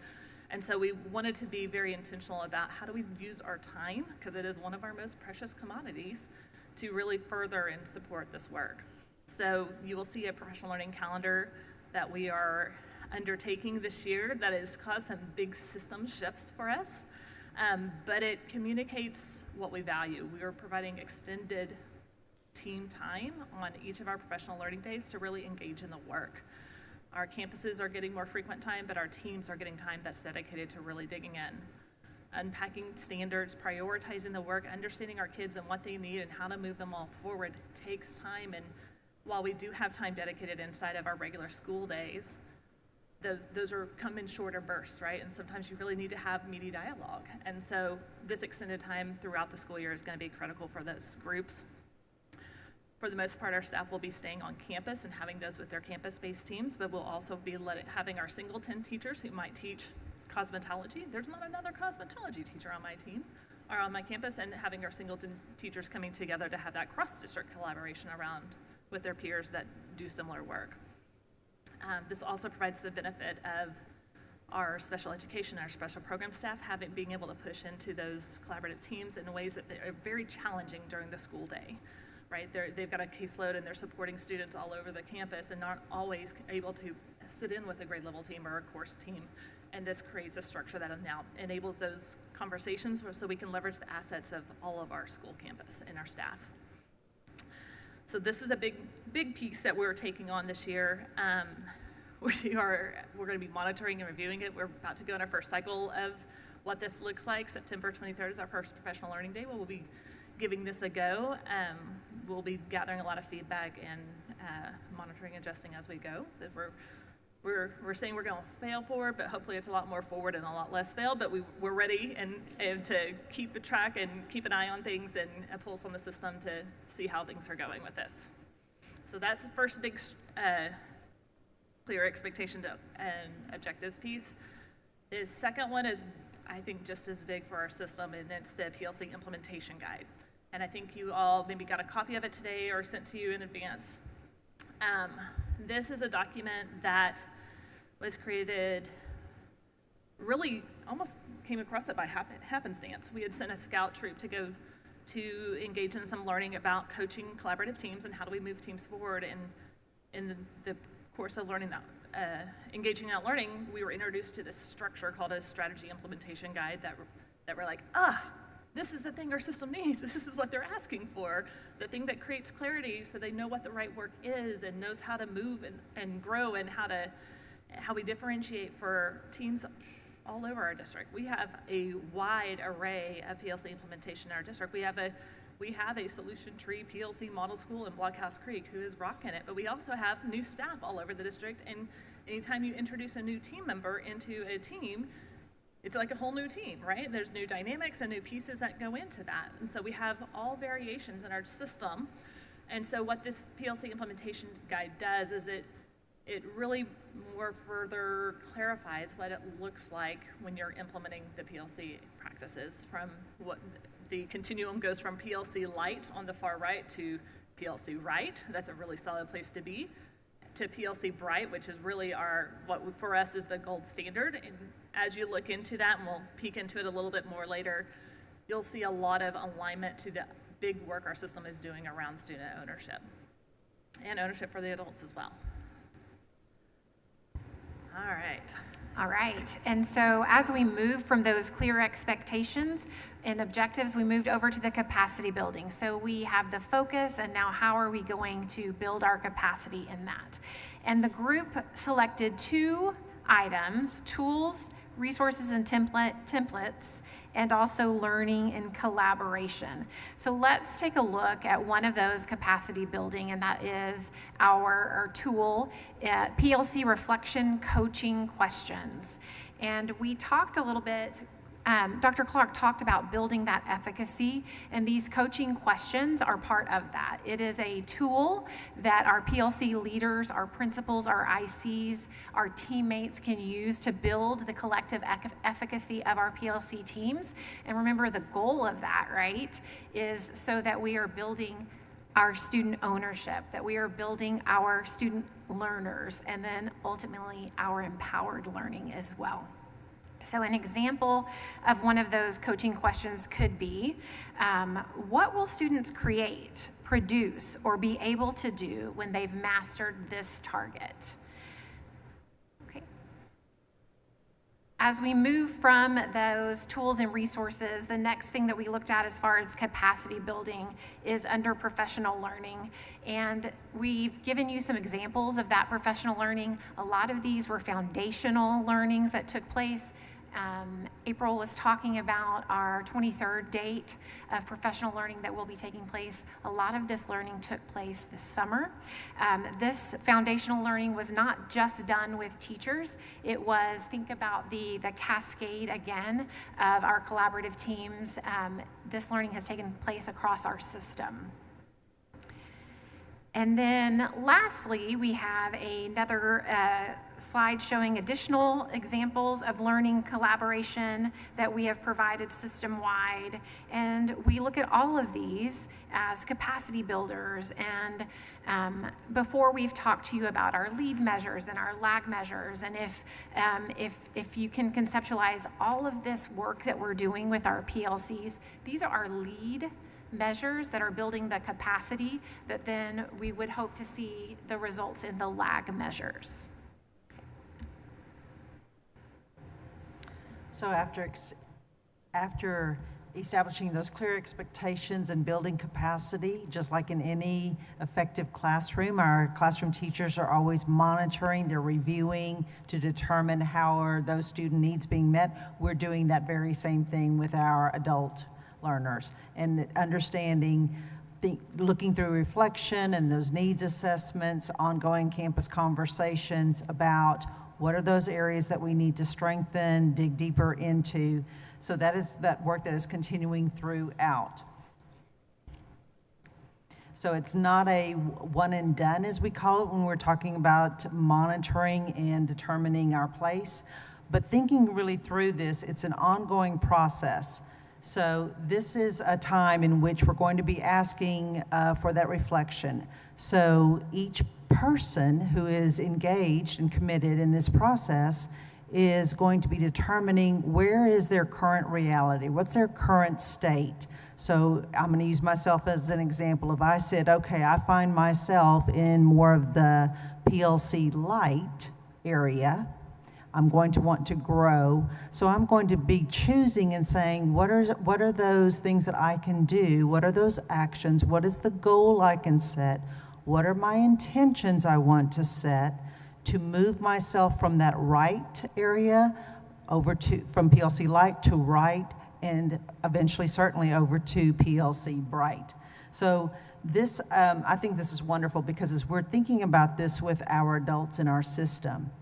And so we wanted to be very intentional about how do we use our time, because it is one of our most precious commodities, to really further and support this work. So you will see a professional learning calendar that we are undertaking this year that has caused some big system shifts for us, but it communicates what we value. We are providing extended team time on each of our professional learning days to really engage in the work. Our campuses are getting more frequent time, but our teams are getting time that's dedicated to really digging in. Unpacking standards, prioritizing the work, understanding our kids and what they need and how to move them all forward takes time. And while we do have time dedicated inside of our regular school days, those come in shorter bursts, right? And sometimes you really need to have meaty dialogue. And so this extended time throughout the school year is going to be critical for those groups. For the most part, our staff will be staying on campus and having those with their campus-based teams, but we'll also be having our singleton teachers who might teach cosmetology. There's not another cosmetology teacher on my team or on my campus, and having our singleton teachers coming together to have that cross-district collaboration around with their peers that do similar work. This also provides the benefit of our special education, our special program staff being able to push into those collaborative teams in ways that are very challenging during the school day. Right, they've got a caseload and they're supporting students all over the campus and not always able to sit in with a grade level team or a course team. And this creates a structure that now enables those conversations so we can leverage the assets of all of our school campus and our staff. So this is a big piece that we're taking on this year. We're going to be monitoring and reviewing it. We're about to go in our first cycle of what this looks like. September 23rd is our first professional learning day. We'll be giving this a go. We'll be gathering a lot of feedback and monitoring, adjusting as we go. We're saying we're going to fail forward, but hopefully it's a lot more forward and a lot less fail. But we're ready and to keep a track and keep an eye on things and a pulse on the system to see how things are going with this. So that's the first big clear expectation and objectives piece. The second one is, I think, just as big for our system, and it's the PLC implementation guide. And I think you all maybe got a copy of it today or sent to you in advance. This is a document that was created, really almost came across it by happenstance. We had sent a scout troop to go to engage in some learning about coaching collaborative teams and how do we move teams forward. And in the course of learning that, engaging in that learning, we were introduced to this structure called a strategy implementation guide that we're like, this is the thing our system needs. This is what they're asking for. The thing that creates clarity so they know what the right work is and knows how to move and grow and how we differentiate for teams all over our district. We have a wide array of PLC implementation in our district. We have a solution tree PLC model school in Blockhouse Creek who is rocking it, but we also have new staff all over the district, and anytime you introduce a new team member into a team, it's like a whole new team, right? There's new dynamics and new pieces that go into that. And so we have all variations in our system. And so what this PLC implementation guide does is it really more further clarifies what it looks like when you're implementing the PLC practices, from what the continuum goes from PLC light on the far right to PLC right. That's a really solid place to be. to PLC Bright, which is really what for us is the gold standard. And as you look into that, and we'll peek into it a little bit more later, you'll see a lot of alignment to the big work our system is doing around student ownership and ownership for the adults as well. All right. All right, and so as we move from those clear expectations and objectives, we moved over to the capacity building. So we have the focus, and now how are we going to build our capacity in that? And the group selected 2 items: tools, resources, and templates, and also learning and collaboration. So let's take a look at one of those capacity building, and that is our tool, PLC Reflection Coaching Questions. And we talked a little bit, Dr. Clark talked about building that efficacy, and these coaching questions are part of that. It is a tool that our PLC leaders, our principals, our ICs, our teammates can use to build the collective efficacy of our PLC teams. And remember, the goal of that, right, is so that we are building our student ownership, that we are building our student learners, and then ultimately our empowered learning as well. So an example of one of those coaching questions could be, what will students create, produce, or be able to do when they've mastered this target? Okay. As we move from those tools and resources, the next thing that we looked at as far as capacity building is under professional learning. And we've given you some examples of that professional learning. A lot of these were foundational learnings that took place. April was talking about our 23rd date of professional learning that will be taking place. A lot of this learning took place this summer. This foundational learning was not just done with teachers. It was, think about the cascade again of our collaborative teams. This learning has taken place across our system. And then lastly, we have another slide showing additional examples of learning collaboration that we have provided system-wide. And we look at all of these as capacity builders. And before, we've talked to you about our lead measures and our lag measures. And if you can conceptualize all of this work that we're doing with our PLCs, these are our lead measures that are building the capacity that then we would hope to see the results in the lag measures. So after establishing those clear expectations and building capacity, just like in any effective classroom, our classroom teachers are always monitoring, they're reviewing to determine how are those student needs being met. We're doing that very same thing with our adult learners, and understanding, looking through reflection and those needs assessments, ongoing campus conversations about what are those areas that we need to strengthen, dig deeper into. So that is that work that is continuing throughout. So it's not a one and done, as we call it, when we're talking about monitoring and determining our place, but thinking really through this, it's an ongoing process. So this is a time in which we're going to be asking for that reflection. So each person who is engaged and committed in this process is going to be determining where is their current reality, what's their current state. So I'm going to use myself as an example. If I said, okay, I find myself in more of the PLC light area, I'm going to want to grow. So I'm going to be choosing and saying, what are those things that I can do? What are those actions? What is the goal I can set? What are my intentions I want to set to move myself from that right area over to, from PLC light to right, and eventually certainly over to PLC bright. So this, I think this is wonderful, because as we're thinking about this with our adults in our system,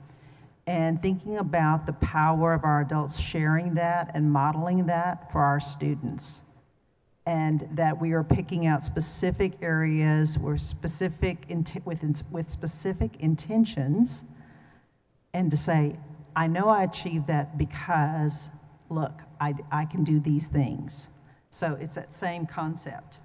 and thinking about the power of our adults sharing that and modeling that for our students, and that we are picking out specific areas with specific intentions, and to say, I know I achieved that because, look, I can do these things. So it's that same concept.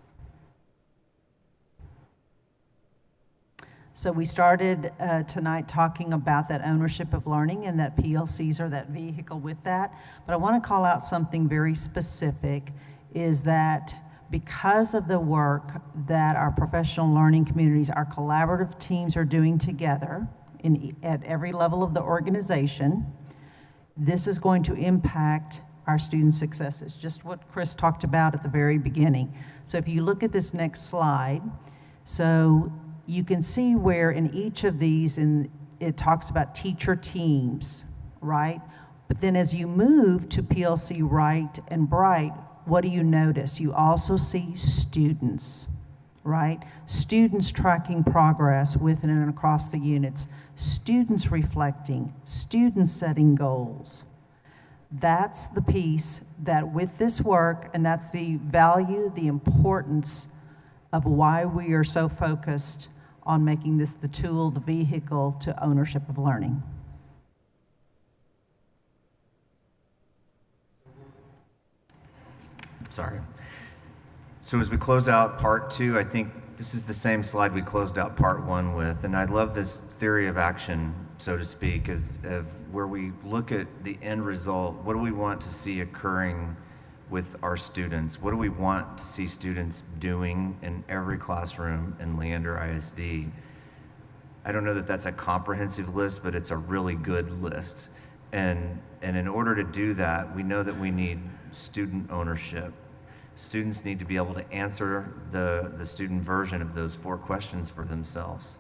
So we started tonight talking about that ownership of learning and that PLCs are that vehicle with that. But I want to call out something very specific, is that because of the work that our professional learning communities, our collaborative teams are doing together at every level of the organization, this is going to impact our student successes, just what Chris talked about at the very beginning. So if you look at this next slide, so you can see where in each of these, it talks about teacher teams, right? But then as you move to PLC Right and Bright, what do you notice? You also see students, right? Students tracking progress within and across the units, students reflecting, students setting goals. That's the piece that with this work, and that's the value, the importance of why we are so focused on making this the tool, the vehicle to ownership of learning. Sorry. So as we close out part 2, I think this is the same slide we closed out part 1 with, and I love this theory of action, so to speak, of where we look at the end result. What do we want to see occurring with our students? What do we want to see students doing in every classroom in Leander ISD? I don't know that that's a comprehensive list, but it's a really good list. And in order to do that, we know that we need student ownership. Students need to be able to answer the student version of those 4 questions for themselves.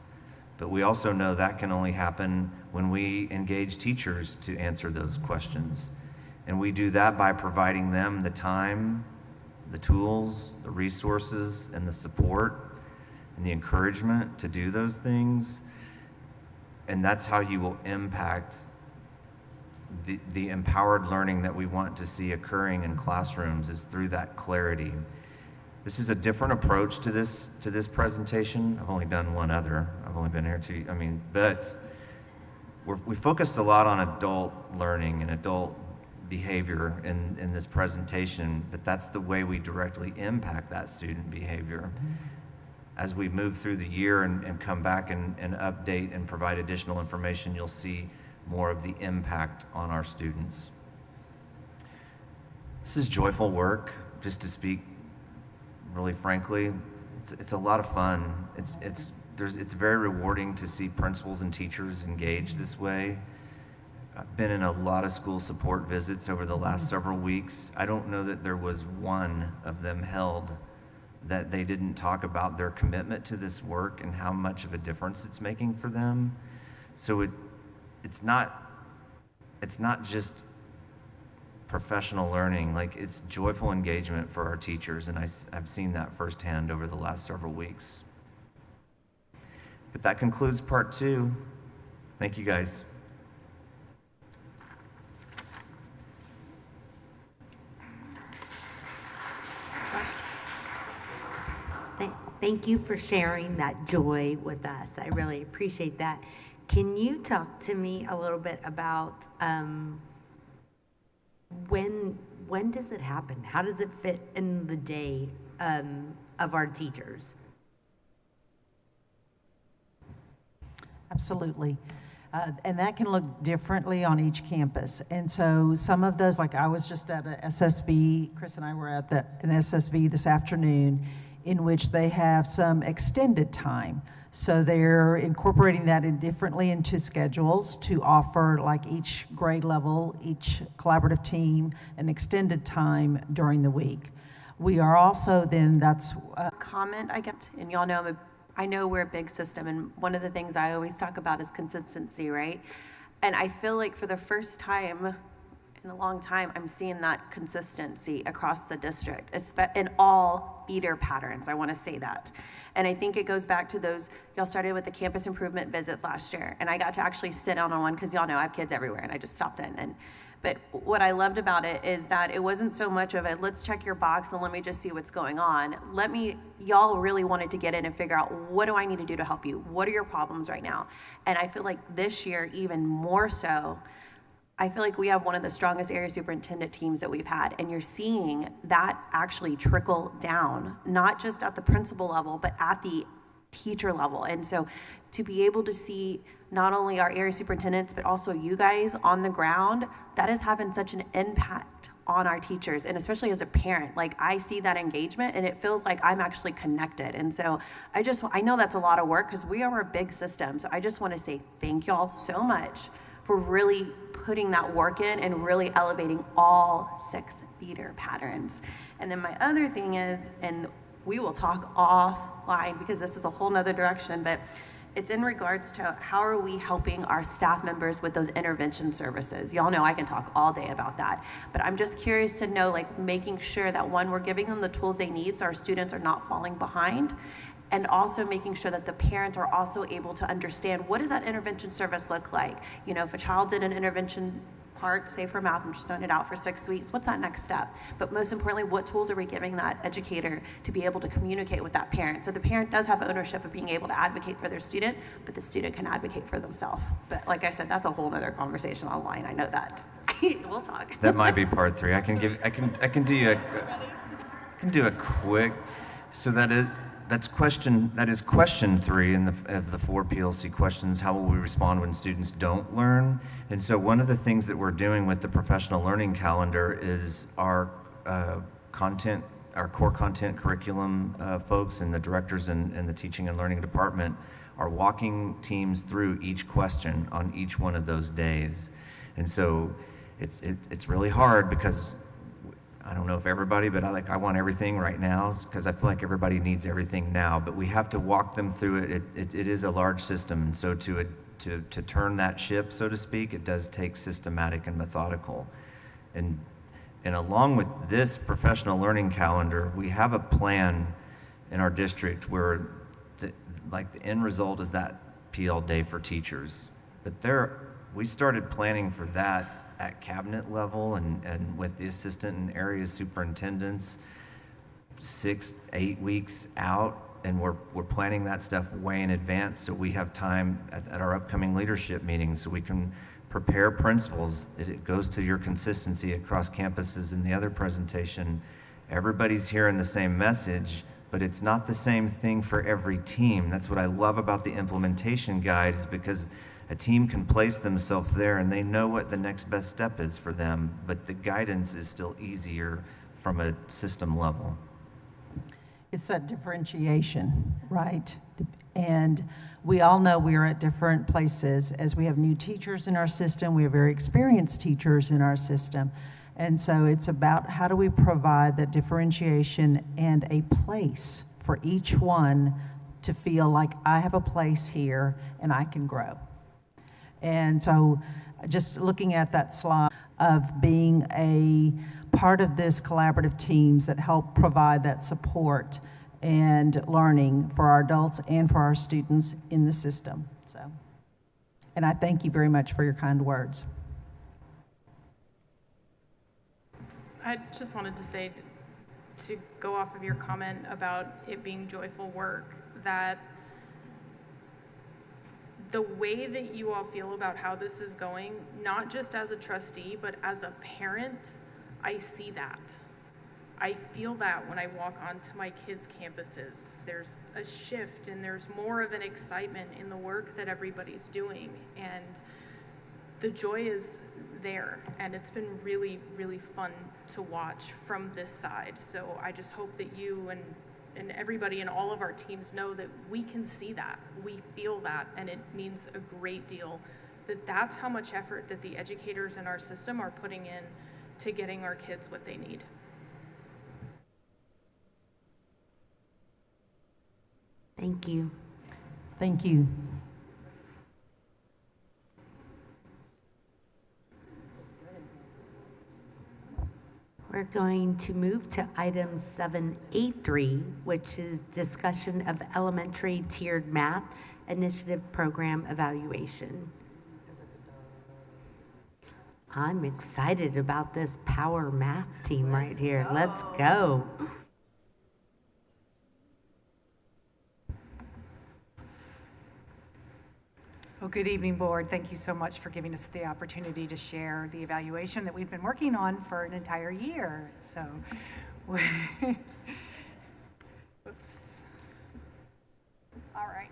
But we also know that can only happen when we engage teachers to answer those questions. And we do that by providing them the time, the tools, the resources, and the support, and the encouragement to do those things. And that's how you will impact the empowered learning that we want to see occurring in classrooms, is through that clarity. This is a different approach to this presentation. I've only done one other. I've only been here but we focused a lot on adult learning and adult behavior in this presentation, but that's the way we directly impact that student behavior. As we move through the year and come back and update and provide additional information, you'll see more of the impact on our students. This is joyful work, just to speak really frankly. It's a lot of fun. It's very rewarding to see principals and teachers engage this way. I've been in a lot of school support visits over the last several weeks. I don't know that there was one of them held that they didn't talk about their commitment to this work and how much of a difference it's making for them. So it's not just professional learning, like it's joyful engagement for our teachers, and I've seen that firsthand over the last several weeks. But that concludes part 2. Thank you guys. Thank you for sharing that joy with us. I really appreciate that. Can you talk to me a little bit about when does it happen? How does it fit in the day of our teachers? Absolutely. And that can look differently on each campus. And so some of those, like I was just at a SSV, Chris and I were at an SSV this afternoon, in which they have some extended time. So they're incorporating that differently into schedules to offer, like each grade level, each collaborative team, an extended time during the week. We are also then, that's comment I get, and y'all know I know we're a big system, and one of the things I always talk about is consistency, right? And I feel like for the first time in a long time, I'm seeing that consistency across the district, in all feeder patterns, I want to say that. And I think it goes back to those, y'all started with the campus improvement visits last year, and I got to actually sit down on one, because y'all know I have kids everywhere, and I just stopped in. But what I loved about it is that it wasn't so much of a, let's check your box and let me just see what's going on. Y'all really wanted to get in and figure out, what do I need to do to help you? What are your problems right now? And I feel like this year, even more so, I feel like we have one of the strongest area superintendent teams that we've had, and you're seeing that actually trickle down, not just at the principal level, but at the teacher level. And so to be able to see not only our area superintendents, but also you guys on the ground, that is having such an impact on our teachers. And especially as a parent, like I see that engagement and it feels like I'm actually connected. And so I know that's a lot of work because we are a big system. So I just want to say thank y'all so much for really putting that work in and really elevating all 6 feeder patterns. And then my other thing is, and we will talk offline because this is a whole nother direction, but it's in regards to how are we helping our staff members with those intervention services. Y'all know I can talk all day about that, but I'm just curious to know, like, making sure that one, we're giving them the tools they need so our students are not falling behind, and also making sure that the parents are also able to understand what does that intervention service look like. You know, if a child's in an intervention part, say for math, I'm just throwing it out for 6 weeks, what's that next step? But most importantly, what tools are we giving that educator to be able to communicate with that parent? So the parent does have ownership of being able to advocate for their student, but the student can advocate for themselves. But like I said, that's a whole other conversation online, I know that. We'll talk. That might be part 3. I can do a quick, so that is question 3 of the 4 PLC questions. How will we respond when students don't learn? And so one of the things that we're doing with the professional learning calendar is our core content curriculum folks and the directors and the teaching and learning department are walking teams through each question on each one of those days. And so it's really hard because I don't know if everybody, but I want everything right now because I feel like everybody needs everything now, but we have to walk them through it. It is a large system, and so to turn that ship, so to speak, it does take systematic and methodical. And along with this professional learning calendar, we have a plan in our district where the end result is that PL day for teachers. But we started planning for that at cabinet level and with the assistant and area superintendents 6-8 weeks out, and we're planning that stuff way in advance so we have time at our upcoming leadership meetings so we can prepare principals. It goes to your consistency across campuses in the other presentation. Everybody's hearing the same message, but it's not the same thing for every team. That's what I love about the implementation guide, is because a team can place themselves there and they know what the next best step is for them, but the guidance is still easier from a system level. It's that differentiation, right? And we all know we are at different places. As we have new teachers in our system, we have very experienced teachers in our system. And so it's about how do we provide that differentiation and a place for each one to feel like I have a place here and I can grow. And so just looking at that slide of being a part of this collaborative teams that help provide that support and learning for our adults and for our students in the system. So, and I thank you very much for your kind words. I just wanted to say, to go off of your comment about it being joyful work, that the way that you all feel about how this is going, not just as a trustee, but as a parent, I see that. I feel that when I walk onto my kids' campuses. There's a shift and there's more of an excitement in the work that everybody's doing. And the joy is there. And it's been really, really fun to watch from this side. So I just hope that you and everybody in all of our teams know that we can see that, we feel that, and it means a great deal that's how much effort that the educators in our system are putting in to getting our kids what they need. Thank you. Thank you. We're going to move to item 7A3, which is discussion of elementary tiered math initiative program evaluation. I'm excited about this power math team right here. Let's go. Well, good evening, board. Thank you so much for giving us the opportunity to share the evaluation that we've been working on for an entire year. So, oops. All right,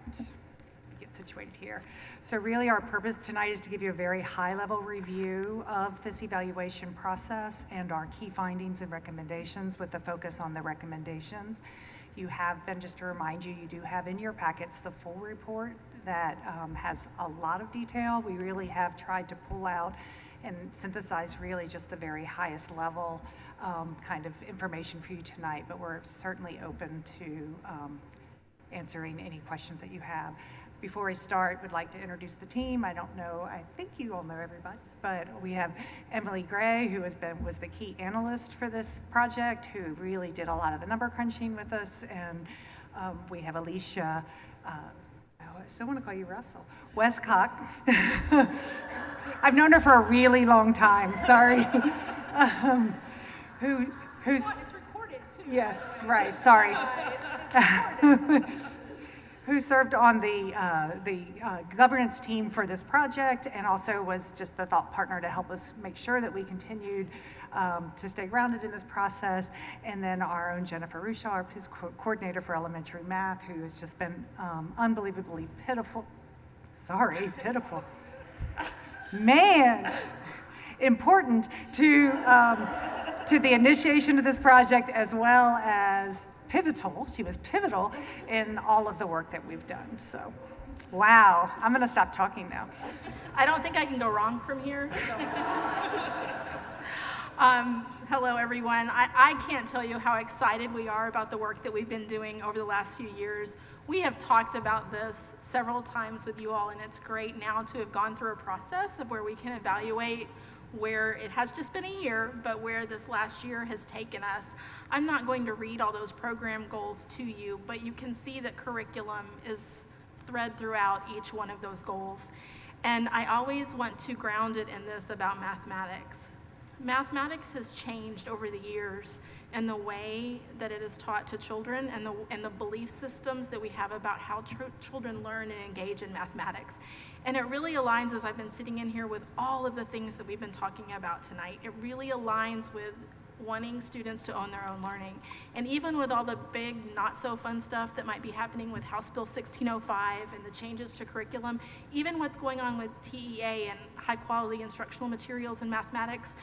get situated here. So really our purpose tonight is to give you a very high-level review of this evaluation process and our key findings and recommendations with the focus on the recommendations. You have been, just to remind you, you do have in your packets the full report that has a lot of detail. We really have tried to pull out and synthesize really just the very highest level kind of information for you tonight, but we're certainly open to answering any questions that you have. Before I start, would like to introduce the team. I don't know, I think you all know everybody, but we have Emily Gray, who was the key analyst for this project, who really did a lot of the number crunching with us, and we have Alicia, I still want to call you Russell, Westcock. I've known her for a really long time, sorry. Who's it's recorded too. Yes, right, sorry. Who served on the governance team for this project and also was just the thought partner to help us make sure that we continued to stay grounded in this process. And then our own Jennifer Rushaw, who's coordinator for elementary math, who has just been unbelievably pitiful. Man, important to the initiation of this project, as well as pivotal. She was pivotal in all of the work that we've done. So, wow, I'm gonna stop talking now. I don't think I can go wrong from here. So. Hello, everyone. I can't tell you how excited we are about the work that we've been doing over the last few years. We have talked about this several times with you all, and it's great now to have gone through a process of where we can evaluate where it has just been a year, but where this last year has taken us. I'm not going to read all those program goals to you, but you can see that curriculum is thread throughout each one of those goals. And I always want to ground it in this about mathematics. Mathematics has changed over the years and the way that it is taught to children and the belief systems that we have about how children learn and engage in mathematics. And it really aligns, as I've been sitting in here, with all of the things that we've been talking about tonight. It really aligns with wanting students to own their own learning. And even with all the big, not so fun stuff that might be happening with House Bill 1605 and the changes to curriculum, even what's going on with TEA and high quality instructional materials in mathematics,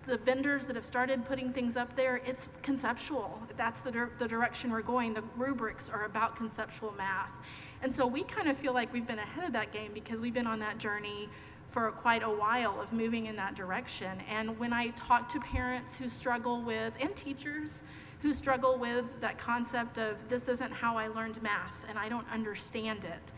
the vendors that have started putting things up there, it's conceptual. That's the direction we're going. The rubrics are about conceptual math. And so we kind of feel like we've been ahead of that game because we've been on that journey for quite a while of moving in that direction. And when I talk to parents who struggle with, and teachers who struggle with that concept of this isn't how I learned math and I don't understand it,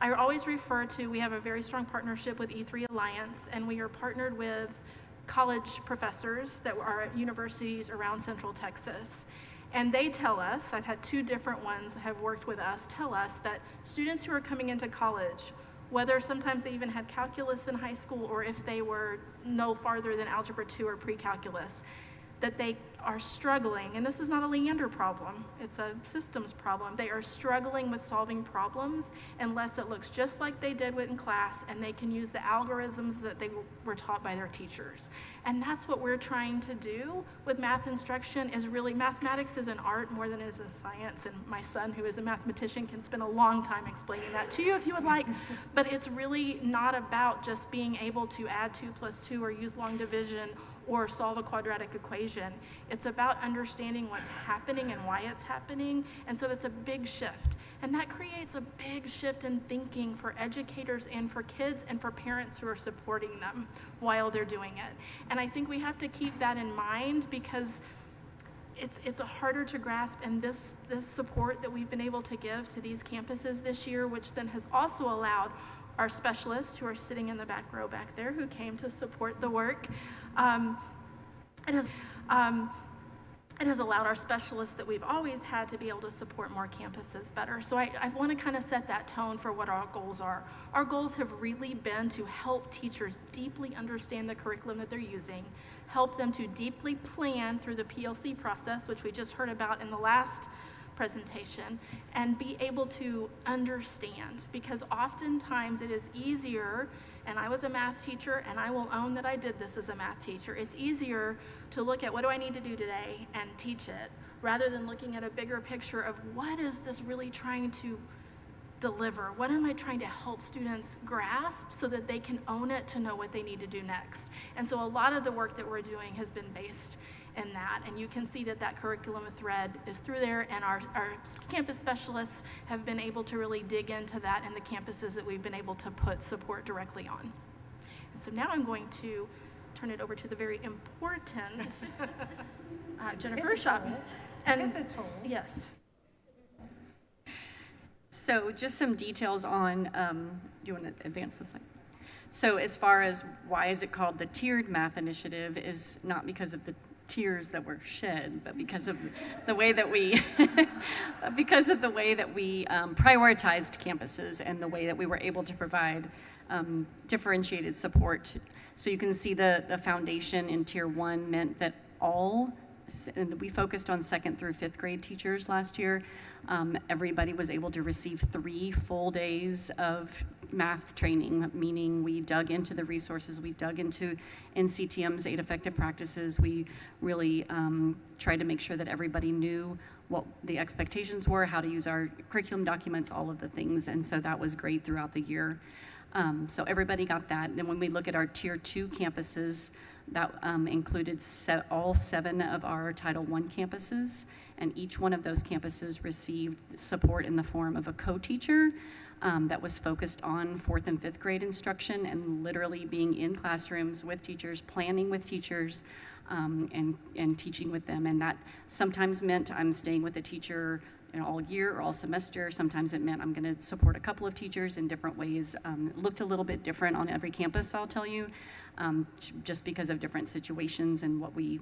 I always refer to, we have a very strong partnership with E3 Alliance, and we are partnered with college professors that are at universities around Central Texas. And they tell us, I've had 2 different ones that have worked with us, tell us that students who are coming into college, whether sometimes they even had calculus in high school or if they were no farther than algebra 2 or pre-calculus, that they are struggling, and this is not a Leander problem, it's a systems problem. They are struggling with solving problems unless it looks just like they did in class and they can use the algorithms that they were taught by their teachers. And that's what we're trying to do with math instruction, is really, mathematics is an art more than it is a science, and my son, who is a mathematician, can spend a long time explaining that to you if you would like, but it's really not about just being able to add 2 + 2 or use long division or solve a quadratic equation. It's about understanding what's happening and why it's happening, and so that's a big shift. And that creates a big shift in thinking for educators and for kids and for parents who are supporting them while they're doing it. And I think we have to keep that in mind because it's harder to grasp, and this support that we've been able to give to these campuses this year, which then has also allowed our specialists who are sitting in the back row back there who came to support the work. It has allowed our specialists that we've always had to be able to support more campuses better. So I want to kind of set that tone for what our goals are. Our goals have really been to help teachers deeply understand the curriculum that they're using, help them to deeply plan through the PLC process, which we just heard about in the last presentation, and be able to understand, because oftentimes it is easier, and I was a math teacher and I will own that I did this as a math teacher, it's easier to look at what do I need to do today and teach it, rather than looking at a bigger picture of what is this really trying to deliver? What am I trying to help students grasp so that they can own it to know what they need to do next? And so a lot of the work that we're doing has been based in that, and you can see that that curriculum thread is through there, and our campus specialists have been able to really dig into that in the campuses that we've been able to put support directly on. And so now I'm going to turn it over to the very important Jennifer Shaw. And yes. So just some details on, do you want to advance this slide? So as far as why is it called the Tiered Math Initiative is not because of the tears that were shed, but because of the way that we, prioritized campuses and the way that we were able to provide differentiated support. So you can see the foundation in Tier 1 meant that and we focused on 2nd through 5th grade teachers last year. Everybody was able to receive 3 full days of math training, meaning we dug into the resources, we dug into NCTM's 8 effective practices. We really tried to make sure that everybody knew what the expectations were, how to use our curriculum documents, all of the things, and so that was great throughout the year. So everybody got that. And then when we look at our Tier 2 campuses, that included all 7 of our Title I campuses, and each one of those campuses received support in the form of a co-teacher that was focused on 4th and 5th grade instruction and literally being in classrooms with teachers, planning with teachers, and teaching with them. And that sometimes meant I'm staying with a teacher all year or all semester. Sometimes it meant I'm going to support a couple of teachers in different ways. It looked a little bit different on every campus, I'll tell you, just because of different situations and what we're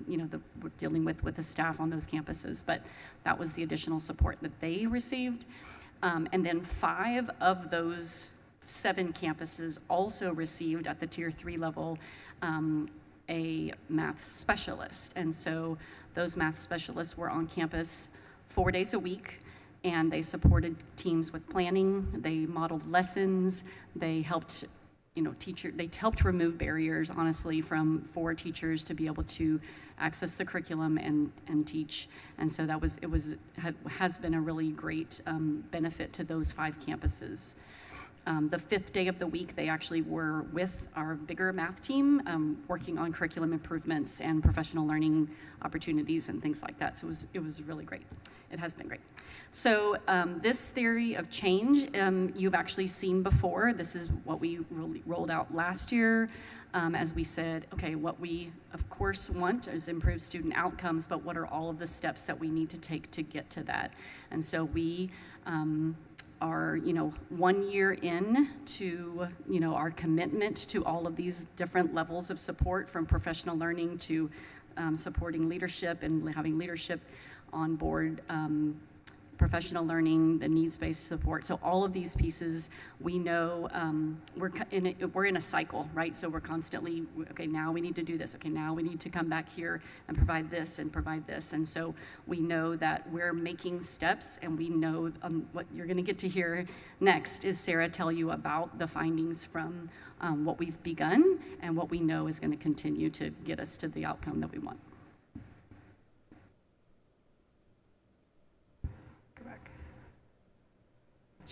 dealing with the staff on those campuses. But that was the additional support that they received. And then 5 of those 7 campuses also received at the Tier 3 level a math specialist. And so those math specialists were on campus 4 days a week, and they supported teams with planning, they modeled lessons, they helped they helped remove barriers, honestly, for teachers to be able to access the curriculum and teach. And so has been a really great benefit to those 5 campuses. The 5th day of the week, they actually were with our bigger math team, working on curriculum improvements and professional learning opportunities and things like that. So it was really great. It has been great. So this theory of change, you've actually seen before. This is what we rolled out last year. As we said, okay, what we of course want is improved student outcomes, but what are all of the steps that we need to take to get to that? And so we are 1 year in to our commitment to all of these different levels of support, from professional learning to supporting leadership and having leadership on board, professional learning, the needs-based support. So all of these pieces, we know we're in a cycle, right? So we're constantly, okay, now we need to do this. Okay, now we need to come back here and provide this and provide this. And so we know that we're making steps, and we know what you're going to get to hear next is Sarah tell you about the findings from what we've begun and what we know is going to continue to get us to the outcome that we want.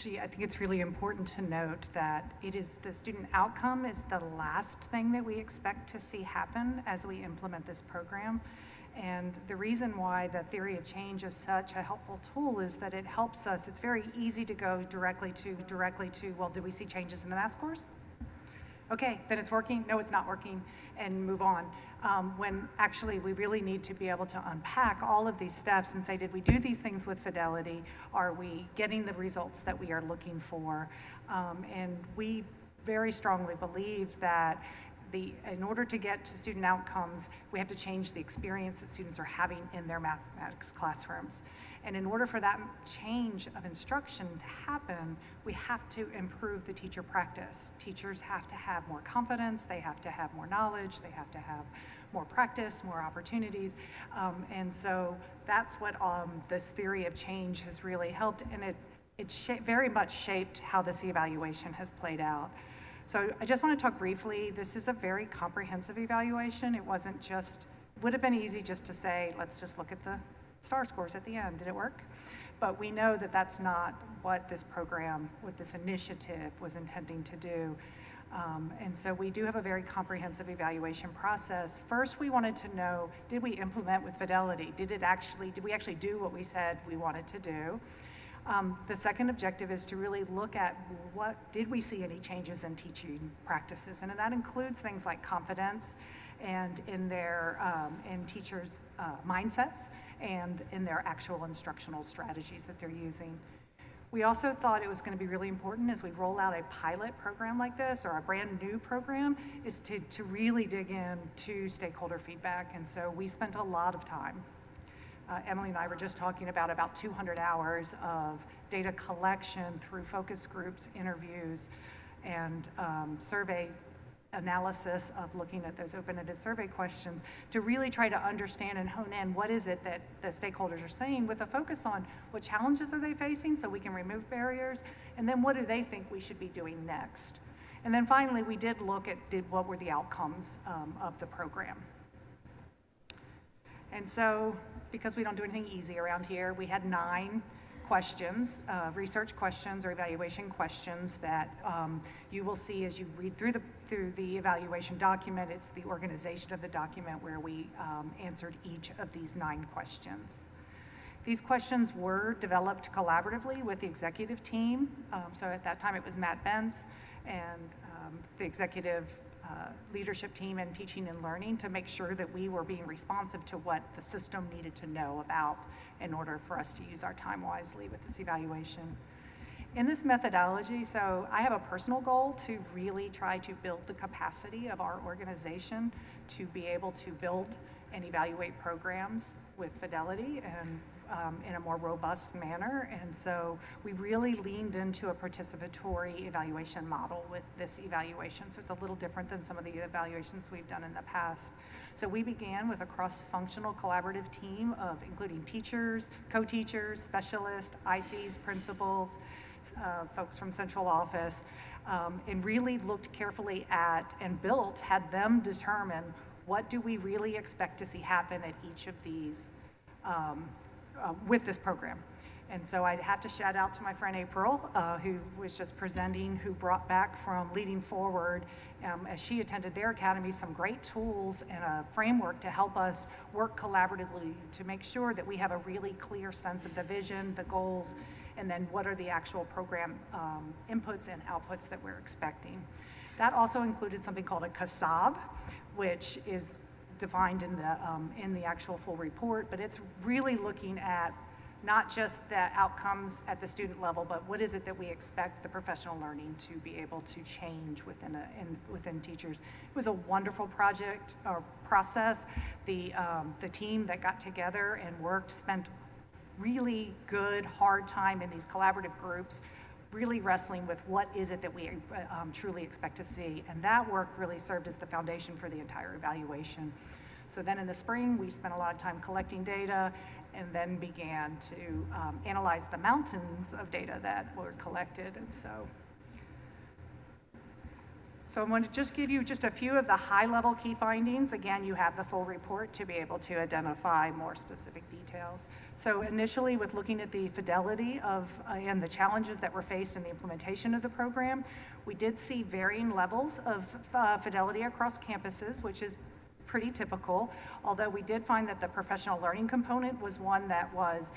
I think it's really important to note that the student outcome is the last thing that we expect to see happen as we implement this program. And the reason why the theory of change is such a helpful tool is that it helps us. It's very easy to go directly to, well, did we see changes in the math scores? Okay, then it's working. No, it's not working, and move on. When actually we really need to be able to unpack all of these steps and say, did we do these things with fidelity? Are we getting the results that we are looking for? And we very strongly believe that in order to get to student outcomes, we have to change the experience that students are having in their mathematics classrooms. And in order for that change of instruction to happen, we have to improve the teacher practice. Teachers have to have more confidence, they have to have more knowledge, they have to have more practice, more opportunities. And so that's what this theory of change has really helped, and it very much shaped how this evaluation has played out. So I just want to talk briefly. This is a very comprehensive evaluation. It wasn't would have been easy just to say, let's just look at the STAR scores at the end. Did it work? But we know that that's not what this program, what this initiative was intending to do. And so we do have a very comprehensive evaluation process. First, we wanted to know, did we implement with fidelity? Did we actually do what we said we wanted to do? The second objective is to really look at did we see any changes in teaching practices? And that includes things like confidence and in teachers' mindsets and in their actual instructional strategies that they're using. We also thought it was going to be really important as we roll out a pilot program like this or a brand new program is to really dig into stakeholder feedback. And so we spent a lot of time. Emily and I were just talking about 200 hours of data collection through focus groups, interviews, and survey analysis of looking at those open-ended survey questions to really try to understand and hone in what is it that the stakeholders are saying with a focus on what challenges are they facing so we can remove barriers, and then what do they think we should be doing next. And then finally, we did look at what were the outcomes of the program. And so, because we don't do anything easy around here, we had 9 questions, research questions or evaluation questions that you will see as you read through the evaluation document. It's the organization of the document where we answered each of these 9 questions. These questions were developed collaboratively with the executive team. So at that time it was Matt Bentz and the executive leadership team in teaching and learning to make sure that we were being responsive to what the system needed to know about in order for us to use our time wisely with this evaluation. In this methodology, so I have a personal goal to really try to build the capacity of our organization to be able to build and evaluate programs with fidelity and in a more robust manner. And so we really leaned into a participatory evaluation model with this evaluation. So it's a little different than some of the evaluations we've done in the past. So we began with a cross-functional collaborative team of including teachers, co-teachers, specialists, ICs, principals, folks from central office, and really looked carefully at and had them determine what do we really expect to see happen at each of these with this program. And so I'd have to shout out to my friend April, who was just presenting, who brought back from Leading Forward, as she attended their academy, some great tools and a framework to help us work collaboratively to make sure that we have a really clear sense of the vision, the goals, and then what are the actual program inputs and outputs that we're expecting. That also included something called a CASAB, which is defined in the actual full report, but it's really looking at not just the outcomes at the student level, but what is it that we expect the professional learning to be able to change within teachers. It was a wonderful project or process. The team that got together and worked spent really good, hard time in these collaborative groups, really wrestling with what is it that we truly expect to see. And that work really served as the foundation for the entire evaluation. So then in the spring, we spent a lot of time collecting data and then began to analyze the mountains of data that were collected. And so I want to just give you just a few of the high-level key findings. Again, you have the full report to be able to identify more specific details. So initially, with looking at the fidelity and the challenges that were faced in the implementation of the program, we did see varying levels of fidelity across campuses, which is pretty typical, although we did find that the professional learning component was one that was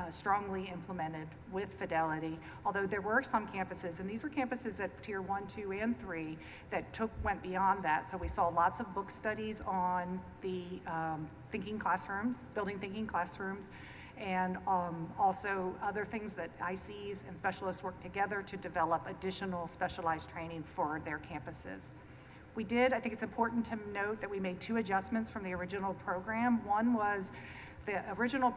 strongly implemented with fidelity, although there were some campuses, and these were campuses at tier 1, 2, and 3 that went beyond that. So we saw lots of book studies on the thinking classrooms, building thinking classrooms, and also other things that ICs and specialists work together to develop additional specialized training for their campuses. We did, I think it's important to note that we made 2 adjustments from the original program. One was the original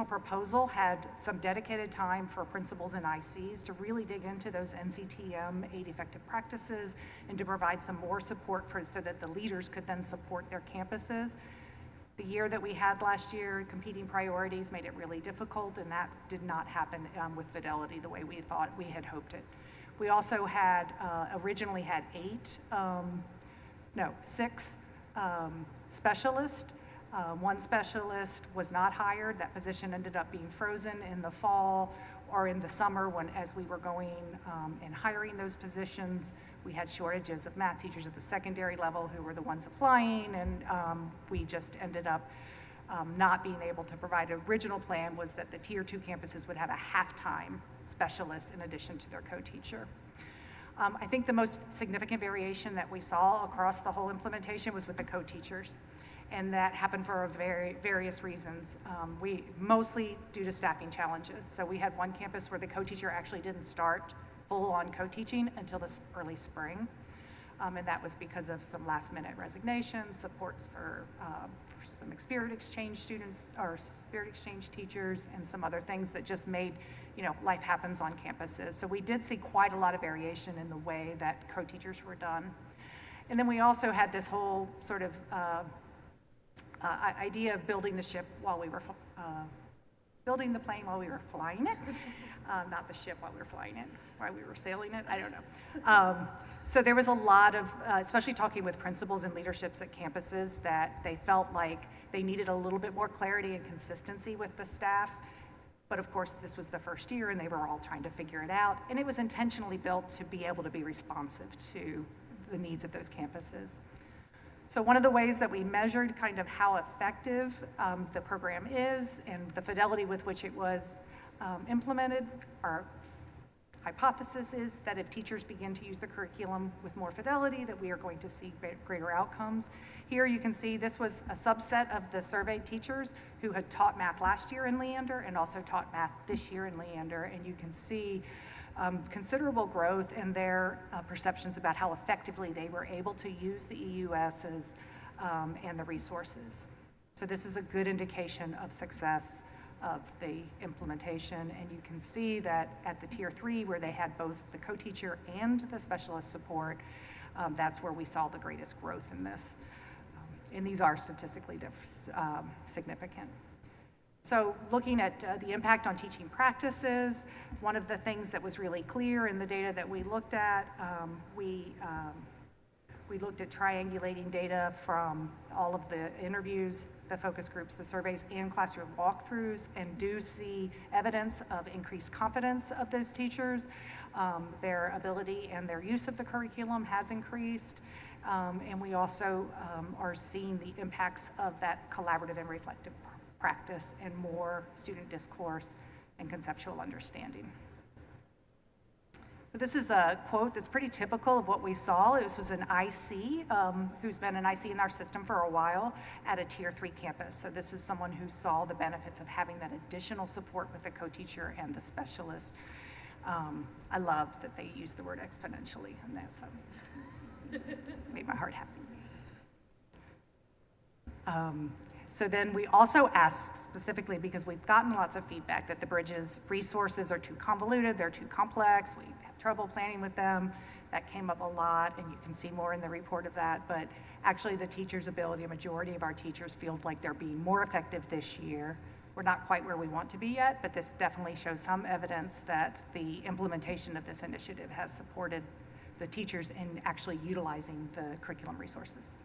proposal had some dedicated time for principals and ICs to really dig into those NCTM 8 effective practices and to provide some more support so that the leaders could then support their campuses. The year that we had last year, competing priorities made it really difficult, and that did not happen with fidelity the way we had hoped it. We also had originally had 6 specialists One specialist was not hired. That position ended up being frozen in the fall or in the summer as we were going and hiring those positions. We had shortages of math teachers at the secondary level who were the ones applying, and we just ended up not being able to provide. Original plan was that the Tier 2 campuses would have a half-time specialist in addition to their co-teacher. I think the most significant variation that we saw across the whole implementation was with the co-teachers, and that happened for various reasons. We mostly due to staffing challenges. So we had one campus where the co-teacher actually didn't start full-on co-teaching until this early spring, and that was because of some last-minute resignations, supports for some spirit exchange students or spirit exchange teachers, and some other things that just made, life happens on campuses. So we did see quite a lot of variation in the way that co-teachers were done. And then we also had this whole sort of idea of building the ship while we were building the plane while we were flying it, not the ship while we were flying it, while we were sailing it, I don't know. So there was a lot of, especially talking with principals and leaderships at campuses, that they felt like they needed a little bit more clarity and consistency with the staff. But of course, this was the first year and they were all trying to figure it out. And it was intentionally built to be able to be responsive to the needs of those campuses. So one of the ways that we measured kind of how effective the program is and the fidelity with which it was implemented, our hypothesis is that if teachers begin to use the curriculum with more fidelity, that we are going to see greater outcomes. Here you can see this was a subset of the surveyed teachers who had taught math last year in Leander and also taught math this year in Leander, and you can see considerable growth in their perceptions about how effectively they were able to use the EUSs and the resources. So this is a good indication of success of the implementation, and you can see that at the Tier 3, where they had both the co-teacher and the specialist support, that's where we saw the greatest growth in this. And these are statistically significant. So looking at the impact on teaching practices, one of the things that was really clear in the data that we looked at, we looked at triangulating data from all of the interviews, the focus groups, the surveys, and classroom walkthroughs, and do see evidence of increased confidence of those teachers. Their ability and their use of the curriculum has increased. And we also are seeing the impacts of that collaborative and reflective practice and more student discourse and conceptual understanding. So this is a quote that's pretty typical of what we saw. This was an IC who's been an IC in our system for a while at a Tier 3 campus. So this is someone who saw the benefits of having that additional support with the co-teacher and the specialist. I love that they use the word exponentially, and that's just made my heart happy. So then we also asked specifically, because we've gotten lots of feedback that the Bridges resources are too convoluted, they're too complex, we have trouble planning with them. That came up a lot, and you can see more in the report of that. But actually the teachers' ability, a majority of our teachers feel like they're being more effective this year. We're not quite where we want to be yet, but this definitely shows some evidence that the implementation of this initiative has supported the teachers in actually utilizing the curriculum resources.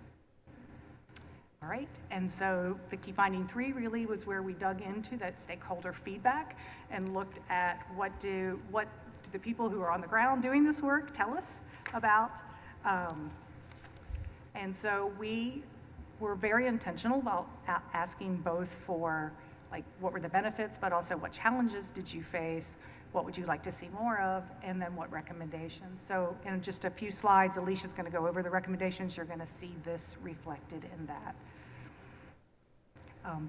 All right, and so the key finding 3 really was where we dug into that stakeholder feedback and looked at what do the people who are on the ground doing this work tell us about. And so we were very intentional about asking both for like what were the benefits, but also what challenges did you face, what would you like to see more of, and then what recommendations. So in just a few slides, Alicia's going to go over the recommendations. You're going to see this reflected in that.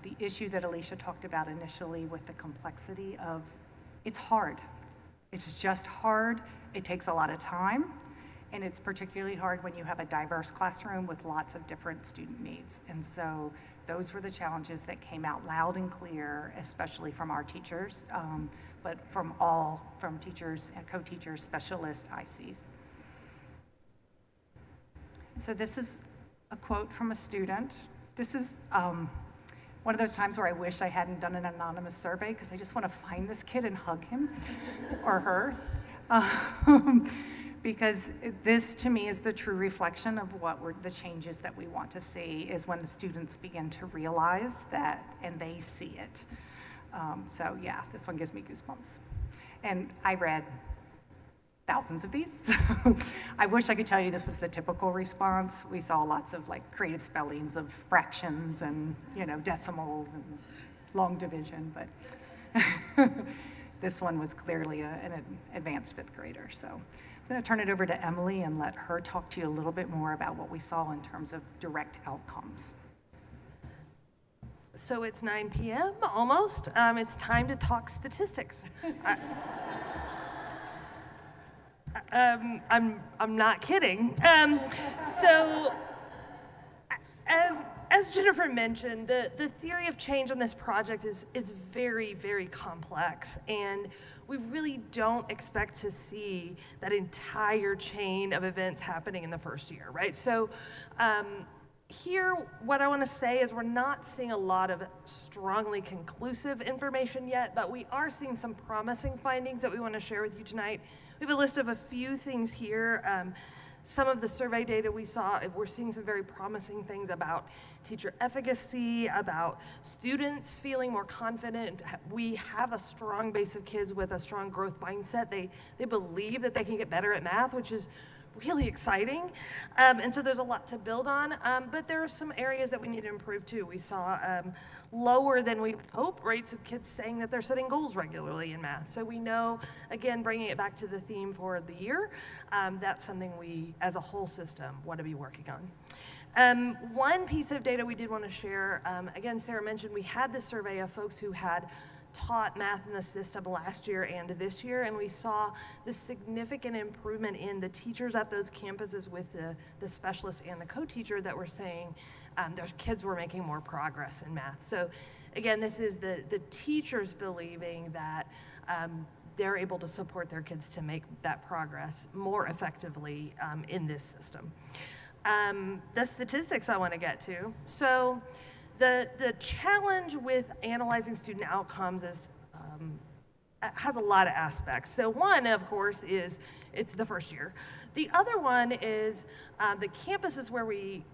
The issue that Alicia talked about initially with the complexity of, it's hard. It's just hard. It takes a lot of time, and it's particularly hard when you have a diverse classroom with lots of different student needs. And so those were the challenges that came out loud and clear, especially from our teachers, but from teachers and co-teachers, specialists, ICs. So this is a quote from a student. This is one of those times where I wish I hadn't done an anonymous survey, because I just want to find this kid and hug him or her. because this to me is the true reflection of the changes that we want to see, is when the students begin to realize that and they see it. So yeah, this one gives me goosebumps. And I read thousands of these. So I wish I could tell you this was the typical response. We saw lots of like creative spellings of fractions and, you know, decimals and long division, but this one was clearly an advanced fifth grader. So I'm going to turn it over to Emily and let her talk to you a little bit more about what we saw in terms of direct outcomes. So it's 9 p.m. almost. It's time to talk statistics. I'm not kidding. So as Jennifer mentioned, the theory of change on this project is very, very complex, and we really don't expect to see that entire chain of events happening in the first year, right? So here, what I want to say is we're not seeing a lot of strongly conclusive information yet, but we are seeing some promising findings that we want to share with you tonight. We have a list of a few things here. Some of the survey data we saw, we're seeing some very promising things about teacher efficacy, about students feeling more confident. We have a strong base of kids with a strong growth mindset. They believe that they can get better at math, which is really exciting. And so there's a lot to build on, but there are some areas that we need to improve too. We saw lower than we hope rates of kids saying that they're setting goals regularly in math. So we know, again, bringing it back to the theme for the year, that's something we, as a whole system, want to be working on. One piece of data we did want to share, again, Sarah mentioned we had this survey of folks who had taught math in the system last year and this year, and we saw this significant improvement in the teachers at those campuses with the specialist and the co-teacher that were saying their kids were making more progress in math. So again, this is the teachers believing that they're able to support their kids to make that progress more effectively in this system. The statistics I want to get to. So the challenge with analyzing student outcomes is has a lot of aspects. So one, of course, is it's the first year. The other one is the campuses where we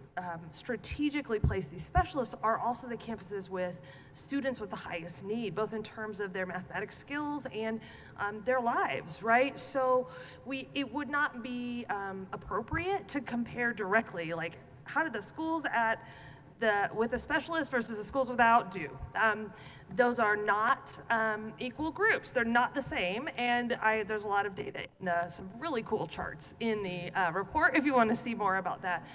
strategically place these specialists are also the campuses with students with the highest need, both in terms of their mathematics skills and their lives, right? So it would not be appropriate to compare directly, like how did the schools with a specialist versus the schools without do. Those are not equal groups. They're not the same, and there's a lot of data, some really cool charts in the report if you want to see more about that.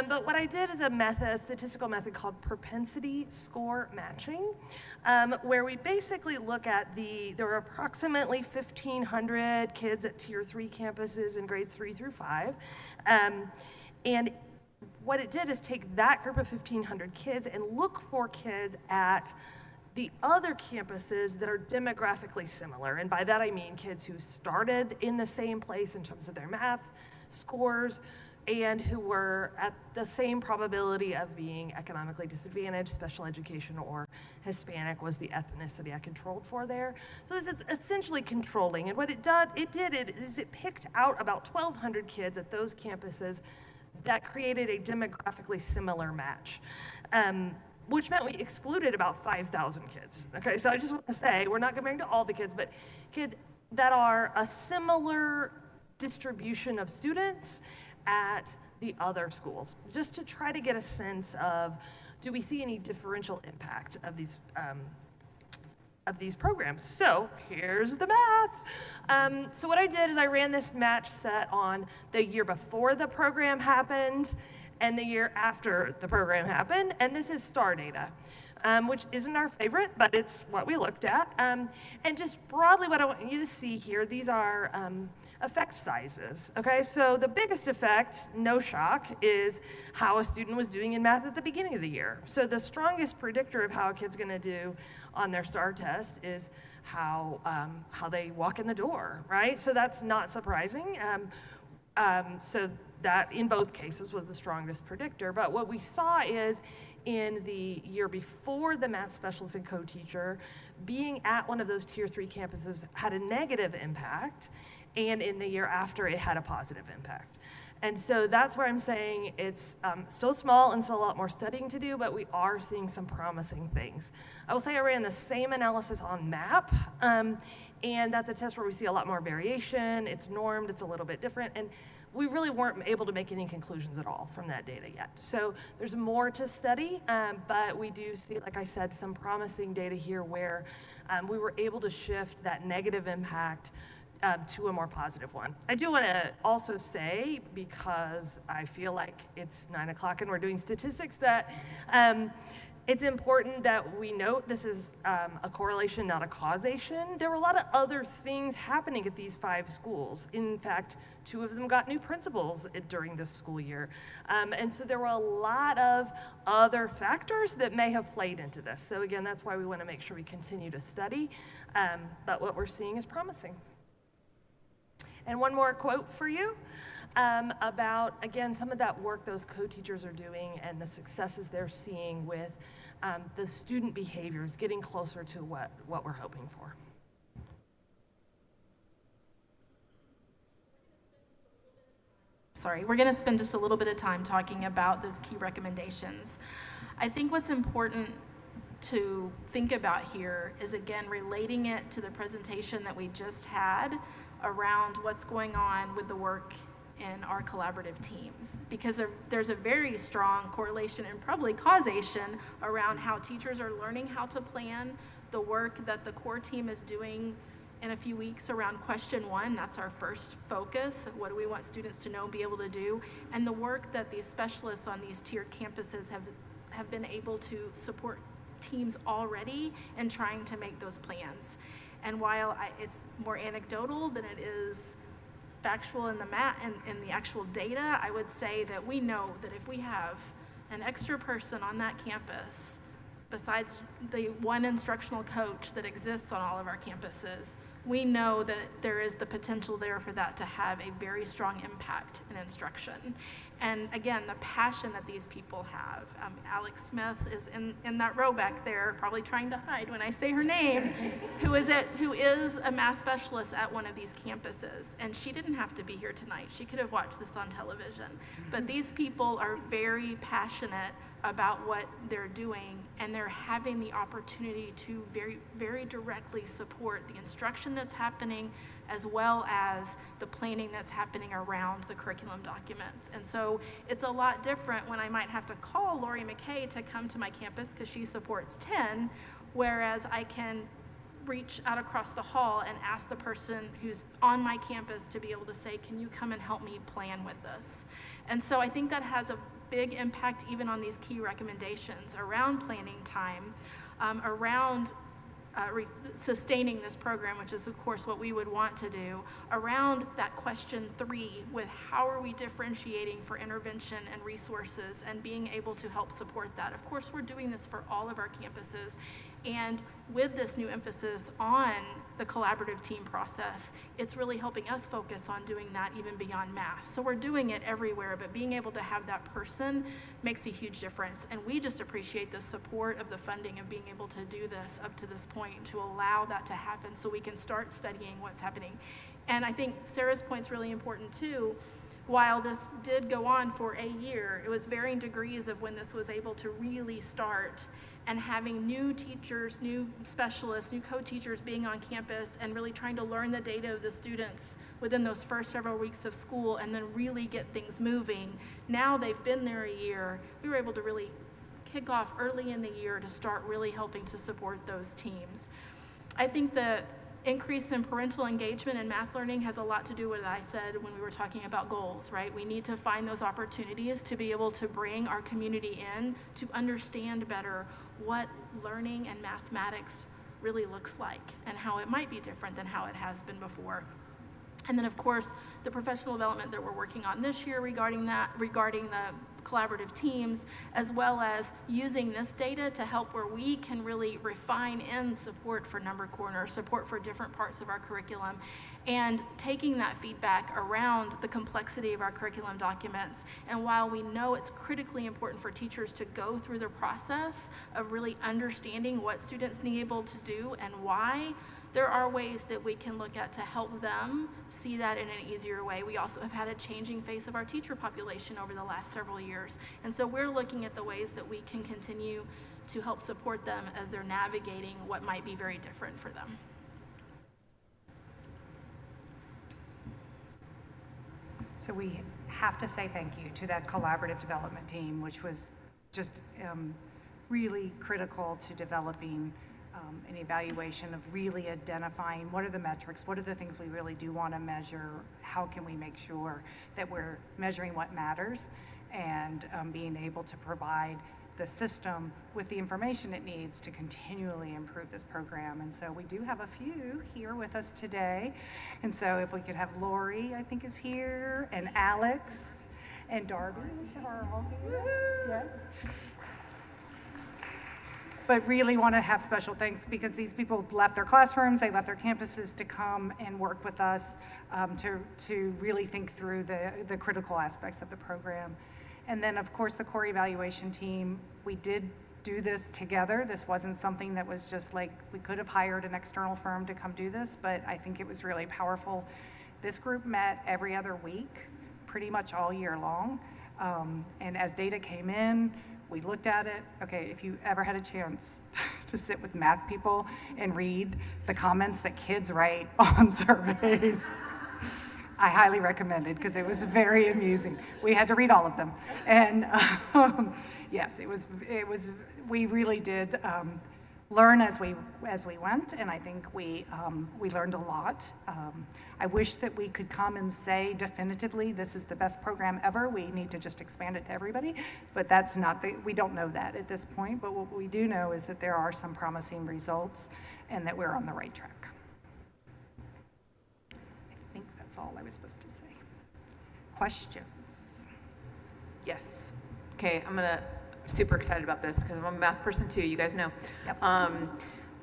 But what I did is a statistical method called propensity score matching, where we basically look at there are approximately 1,500 kids at Tier 3 campuses in grades 3 through 5, and what it did is take that group of 1,500 kids and look for kids at the other campuses that are demographically similar. And by that I mean kids who started in the same place in terms of their math scores and who were at the same probability of being economically disadvantaged, special education, or Hispanic was the ethnicity I controlled for there. So this is essentially controlling. And what it picked out about 1,200 kids at those campuses that created a demographically similar match, which meant we excluded about 5,000 kids. Okay, so I just want to say, we're not comparing to all the kids, but kids that are a similar distribution of students at the other schools, just to try to get a sense of, do we see any differential impact of these programs? So here's the math. So what I did is I ran this match set on the year before the program happened and the year after the program happened, and this is STAR data, which isn't our favorite, but it's what we looked at. And just broadly what I want you to see here, these are effect sizes, okay? So the biggest effect, no shock, is how a student was doing in math at the beginning of the year. So the strongest predictor of how a kid's gonna do on their STAR test is how they walk in the door, right? So that's not surprising. So that in both cases was the strongest predictor. But what we saw is in the year before the math specialist and co-teacher, being at one of those tier 3 campuses had a negative impact, and in the year after it had a positive impact. And so that's where I'm saying it's still small and still a lot more studying to do, but we are seeing some promising things. I will say I ran the same analysis on MAP, and that's a test where we see a lot more variation. It's normed, it's a little bit different, and we really weren't able to make any conclusions at all from that data yet. So there's more to study, but we do see, like I said, some promising data here where we were able to shift that negative impact to a more positive one. I do want to also say, because I feel like it's 9 o'clock and we're doing statistics, that it's important that we note this is a correlation, not a causation. There were a lot of other things happening at these 5 schools. In fact, 2 of them got new principals during this school year. And so there were a lot of other factors that may have played into this. So again, that's why we want to make sure we continue to study. But what we're seeing is promising. And one more quote for you about, again, some of that work those co-teachers are doing and the successes they're seeing with the student behaviors getting closer to what we're hoping for. Sorry, we're going to spend just a little bit of time talking about those key recommendations. I think what's important to think about here is, again, relating it to the presentation that we just had around what's going on with the work in our collaborative teams, because there's a very strong correlation and probably causation around how teachers are learning how to plan the work that the core team is doing in a few weeks around question 1. That's our first focus. What do we want students to know and be able to do? And the work that these specialists on these tiered campuses have been able to support teams already in trying to make those plans. And while it's more anecdotal than it is factual in the actual data, I would say that we know that if we have an extra person on that campus, besides the one instructional coach that exists on all of our campuses, we know that there is the potential there for that to have a very strong impact in instruction. And again, the passion that these people have. Alex Smith is in that row back there, probably trying to hide when I say her name, who is a math specialist at one of these campuses. And she didn't have to be here tonight. She could have watched this on television. But these people are very passionate about what they're doing, and they're having the opportunity to very, very directly support the instruction that's happening, as well as the planning that's happening around the curriculum documents. And so it's a lot different when I might have to call Lori McKay to come to my campus because she supports 10, whereas I can reach out across the hall and ask the person who's on my campus to be able to say, can you come and help me plan with this? And so I think that has a big impact even on these key recommendations around planning time, around sustaining this program, which is of course what we would want to do, around that question 3 with how are we differentiating for intervention and resources and being able to help support that. Of course, we're doing this for all of our campuses, and with this new emphasis on the collaborative team process, it's really helping us focus on doing that even beyond math. So we're doing it everywhere, but being able to have that person makes a huge difference. And we just appreciate the support of the funding of being able to do this up to this point, to allow that to happen so we can start studying what's happening. And I think Sarah's point's really important too. While this did go on for a year, it was varying degrees of when this was able to really start, and having new teachers, new specialists, new co-teachers being on campus and really trying to learn the data of the students within those first several weeks of school and then really get things moving. Now they've been there a year, we were able to really kick off early in the year to start really helping to support those teams. I think the increase in parental engagement in math learning has a lot to do with what I said when we were talking about goals, right? We need to find those opportunities to be able to bring our community in to understand better what learning and mathematics really looks like and how it might be different than how it has been before. And then of course, the professional development that we're working on this year regarding the collaborative teams, as well as using this data to help where we can really refine in support for number corners, support for different parts of our curriculum, and taking that feedback around the complexity of our curriculum documents. And while we know it's critically important for teachers to go through the process of really understanding what students need able to do and why, there are ways that we can look at to help them see that in an easier way. We also have had a changing face of our teacher population over the last several years. And so we're looking at the ways that we can continue to help support them as they're navigating what might be very different for them. So we have to say thank you to that collaborative development team, which was just really critical to developing an evaluation of really identifying what are the metrics, what are the things we really do want to measure, how can we make sure that we're measuring what matters, and being able to provide the system with the information it needs to continually improve this program. And so we do have a few here with us today. And so if we could have Lori, I think is here, and Alex, and Darby are all here. Yes. But really want to have special thanks because these people left their classrooms, they left their campuses to come and work with us to really think through the critical aspects of the program. And then, of course, the core evaluation team, we did do this together. This wasn't something that was just like, we could have hired an external firm to come do this, but I think it was really powerful. This group met every other week, pretty much all year long. And as data came in, we looked at it. Okay, if you ever had a chance to sit with math people and read the comments that kids write on surveys, I highly recommend it because it was very amusing. We had to read all of them. And yes, it was, we really did learn as we went, and I think we learned a lot. I wish that we could come and say definitively, this is the best program ever. We need to just expand it to everybody, but that's not we don't know that at this point, but what we do know is that there are some promising results and that we're on the right track. I think that's all I was supposed to say. Questions? Yes. Okay, I'm super excited about this because I'm a math person too, you guys know. Yep.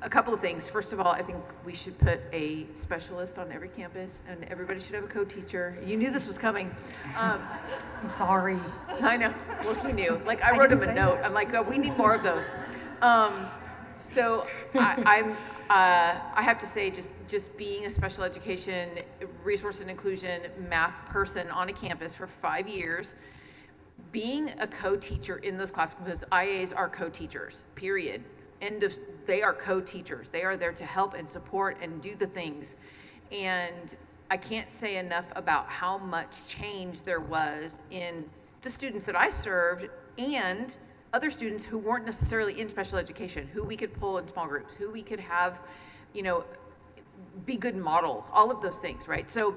A couple of things. First of all, I think we should put a specialist on every campus and everybody should have a co-teacher. You knew this was coming. I'm sorry. I know, well, he knew. Like, I wrote him a note. I'm like, oh, we need more of those. So I have to say, just being a special education, resource and inclusion math person on a campus for 5 years, being a co-teacher in those classes, because IAs are co-teachers, period. They are co-teachers. They are there to help and support and do the things. And I can't say enough about how much change there was in the students that I served and other students who weren't necessarily in special education, who we could pull in small groups, who we could have, be good models, all of those things, right? So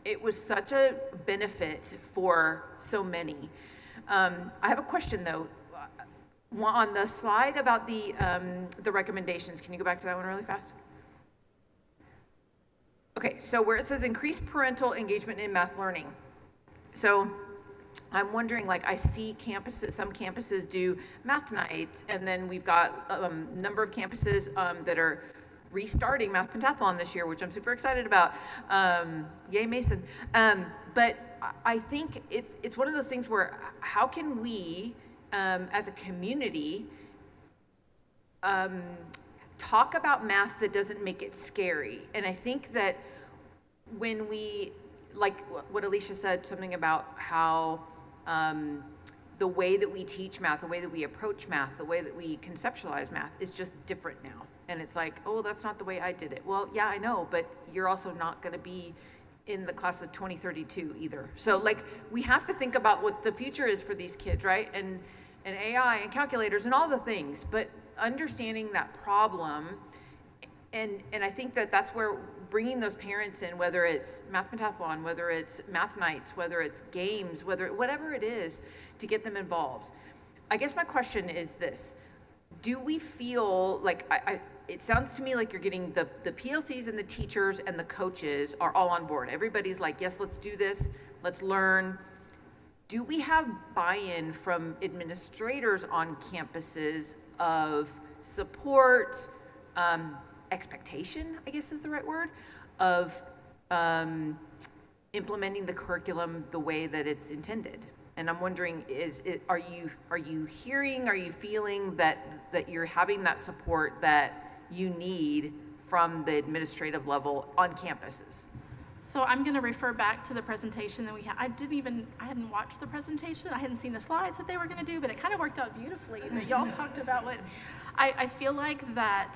it was such a benefit for so many. I have a question though. On the slide about the recommendations, can you go back to that one really fast? Okay, so where it says increase parental engagement in math learning. So I'm wondering, like, I see some campuses do math nights, and then we've got a number of campuses that are restarting Math Pentathlon this year, which I'm super excited about. Yay, Mason. But I think it's one of those things where how can we, as a community, talk about math that doesn't make it scary? And I think that when we, like what Alicia said, something about how the way that we teach math, the way that we approach math, the way that we conceptualize math is just different now. And it's like, oh, that's not the way I did it. Well, yeah, I know, but you're also not going to be in the class of 2032 either. So, like, we have to think about what the future is for these kids, right? And AI and calculators and all the things, but understanding that problem, and I think that that's where bringing those parents in, whether it's Math Pentathlon, whether it's math nights, whether it's games, whatever it is, to get them involved. I guess my question is this: do we feel like it sounds to me like you're getting the PLCs and the teachers and the coaches are all on board. Everybody's like, yes, let's do this, let's learn. do we have buy-in from administrators on campuses of support, expectation, I guess is the right word, of implementing the curriculum the way that it's intended? And I'm wondering, are you hearing, are you feeling that you're having that support that you need from the administrative level on campuses? So I'm going to refer back to the presentation that we had. I hadn't watched the presentation. I hadn't seen the slides that they were going to do, but it kind of worked out beautifully that y'all talked about what I feel like that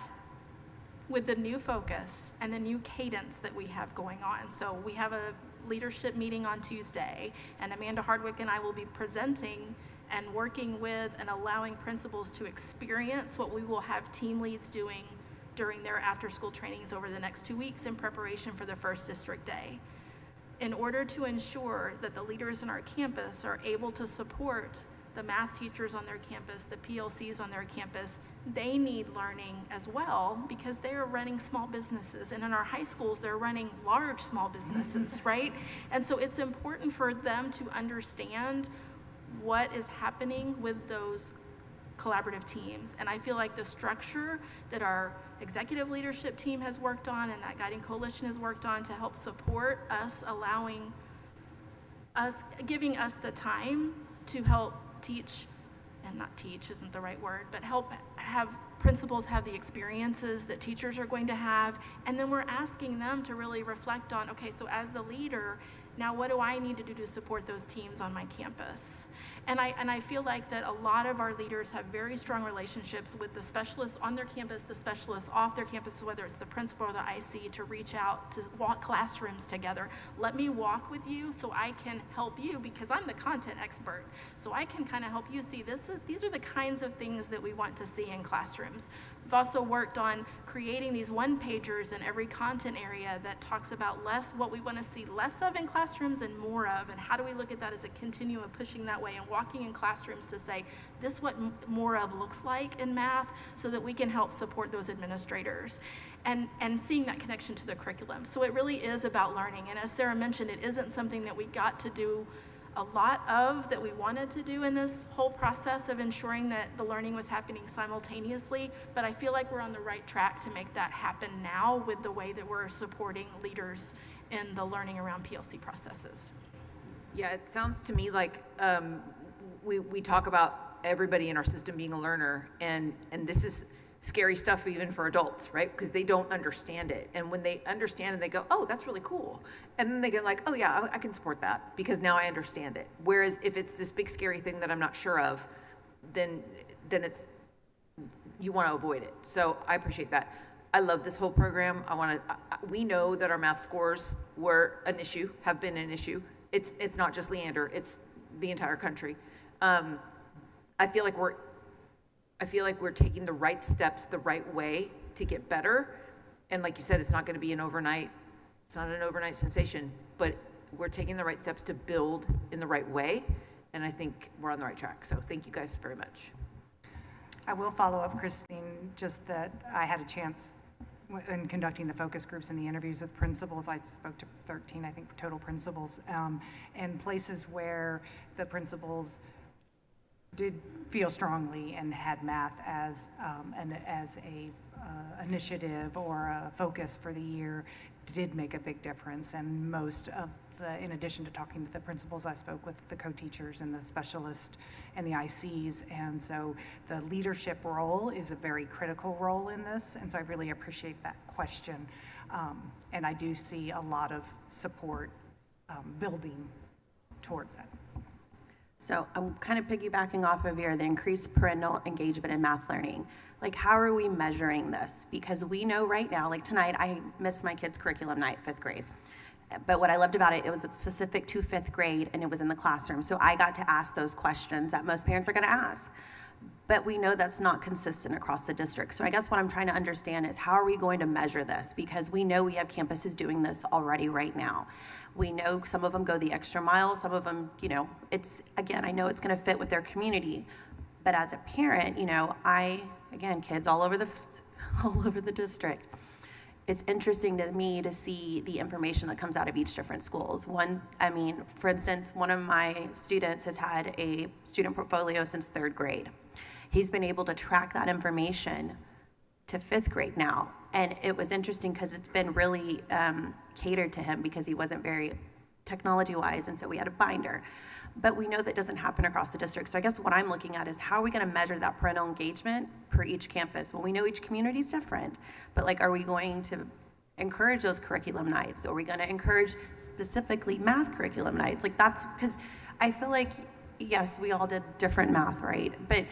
with the new focus and the new cadence that we have going on. So we have a leadership meeting on Tuesday, and Amanda Hardwick and I will be presenting and working with and allowing principals to experience what we will have team leads doing during their after-school trainings over the next 2 weeks in preparation for the first district day. In order to ensure that the leaders in our campus are able to support the math teachers on their campus, the PLCs on their campus, they need learning as well because they are running small businesses. And in our high schools, they're running large small businesses, right? And so it's important for them to understand what is happening with those collaborative teams. And I feel like the structure that our executive leadership team has worked on and that guiding coalition has worked on to help support us, giving us the time to help teach, and not teach isn't the right word, but help have principals have the experiences that teachers are going to have. And then we're asking them to really reflect on, okay, so as the leader, now what do I need to do to support those teams on my campus? And I feel like that a lot of our leaders have very strong relationships with the specialists on their campus, the specialists off their campus, whether it's the principal or the IC, to reach out, to walk classrooms together. Let me walk with you so I can help you because I'm the content expert. So I can kind of help you see these are the kinds of things that we want to see in classrooms. We've also worked on creating these one-pagers in every content area that talks about what we want to see less of in classrooms and more of, and how do we look at that as a continuum of pushing that way and walking in classrooms to say, this is what more of looks like in math so that we can help support those administrators and seeing that connection to the curriculum. So it really is about learning. And as Sarah mentioned, it isn't something that we got to do a lot of that we wanted to do in this whole process of ensuring that the learning was happening simultaneously, but I feel like we're on the right track to make that happen now with the way that we're supporting leaders in the learning around PLC processes. Yeah, it sounds to me like we talk about everybody in our system being a learner, and this is scary stuff even for adults, right? Because they don't understand it. And when they understand it, they go, oh, that's really cool. And then they get like, oh yeah, I can support that because now I understand it. Whereas if it's this big scary thing that I'm not sure of, then you want to avoid it. So I appreciate that. I love this whole program. We know that our math scores were an issue, have been an issue. It's not just Leander, it's the entire country. I feel like we're taking the right steps the right way to get better. And like you said, it's not going to be it's not an overnight sensation, but we're taking the right steps to build in the right way. And I think we're on the right track. So thank you guys very much. I will follow up, Christine, just that I had a chance in conducting the focus groups and the interviews with principals. I spoke to 13, I think, total principals, and places where the principals did feel strongly and had math as a initiative or a focus for the year did make a big difference. And most of in addition to talking to the principals, I spoke with the co-teachers and the specialists and the ICs. And so the leadership role is a very critical role in this. And so I really appreciate that question. And I do see a lot of support building towards it. So I'm kind of piggybacking off of the increased parental engagement in math learning. Like, how are we measuring this? Because we know right now, like tonight, I missed my kid's curriculum night, 5th grade. But what I loved about it, it was specific to 5th grade and it was in the classroom. So I got to ask those questions that most parents are gonna ask. But we know that's not consistent across the district. So I guess what I'm trying to understand is how are we going to measure this? Because we know we have campuses doing this already right now. We know some of them go the extra mile, some of them, again, I know it's gonna fit with their community. But as a parent, kids all over the district. it's interesting to me to see the information that comes out of each different schools. For instance, one of my students has had a student portfolio since 3rd grade. He's been able to track that information to 5th grade now. And it was interesting because it's been really catered to him because he wasn't very technology-wise, and so we had a binder. But we know that doesn't happen across the district. So I guess what I'm looking at is how are we going to measure that parental engagement per each campus? Well, we know each community is different, but like, are we going to encourage those curriculum nights? Are we going to encourage specifically math curriculum nights? Like, that's because I feel like, yes, we all did different math, right? But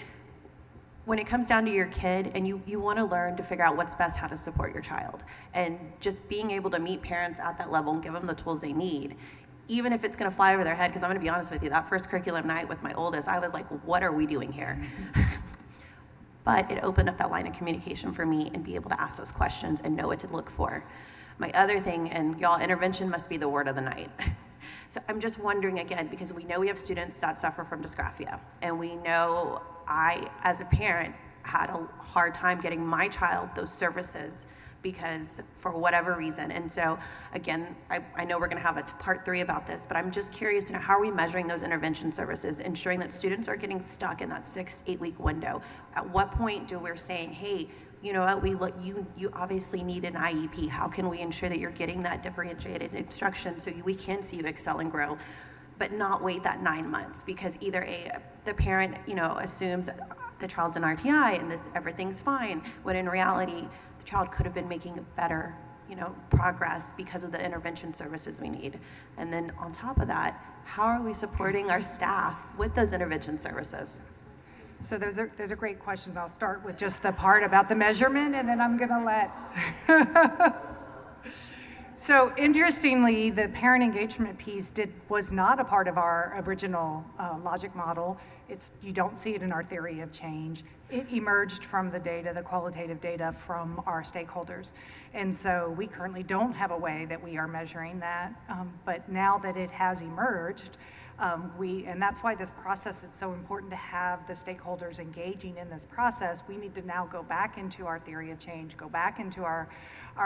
when it comes down to your kid and you want to learn to figure out what's best, how to support your child, and just being able to meet parents at that level and give them the tools they need, even if it's going to fly over their head, because I'm going to be honest with you, that first curriculum night with my oldest, I was like, what are we doing here? But it opened up that line of communication for me and be able to ask those questions and know what to look for. My other thing, and y'all, intervention must be the word of the night. So I'm just wondering again, because we know we have students that suffer from dysgraphia, and we know I, as a parent, had a hard time getting my child those services because for whatever reason. And so again, I know we're gonna have a part 3 about this, but I'm just curious to know, how are we measuring those intervention services, ensuring that students are getting stuck in that 6 to 8 week window? At what point do we're saying, hey, you know what, you obviously need an IEP. How can we ensure that you're getting that differentiated instruction so we can see you excel and grow, but not wait that 9 months? Because either the parent, assumes the child's an RTI and everything's fine, when in reality, the child could have been making better, progress because of the intervention services we need. And then on top of that, how are we supporting our staff with those intervention services? So those are great questions. I'll start with just the part about the measurement, and then I'm going to let... So interestingly, the parent engagement piece was not a part of our original logic model. You don't see it in our theory of change. It emerged from the data, the qualitative data from our stakeholders. And so we currently don't have a way that we are measuring that, but now that it has emerged, and that's why this process, it's so important to have the stakeholders engaging in this process. We need to now go back into our theory of change, go back into our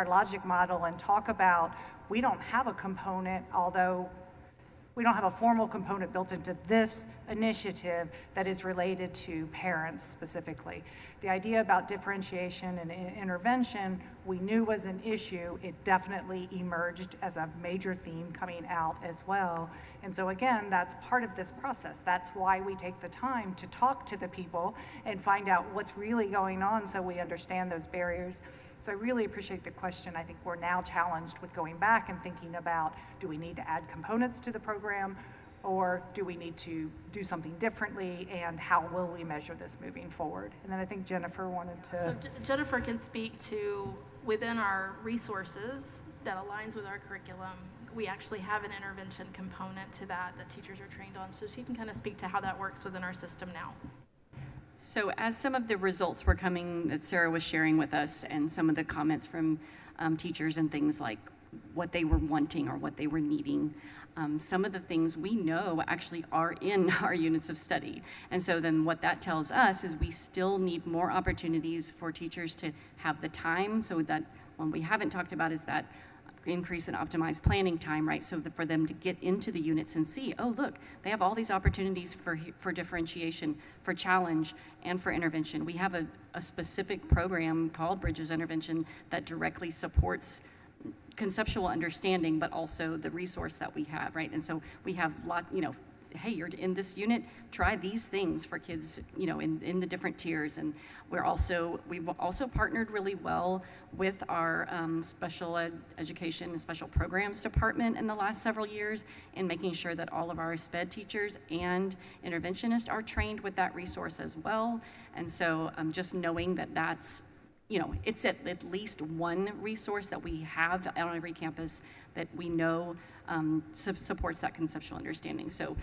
logic model and talk about, we don't have a component, although we don't have a formal component built into this initiative that is related to parents specifically. The idea about differentiation and intervention, we knew was an issue. It definitely emerged as a major theme coming out as well. And so again, that's part of this process. That's why we take the time to talk to the people and find out what's really going on so we understand those barriers. So I really appreciate the question. I think we're now challenged with going back and thinking about, do we need to add components to the program, or do we need to do something differently, and how will we measure this moving forward? And then I think Jennifer wanted to... So Jennifer can speak to, within our resources that aligns with our curriculum, we actually have an intervention component to that teachers are trained on. So she can kind of speak to how that works within our system now. So as some of the results were coming that Sarah was sharing with us, and some of the comments from teachers and things like what they were wanting or what they were needing, some of the things we know actually are in our units of study. And so then what that tells us is we still need more opportunities for teachers to have the time. So that one we haven't talked about is that increase in optimized planning time, right? So that for them to get into the units and see, oh, look, they have all these opportunities for differentiation, for challenge, and for intervention. We have a specific program called Bridges Intervention that directly supports conceptual understanding, but also the resource that we have, right? And so we have hey, you're in this unit, try these things for kids, in the different tiers. And we've also partnered really well with our special education and special programs department in the last several years in making sure that all of our SPED teachers and interventionists are trained with that resource as well. And so just knowing that that's, it's at least one resource that we have on every campus that we know supports that conceptual understanding. So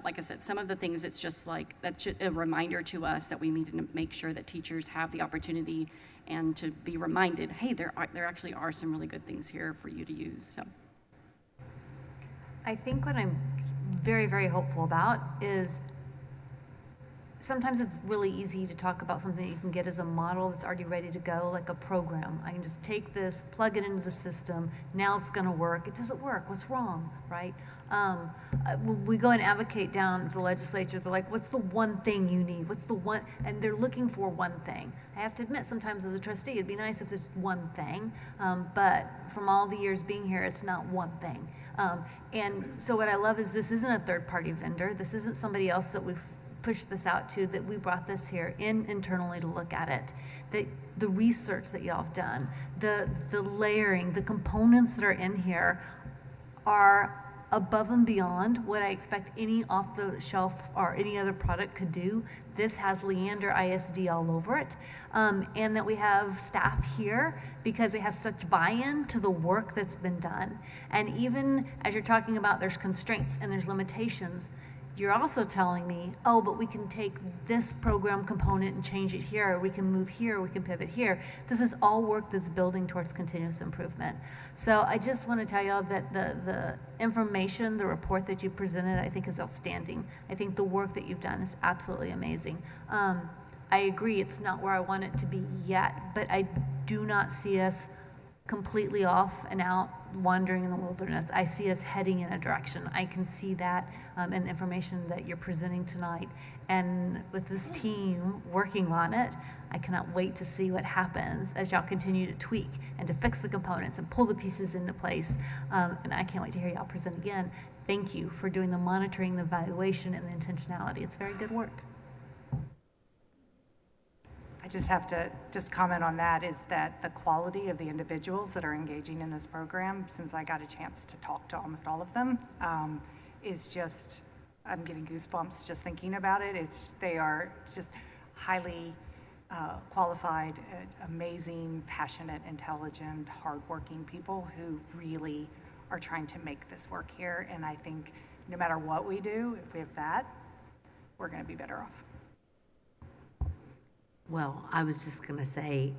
like I said, some of the things, it's just like that's a reminder to us that we need to make sure that teachers have the opportunity and to be reminded, hey, there actually are some really good things here for you to use. So I think what I'm very, very hopeful about is sometimes it's really easy to talk about something that you can get as a model that's already ready to go, like a program. I can just take this, plug it into the system, now it's gonna work. It doesn't work, what's wrong, right? When we go and advocate down at the legislature, they're like, what's the one thing you need? What's the one, and they're looking for one thing. I have to admit, sometimes as a trustee, it'd be nice if there's one thing, but from all the years being here, it's not one thing. And so what I love is this isn't a third-party vendor. This isn't somebody else that we've pushed this out to, that we brought this here in internally to look at it. The research that y'all have done, the layering, the components that are in here are above and beyond what I expect any off-the-shelf or any other product could do. This has Leander ISD all over it, and that we have staff here because they have such buy-in to the work that's been done. And even as you're talking about there's constraints and there's limitations, you're also telling me, oh, but we can take this program component and change it here, or we can move here, or we can pivot here. This is all work that's building towards continuous improvement. So I just want to tell y'all that the information, the report that you presented, I think is outstanding. I think the work that you've done is absolutely amazing. I agree, it's not where I want it to be yet, but I do not see us completely off and out wandering in the wilderness. I see us heading in a direction. I can see that in the information that you're presenting tonight. And with this team working on it, I cannot wait to see what happens as y'all continue to tweak and to fix the components and pull the pieces into place. And I can't wait to hear y'all present again. Thank you for doing the monitoring, the evaluation, and the intentionality. It's very good work. I just have to comment on that, is that the quality of the individuals that are engaging in this program, since I got a chance to talk to almost all of them, is just, I'm getting goosebumps just thinking about it. They are just highly qualified, amazing, passionate, intelligent, hardworking people who really are trying to make this work here. And I think no matter what we do, if we have that, we're going to be better off. Well, I was just going to say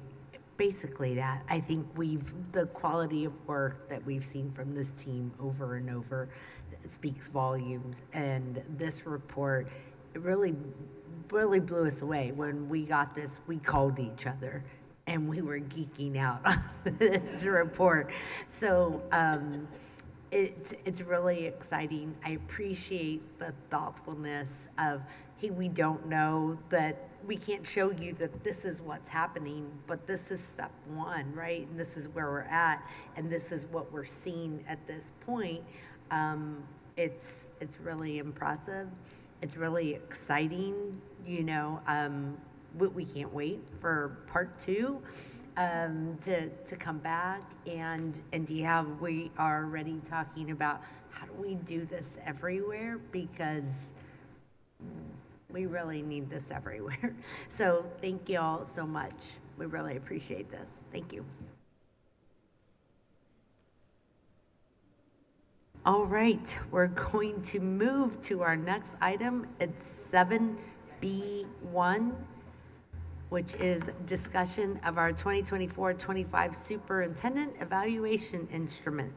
basically that I think the quality of work that we've seen from this team over and over speaks volumes. And this report, it really blew us away. When we got this, we called each other and we were geeking out on this report. So it's really exciting. I appreciate the thoughtfulness of, hey, we don't know, that we can't show you that this is what's happening, but this is step one, right? And this is where we're at, and this is what we're seeing at this point. It's really impressive. It's really exciting, you know. We can't wait for part two to come back, and we are already talking about how do we do this everywhere, because we really need this everywhere. So thank you all so much. We really appreciate this. Thank you. All right, we're going to move to our next item. It's 7B1, which is discussion of our 2024-25 Superintendent Evaluation Instrument.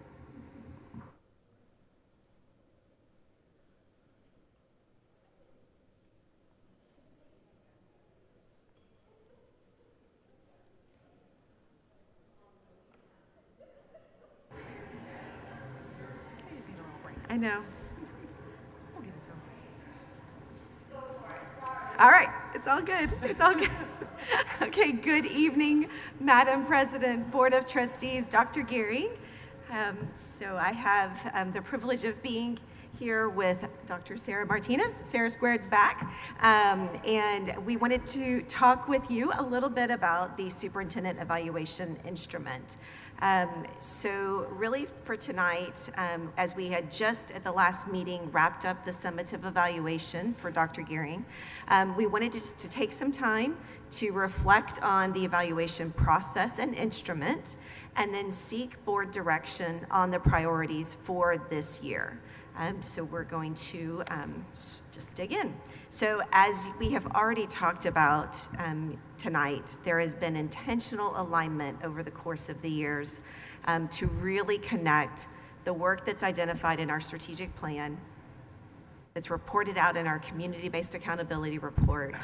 I know. All right, it's all good. It's all good. Okay, good evening, Madam President, Board of Trustees, Dr. Gearing. So I have the privilege of being here with Dr. Sarah Martinez. Sarah Squared's back. And we wanted to talk with you a little bit about the Superintendent Evaluation Instrument. So really for tonight, as we had just at the last meeting wrapped up the summative evaluation for Dr. Gearing, we wanted to take some time to reflect on the evaluation process and instrument, and then seek board direction on the priorities for this year. So we're going to just dig in. So as we have already talked about tonight, there has been intentional alignment over the course of the years to really connect the work that's identified in our strategic plan It's reported out in our community-based accountability report.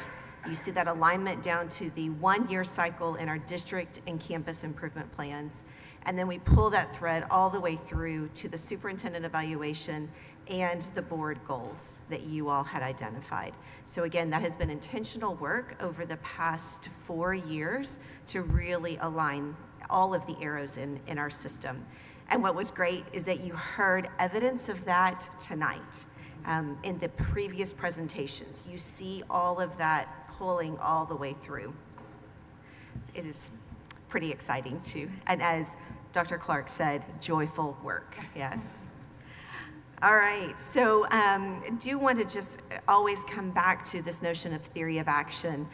You see that alignment down to the 1-year cycle in our district and campus improvement plans. And then we pull that thread all the way through to the superintendent evaluation and the board goals that you all had identified. So again, that has been intentional work over the past 4 years to really align all of the arrows in our system. And what was great is that you heard evidence of that tonight. In the previous presentations, you see all of that pulling all the way through. It is pretty exciting too. And as Dr. Clark said, joyful work, yes. All right, so do want to just always come back to this notion of theory of action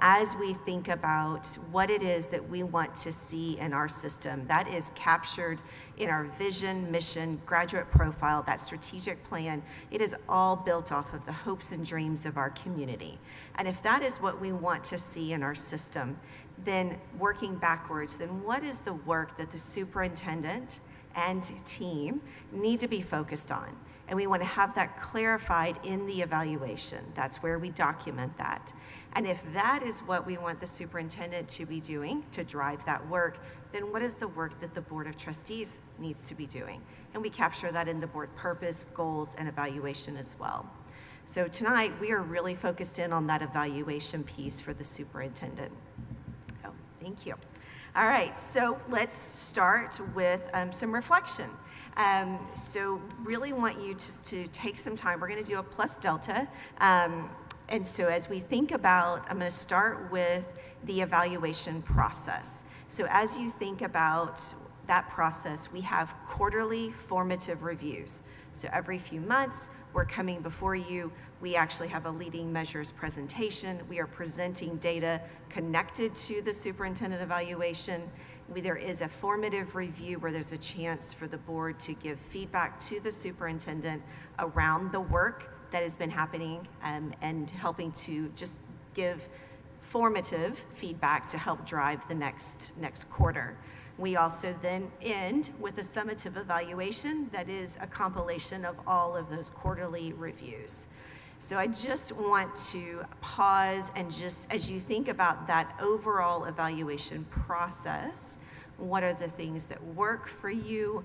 as we think about what it is that we want to see in our system. That is captured in our vision, mission, graduate profile, that strategic plan. It is all built off of the hopes and dreams of our community. And if that is what we want to see in our system, then working backwards, then what is the work that the superintendent and team need to be focused on? And we want to have that clarified in the evaluation. That's where we document that. And if that is what we want the superintendent to be doing to drive that work, then what is the work that the Board of Trustees needs to be doing? And we capture that in the board purpose, goals, and evaluation as well. So tonight, we are really focused in on that evaluation piece for the superintendent. Oh, thank you. All right, so let's start with some reflection. So really want you just to take some time. We're going to do a plus delta. And so as we think about, I'm going to start with the evaluation process. So as you think about that process, we have quarterly formative reviews. So every few months, we're coming before you. We actually have a leading measures presentation. We are presenting data connected to the superintendent evaluation. There is a formative review where there's a chance for the board to give feedback to the superintendent around the work that has been happening and helping to just give formative feedback to help drive the next quarter. We also then end with a summative evaluation that is a compilation of all of those quarterly reviews. So I just want to pause and just, as you think about that overall evaluation process, what are the things that work for you?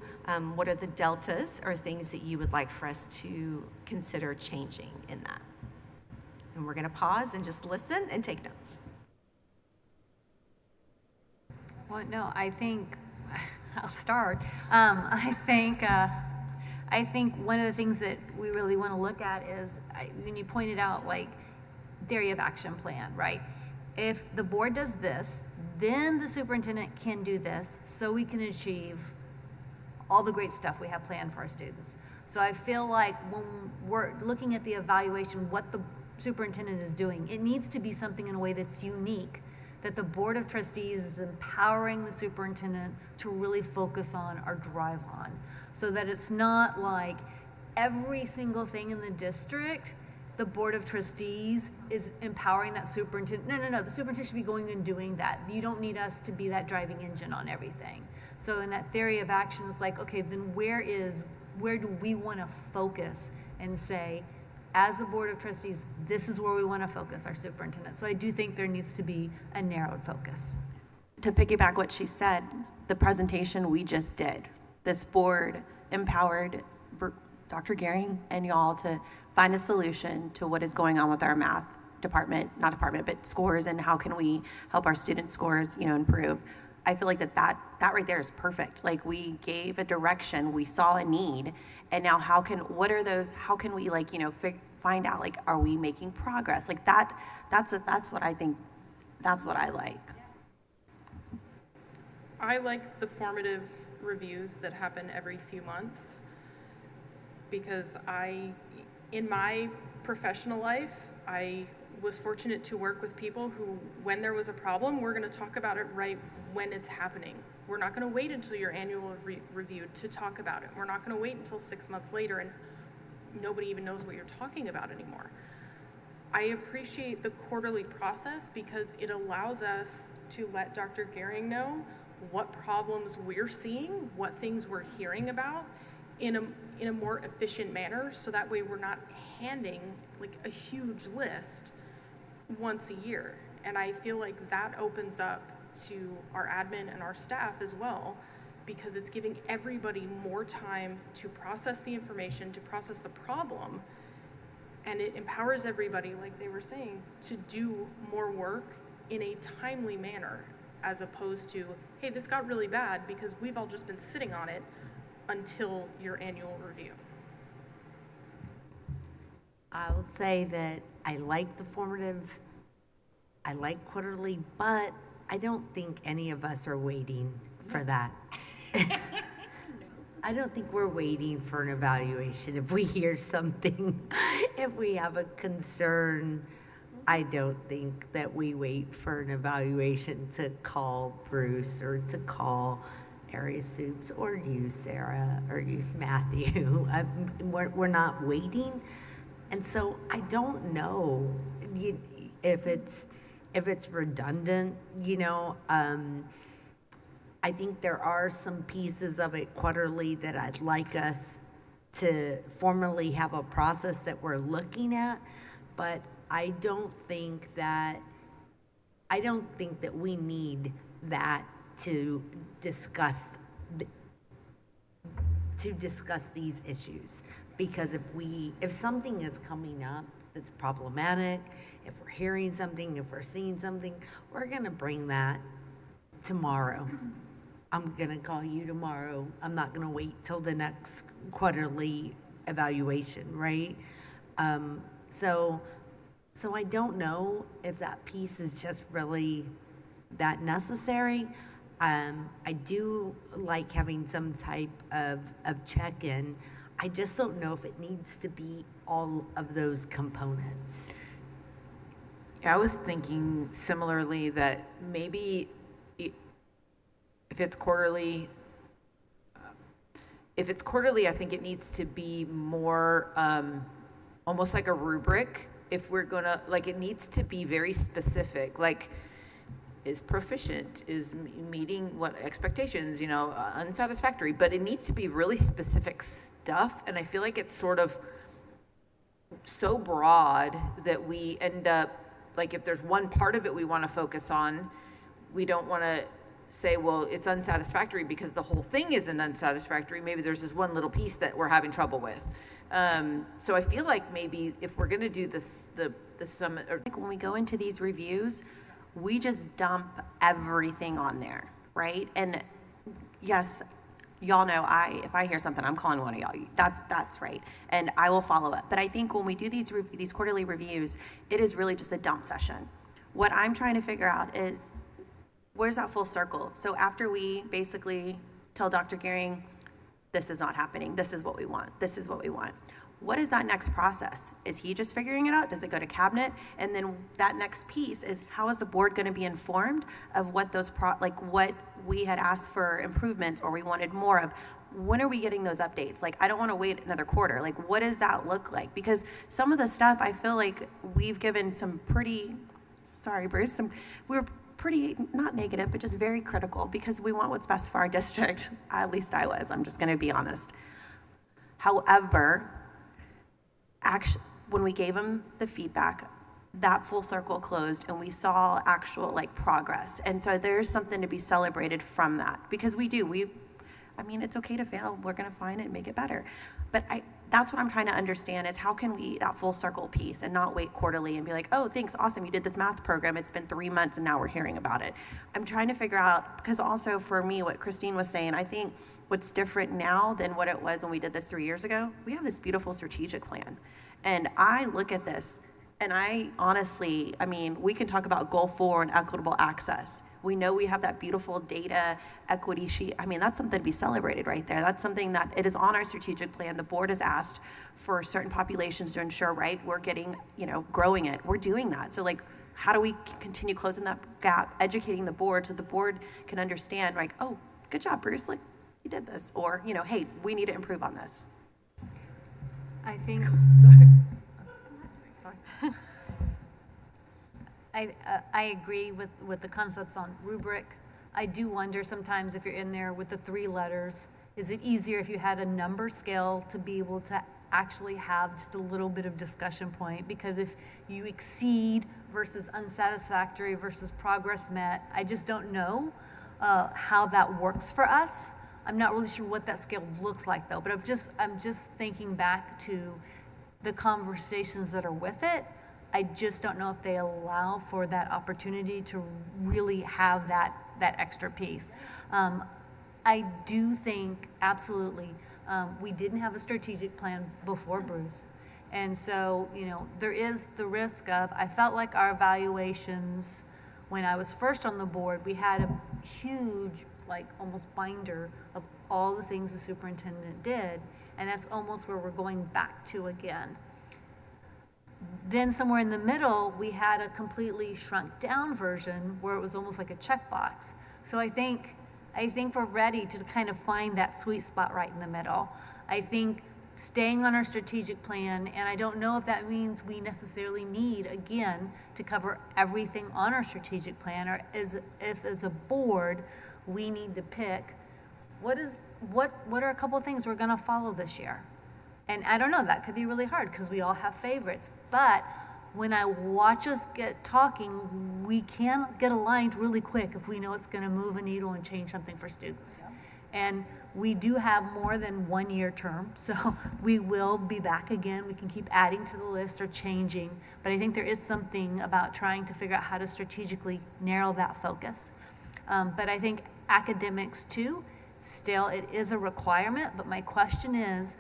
What are the deltas or things that you would like for us to consider changing in that? And we're going to pause and just listen and take notes. Well, no, I think I'll start. I think one of the things that we really want to look at is when you pointed out like theory of action plan, right? If the board does this, then the superintendent can do this so we can achieve all the great stuff we have planned for our students. So I feel like when we're looking at the evaluation, what the superintendent is doing, it needs to be something in a way that's unique, that the Board of Trustees is empowering the superintendent to really focus on or drive on, so that it's not like every single thing in the district, the Board of Trustees is empowering that superintendent. No, the superintendent should be going and doing that. You don't need us to be that driving engine on everything. So in that theory of action, it's like, okay, then where do we want to focus and say, as a Board of Trustees, this is where we want to focus our superintendent. So I do think there needs to be a narrowed focus. To piggyback what she said, the presentation we just did, this board empowered Dr. Gehring and y'all to find a solution to what is going on with our math department, not department, but scores, and how can we help our student scores, improve. I feel like that right there is perfect. Like, we gave a direction, we saw a need, and now how can we find out, like, are we making progress? Like that's what I think, that's what I like. I like the formative reviews that happen every few months, because in my professional life, I was fortunate to work with people who, when there was a problem, we're going to talk about it right when it's happening. We're not going to wait until your annual review to talk about it. We're not going to wait until 6 months later and nobody even knows what you're talking about anymore. I appreciate the quarterly process because it allows us to let Dr. Gehring know what problems we're seeing, what things we're hearing about, in a more efficient manner, so that way we're not handing like a huge list once a year. And I feel like that opens up to our admin and our staff as well, because it's giving everybody more time to process the information, to process the problem, and it empowers everybody, like they were saying, to do more work in a timely manner, as opposed to, hey, this got really bad because we've all just been sitting on it until your annual review. I'll say that I like the formative, I like quarterly, but I don't think any of us are waiting for that. I don't think we're waiting for an evaluation. If we hear something, if we have a concern, I don't think that we wait for an evaluation to call Bruce or to call Area Soups or you, Sarah, or you, Matthew. We're not waiting. And so I don't know if it's redundant, I think there are some pieces of it quarterly that I'd like us to formally have a process that we're looking at, but I don't think that we need that to discuss these issues. Because if something is coming up that's problematic, if we're hearing something, if we're seeing something, we're gonna bring that tomorrow. I'm gonna call you tomorrow. I'm not gonna wait till the next quarterly evaluation, right? So I don't know if that piece is just really that necessary. I do like having some type of check-in. I just don't know if it needs to be all of those components. Yeah, I was thinking similarly that maybe if it's quarterly, I think it needs to be more almost like a rubric. If we're gonna, like, it needs to be very specific, like, is proficient, is meeting what expectations, unsatisfactory, but it needs to be really specific stuff. And I feel like it's sort of so broad that we end up, like, if there's one part of it we want to focus on, we don't want to say, well, it's unsatisfactory because the whole thing isn't unsatisfactory. Maybe there's this one little piece that we're having trouble with. So I feel like maybe if we're going to do this, the summit, or when we go into these reviews, we just dump everything on there, right? And yes, y'all know if I hear something, I'm calling one of y'all. That's right, and I will follow up. But I think when we do these quarterly reviews, it is really just a dump session. What I'm trying to figure out is, where's that full circle? So after we basically tell Dr. Gehring, this is not happening, this is what we want, this is what we want. What is that next process? Is he just figuring it out? Does it go to cabinet? And then that next piece is, how is the board going to be informed of what those what we had asked for improvements or we wanted more of? When are we getting those updates? Like, I don't want to wait another quarter. Like, what does that look like? Because some of the stuff I feel like we've given some pretty, sorry, Bruce, we were pretty, not negative, but just very critical because we want what's best for our district. At least I was. I'm just going to be honest. However, when we gave them the feedback, that full circle closed and we saw actual progress. And so there's something to be celebrated from that, because it's okay to fail. We're going to find it and make it better. But that's what I'm trying to understand is, how can we, that full circle piece, and not wait quarterly and be like, oh, thanks, awesome, you did this math program, it's been 3 months and now we're hearing about it. I'm trying to figure out, because also for me, what Christine was saying, I think what's different now than what it was when we did this 3 years ago, we have this beautiful strategic plan. And I look at this and I honestly, we can talk about goal 4 and equitable access. We know we have that beautiful data equity sheet. That's something to be celebrated right there. That's something that it is on our strategic plan. The board has asked for certain populations to ensure, right, we're getting, growing it. We're doing that. So how do we continue closing that gap, educating the board so the board can understand, oh, good job, Bruce, you did this. Or, hey, we need to improve on this. I think, I agree with the concepts on rubric. I do wonder sometimes if you're in there with the 3 letters, Is it easier if you had a number scale to be able to actually have just a little bit of discussion point? Because if you exceed versus unsatisfactory versus progress met, I just don't know how that works for us. I'm not really sure what that scale looks like though, but I'm just thinking back to the conversations that are with it. I just don't know if they allow for that opportunity to really have that extra piece. I do think absolutely we didn't have a strategic plan before Bruce. And so, there is the risk of, I felt like our evaluations, when I was first on the board, we had a huge, like almost binder of all the things the superintendent did, and that's almost where we're going back to again. Then somewhere in the middle, we had a completely shrunk down version where it was almost like a checkbox. So I think we're ready to kind of find that sweet spot right in the middle. I think staying on our strategic plan, and I don't know if that means we necessarily need, again, to cover everything on our strategic plan, or if as a board, we need to pick what are a couple of things we're gonna follow this year. And I don't know, that could be really hard because we all have favorites. But when I watch us get talking, we can get aligned really quick if we know it's going to move a needle and change something for students. And we do have more than 1 year term, so we will be back again. We can keep adding to the list or changing. But I think there is something about trying to figure out how to strategically narrow that focus. But I think academics too, still it is a requirement. But my question is,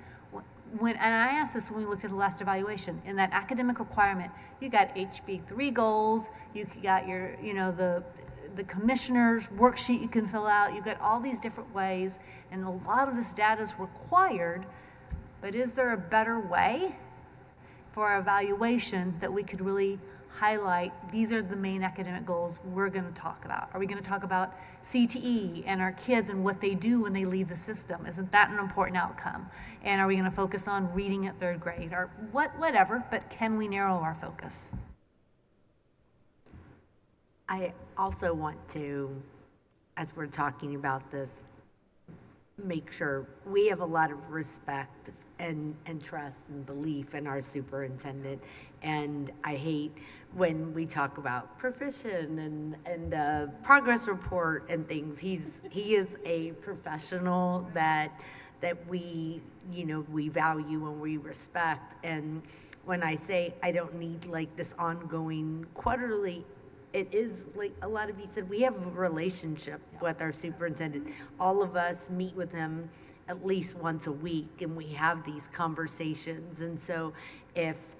and I asked this when we looked at the last evaluation, in that academic requirement, you got HB3 goals, you got your, the commissioner's worksheet you can fill out, you got all these different ways, and a lot of this data is required, but is there a better way for our evaluation that we could really highlight, these are the main academic goals we're going to talk about? Are we going to talk about CTE and our kids and what they do when they leave the system? Isn't that an important outcome? And are we going to focus on reading at 3rd grade or whatever, but can we narrow our focus? I also want to, as we're talking about this, make sure we have a lot of respect and trust and belief in our superintendent. And I hate when we talk about proficient and progress report and things. He is a professional that we we value and we respect. And when I say I don't need like this ongoing quarterly, it is like a lot of you said, we have a relationship with our superintendent. All of us meet with him at least once a week, and we have these conversations. And so if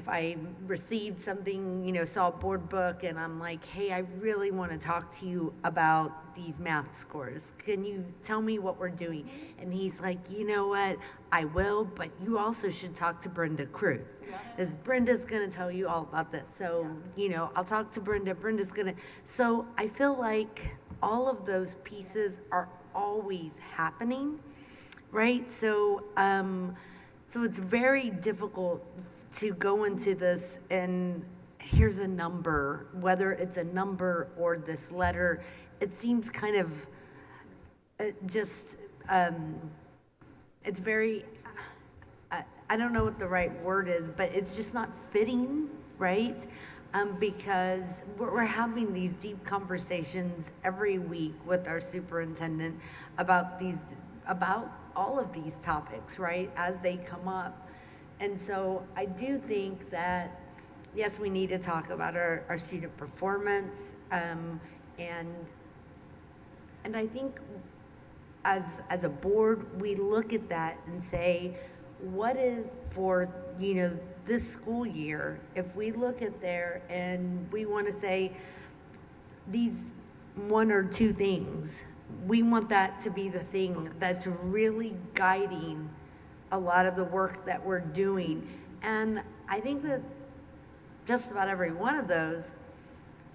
I received something, saw a board book, and I'm like, hey, I really want to talk to you about these math scores. Can you tell me what we're doing? And he's like, you know what? I will, but you also should talk to Brenda Cruz, because Brenda's going to tell you all about this. So, I'll talk to Brenda. Brenda's going to. So I feel like all of those pieces are always happening, right? So, so it's very difficult to go into this and here's a number, whether it's a number or this letter. It seems kind of just, it's very, I don't know what the right word is, but it's just not fitting, right? Because we're having these deep conversations every week with our superintendent about all of these topics, right, as they come up. And so I do think that, yes, we need to talk about our student performance, and I think as a board, we look at that and say, what is for, this school year, if we look at there and we want to say these 1 or 2 things, we want that to be the thing that's really guiding a lot of the work that we're doing. And I think that just about every one of those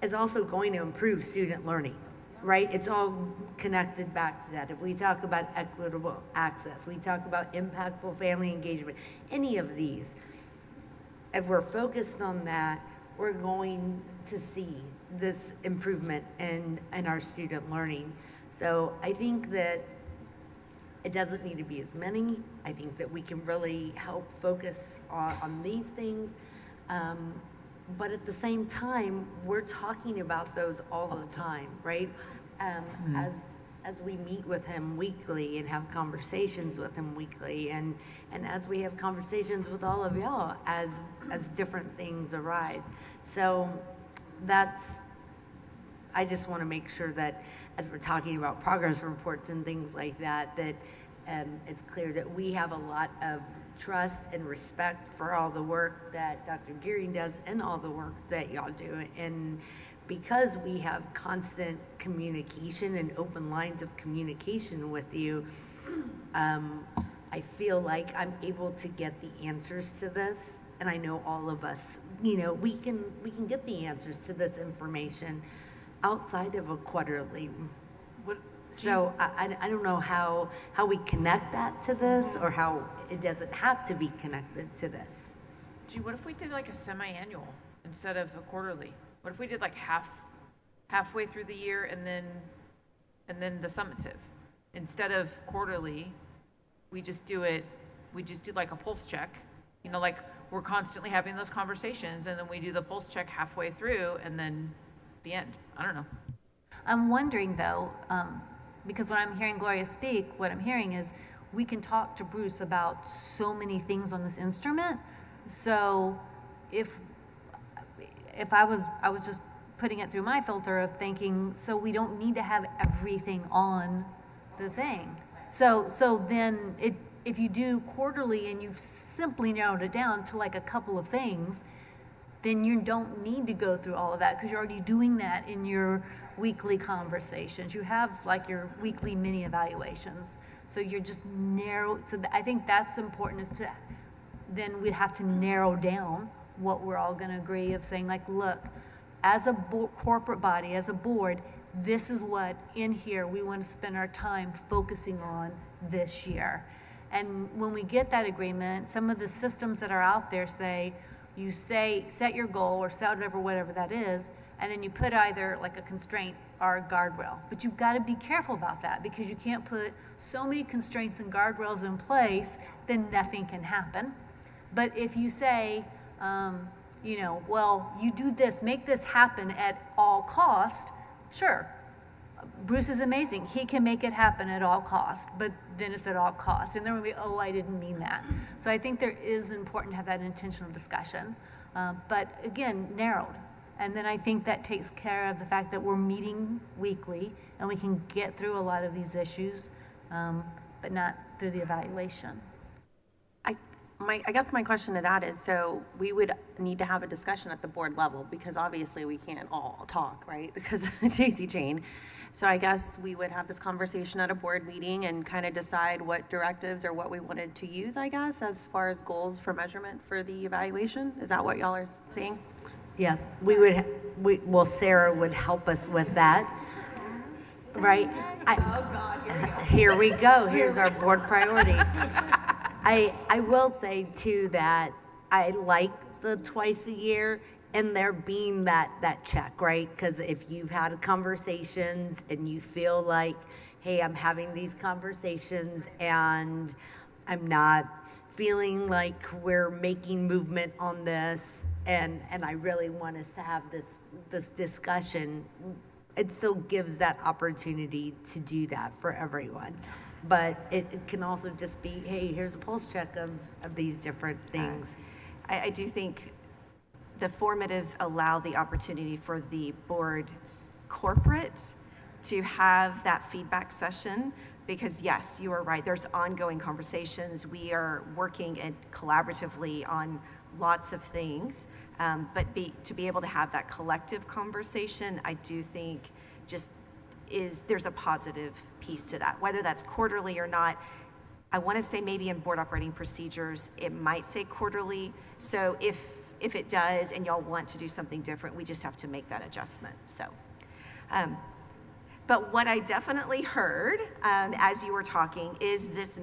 is also going to improve student learning, right? It's all connected back to that. If we talk about equitable access, we talk about impactful family engagement, any of these, if we're focused on that, we're going to see this improvement in our student learning. So I think that It doesn't need to be as many. I think that we can really help focus on these things. But at the same time, we're talking about those all the time, right? As we meet with him weekly and have conversations with him weekly, and as we have conversations with all of y'all as different things arise. So I just want to make sure that as we're talking about progress reports and things like that, that it's clear that we have a lot of trust and respect for all the work that Dr. Gearing does and all the work that y'all do. And because we have constant communication and open lines of communication with you, I feel like I'm able to get the answers to this. And I know all of us, we can get the answers to this information outside of a quarterly. So I don't know how we connect that to this, or how it doesn't have to be connected to this. Gee, what if we did like a semi-annual instead of a quarterly? What if we did like halfway through the year and then the summative? Instead of quarterly, we just do like a pulse check. Like we're constantly having those conversations, and then we do the pulse check halfway through and then the end. I don't know. I'm wondering though, because when I'm hearing Gloria speak, what I'm hearing is we can talk to Bruce about so many things on this instrument. So if I was just putting it through my filter of thinking, so we don't need to have everything on the thing. So then if you do quarterly and you've simply narrowed it down to like a couple of things, then you don't need to go through all of that because you're already doing that in your weekly conversations. You have like your weekly mini evaluations. So you're just so I think that's important, is to, then we'd have to narrow down what we're all gonna agree of saying like, look, as a corporate body, as a board, this is what in here we wanna spend our time focusing on this year. And when we get that agreement, some of the systems that are out there say, set your goal or set whatever that is, and then you put either like a constraint or a guardrail. But you've got to be careful about that, because you can't put so many constraints and guardrails in place, then nothing can happen. But if you say, well, you do this, make this happen at all cost, sure. Bruce is amazing. He can make it happen at all cost, but then it's at all cost. And then we'll be, oh, I didn't mean that. So I think there is important to have that intentional discussion, but again, narrowed. And then I think that takes care of the fact that we're meeting weekly and we can get through a lot of these issues, but not through the evaluation. I guess my question to that is, so we would need to have a discussion at the board level, because obviously we can't all talk, right? Because of daisy chain. So I guess we would have this conversation at a board meeting and kind of decide what directives or what we wanted to use, I guess, as far as goals for measurement for the evaluation. Is that what y'all are saying? Yes, well, Sarah would help us with that, right? Oh God, here we go. Here's our board priorities. I will say too that I like the twice a year, and there being that check, right? Because if you've had conversations and you feel like, hey, I'm having these conversations and I'm not feeling like we're making movement on this, and I really want us to have this discussion, it still gives that opportunity to do that for everyone. But it can also just be, hey, here's a pulse check of these different things. I do think the formatives allow the opportunity for the board corporate to have that feedback session, because yes, you are right, there's ongoing conversations. We are working collaboratively on lots of things, but to be able to have that collective conversation, I do think there's a positive piece to that, whether that's quarterly or not. I want to say maybe in board operating procedures, it might say quarterly. So if it does and y'all want to do something different, we just have to make that adjustment. So, but what I definitely heard as you were talking is this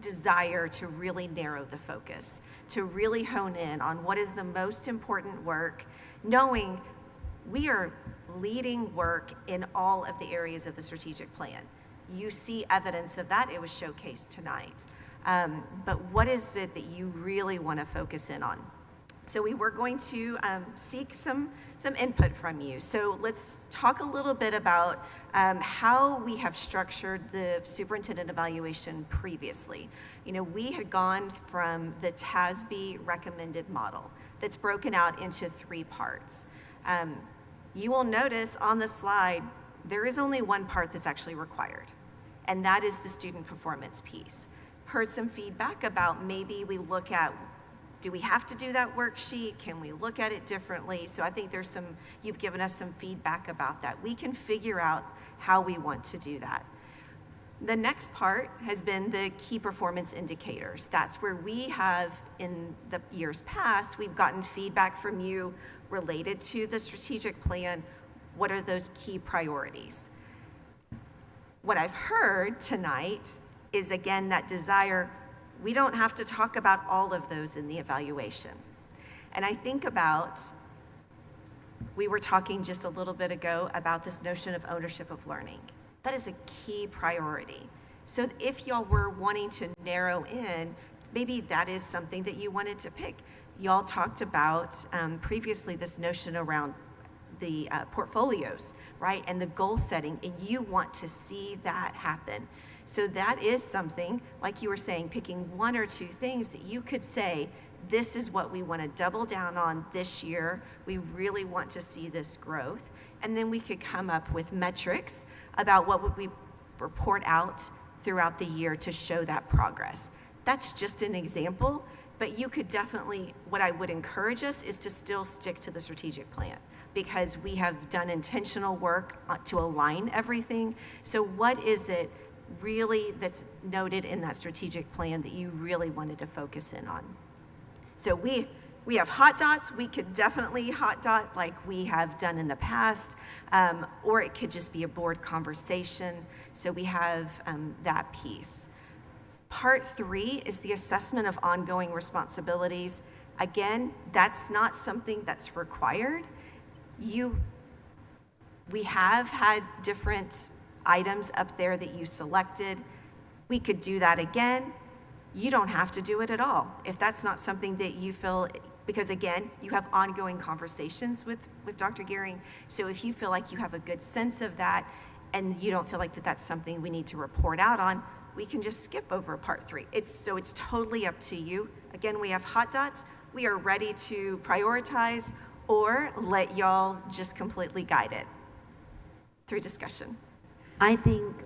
desire to really narrow the focus, to really hone in on what is the most important work, knowing we are leading work in all of the areas of the strategic plan. You see evidence of that. It was showcased tonight. But what is it that you really want to focus in on? So we were going to seek some input from you. So let's talk a little bit about how we have structured the superintendent evaluation previously. You know, we had gone from the TASB recommended model that's broken out into 3 parts. You will notice on the slide, there is only one part that's actually required, and that is the student performance piece. Heard some feedback about maybe we look at, do we have to do that worksheet? Can we look at it differently? So I think you've given us some feedback about that. We can figure out how we want to do that. The next part has been the key performance indicators. That's where we have, in the years past, we've gotten feedback from you related to the strategic plan. What are those key priorities? What I've heard tonight is, again, that desire, we don't have to talk about all of those in the evaluation. And I think about, we were talking just a little bit ago about this notion of ownership of learning. That is a key priority. So if y'all were wanting to narrow in, maybe that is something that you wanted to pick. Y'all talked about previously this notion around the portfolios, right? And the goal setting, and you want to see that happen. So that is something, like you were saying, picking 1 or 2 things that you could say, this is what we want to double down on this year. We really want to see this growth. And then we could come up with metrics about what would we report out throughout the year to show that progress. That's just an example, but you could definitely, what I would encourage us is to still stick to the strategic plan, because we have done intentional work to align everything. So what is it really that's noted in that strategic plan that you really wanted to focus in on? So we have hot dots. We could definitely hot dot like we have done in the past, or it could just be a board conversation. So we have that piece. Part 3 is the assessment of ongoing responsibilities. Again, that's not something that's required. We have had different items up there that you selected. We could do that again. You don't have to do it at all if that's not something that you feel, because again, you have ongoing conversations with Dr. Gehring. So if you feel like you have a good sense of that and you don't feel like that's something we need to report out on, we can just skip over part 3. It's totally up to you. Again, we have hot dots. We are ready to prioritize or let y'all just completely guide it through discussion. I think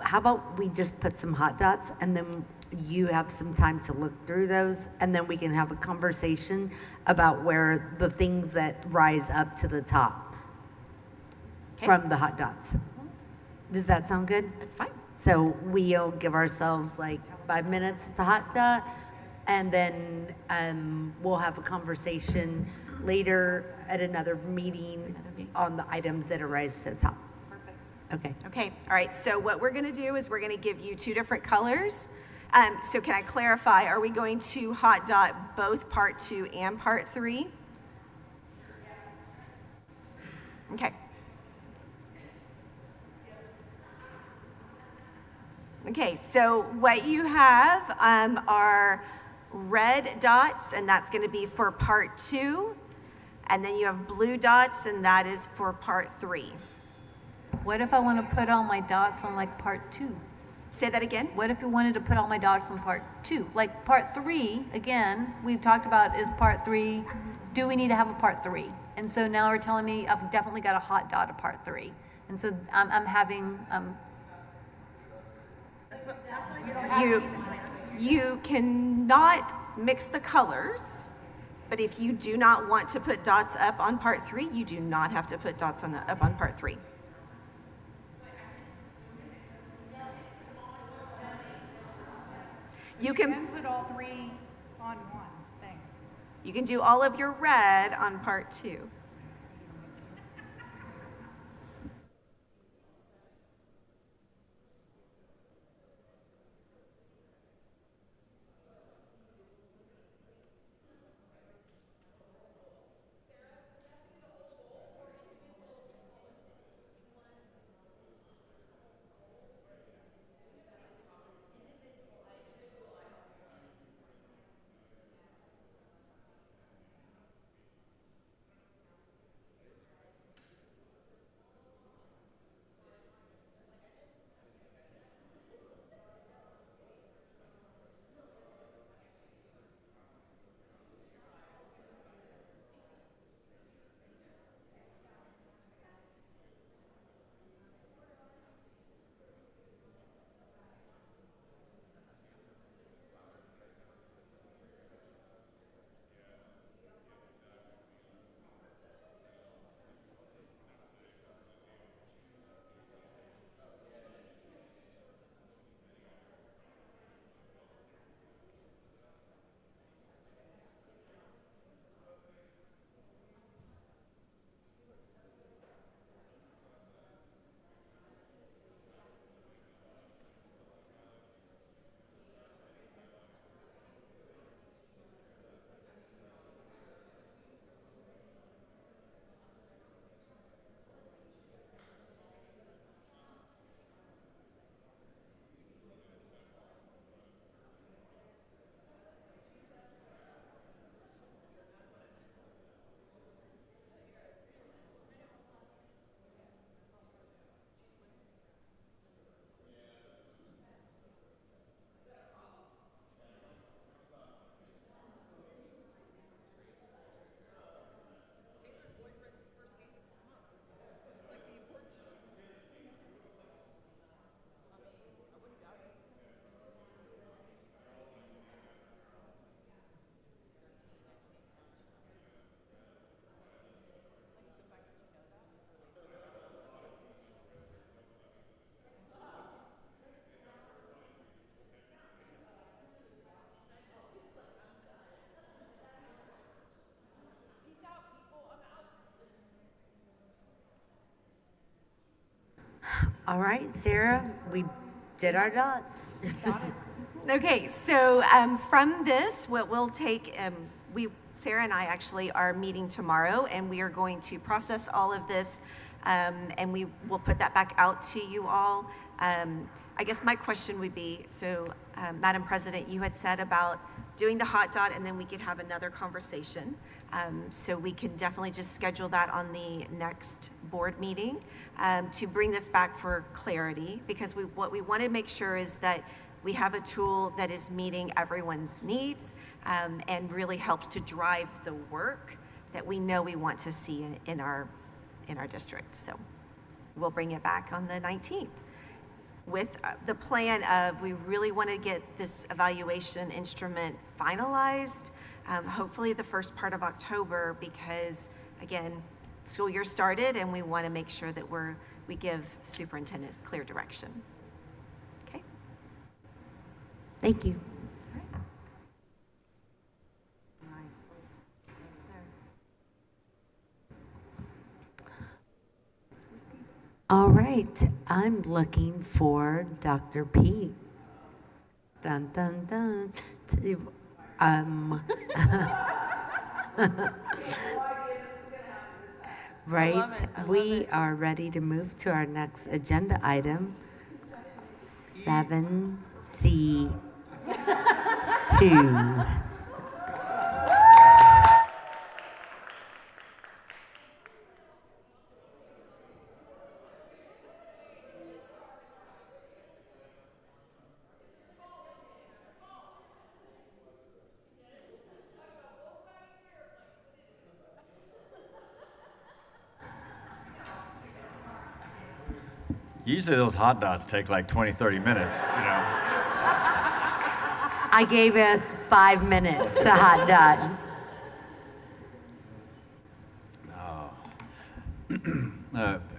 how about we just put some hot dots, and then you have some time to look through those, and then we can have a conversation about where the things that rise up to the top from the hot dots. Does that sound good? That's fine. So we'll give ourselves like 5 minutes to hot dot, and then we'll have a conversation later at another meeting on the items that arise to the top. Okay. Okay, all right, so what we're gonna do is we're gonna give you 2 different colors. So can I clarify, are we going to hot dot both part 2 and part 3? Okay. Okay, so what you have are red dots, and that's gonna be for part 2. And then you have blue dots, and that is for part 3. What if I want to put all my dots on like part 2? Say that again? What if you wanted to put all my dots on part 2? Like part 3, again, we've talked about is part 3, do we need to have a part 3? And so now we're telling me I've definitely got a hot dot of part 3. And so I'm having, That's what I get. You cannot mix the colors, but if you do not want to put dots up on part 3, you do not have to put dots up on part 3. You can put all 3 on one thing. You can do all of your red on part 2. All right, Sarah, we did our dots. Okay, so from this, what we'll take, Sarah and I actually are meeting tomorrow, and we are going to process all of this, and we will put that back out to you all. I guess my question would be, so Madam President, you had said about doing the hot dot, and then we could have another conversation. So we can definitely just schedule that on the next board meeting to bring this back for clarity, because what we want to make sure is that we have a tool that is meeting everyone's needs and really helps to drive the work that we know we want to see in our district. So we'll bring it back on the 19th with the plan of, we really want to get this evaluation instrument finalized, hopefully the first part of October, because again, school year started and we want to make sure that we give the superintendent clear direction. Okay. Thank you. All right, I'm looking for Dr. P. Dun, dun, dun. Right, we are ready to move to our next agenda item, 7C2. Usually those hot dots take like 20, 30 minutes, I gave us 5 minutes to hot dot.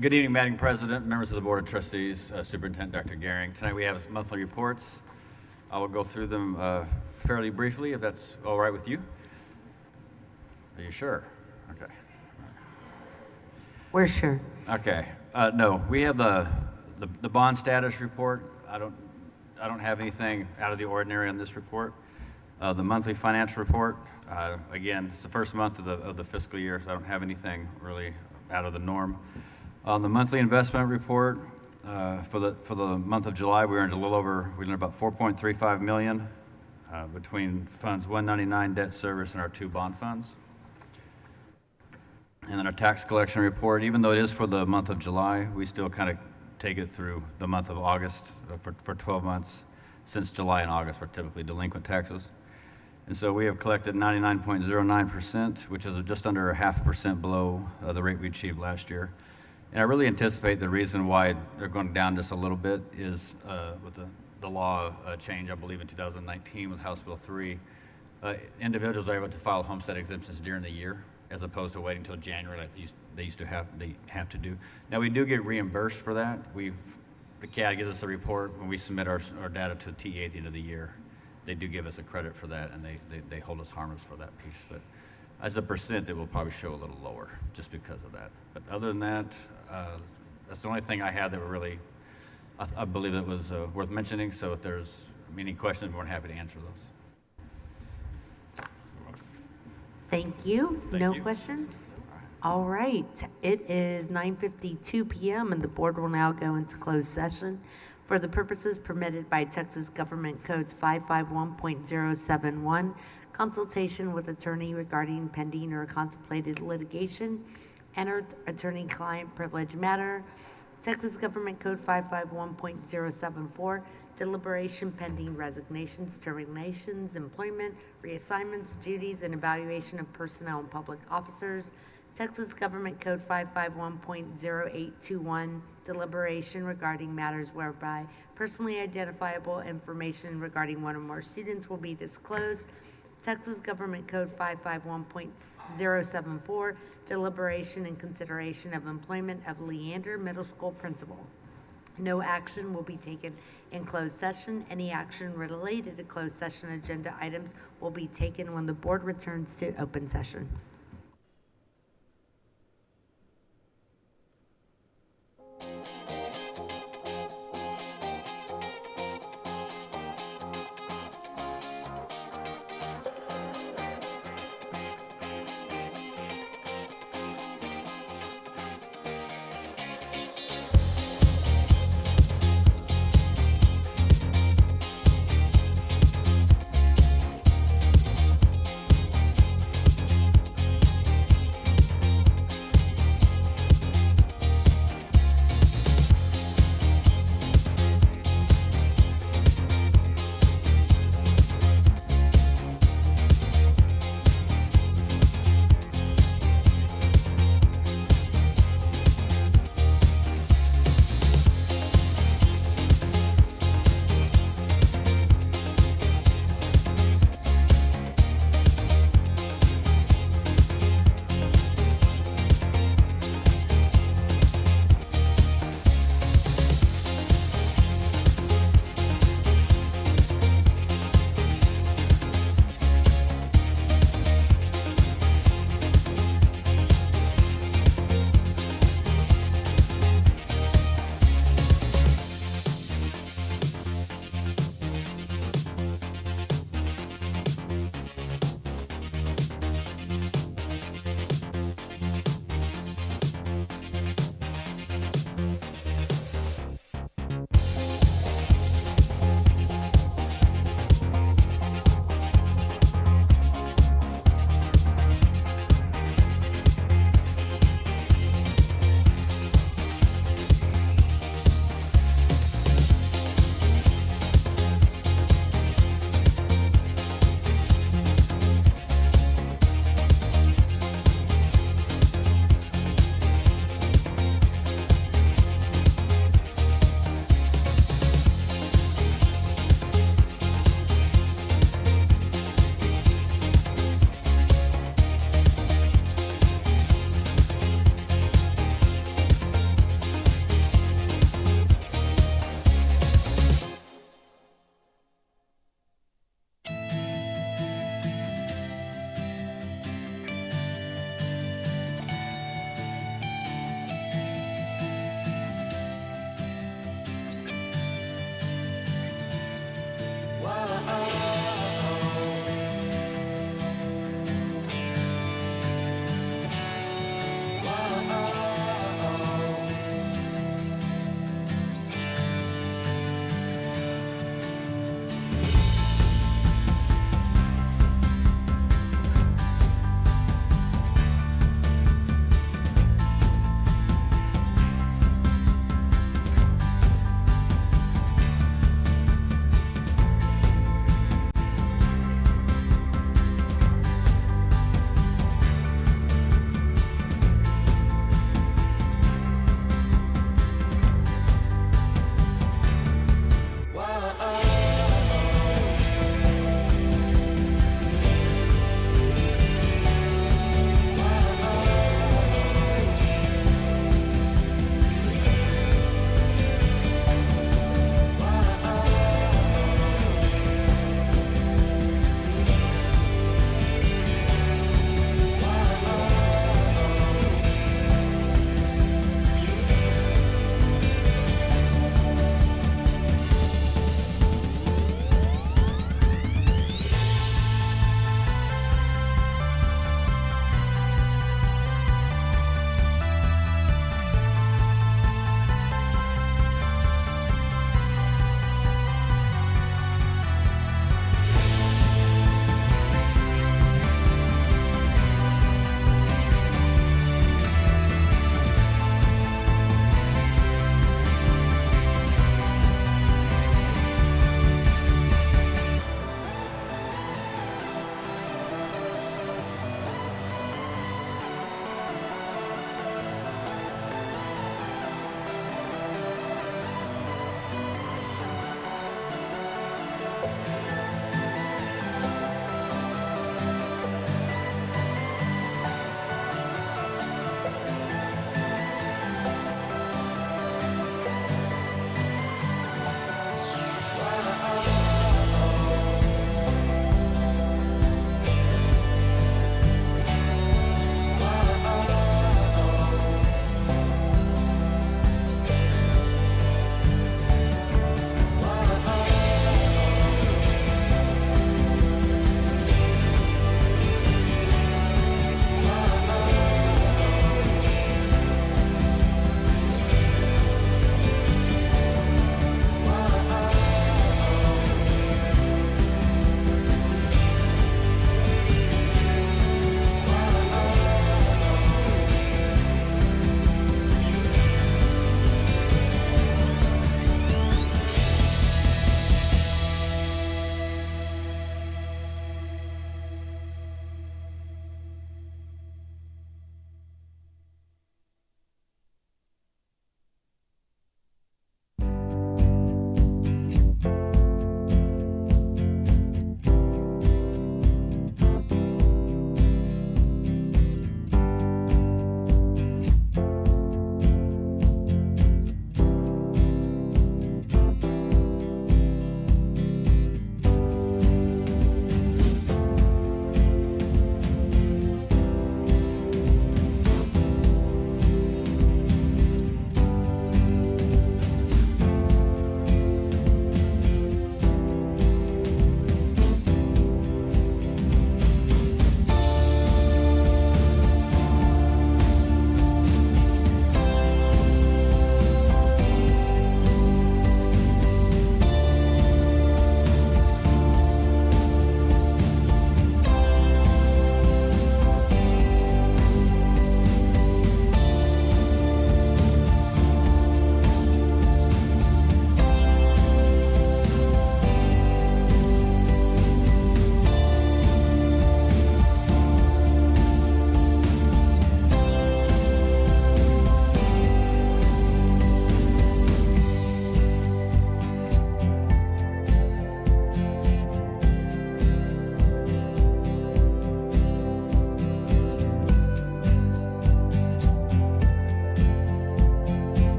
Good evening, Madam President, members of the Board of Trustees, Superintendent Dr. Gehring. Tonight we have monthly reports. I will go through them fairly briefly, if that's all right with you. Are you sure? Okay. We're sure. Okay. No, we have the bond status report. I don't have anything out of the ordinary on this report. The monthly financial report, again, it's the first month of the fiscal year, so I don't have anything really out of the norm. On the monthly investment report, for the month of July, we earned about $4.35 million between funds 199 debt service and our 2 bond funds. And then our tax collection report, even though it is for the month of July, we still kind of take it through the month of August for 12 months, since July and August are typically delinquent taxes. And so we have collected 99.09%, which is just under 0.5% below the rate we achieved last year. And I really anticipate the reason why they're going down just a little bit is with the law change, I believe in 2019 with House Bill 3, individuals are able to file homestead exemptions during the year, as opposed to waiting until January like they have to do. Now, we do get reimbursed for that. The CAD gives us a report when we submit our data to TA at the end of the year. They do give us a credit for that, and they hold us harmless for that piece. But as a percent, it will probably show a little lower just because of that. But other than that, that's the only thing I had that were really, I believe that was worth mentioning. So if there's any questions, I'm more than happy to answer those. Thank you. Thank No you. questions? All right. It is 9:52 p.m. and the board will now go into closed session for the purposes permitted by Texas Government Codes 551.071, consultation with attorney regarding pending or contemplated litigation, and attorney-client privilege matter, Texas Government Code 551.074, deliberation pending resignations, terminations, employment, reassignments, duties, and evaluation of personnel and public officers. Texas Government Code 551.0821, deliberation regarding matters whereby personally identifiable information regarding one or more students will be disclosed. Texas Government Code 551.074, deliberation and consideration of employment of Leander Middle School principal. No action will be taken in closed session. Any action related to closed session agenda items will be taken when the board returns to open session.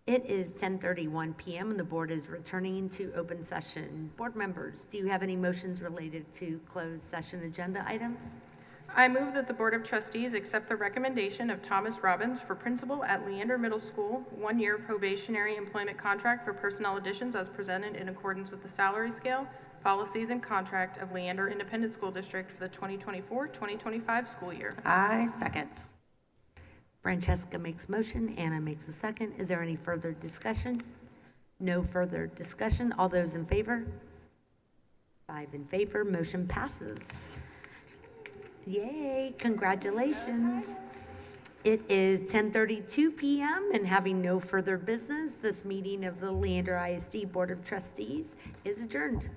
It is 10:31 PM and the board is returning to open session. Board members, do you have any motions related to closed session agenda items? I move that the Board of Trustees accept the recommendation of Thomas Robbins for principal at Leander Middle School, 1-year probationary employment contract for personnel additions as presented in accordance with the salary scale, policies, and contract of Leander Independent School District for the 2024-2025 school year. I second. Francesca makes a motion, Anna makes a second. Is there any further discussion? No further discussion. All those in favor? 5 in favor, motion passes. Yay, congratulations. It is 10:32 PM and having no further business, this meeting of the Leander ISD Board of Trustees is adjourned.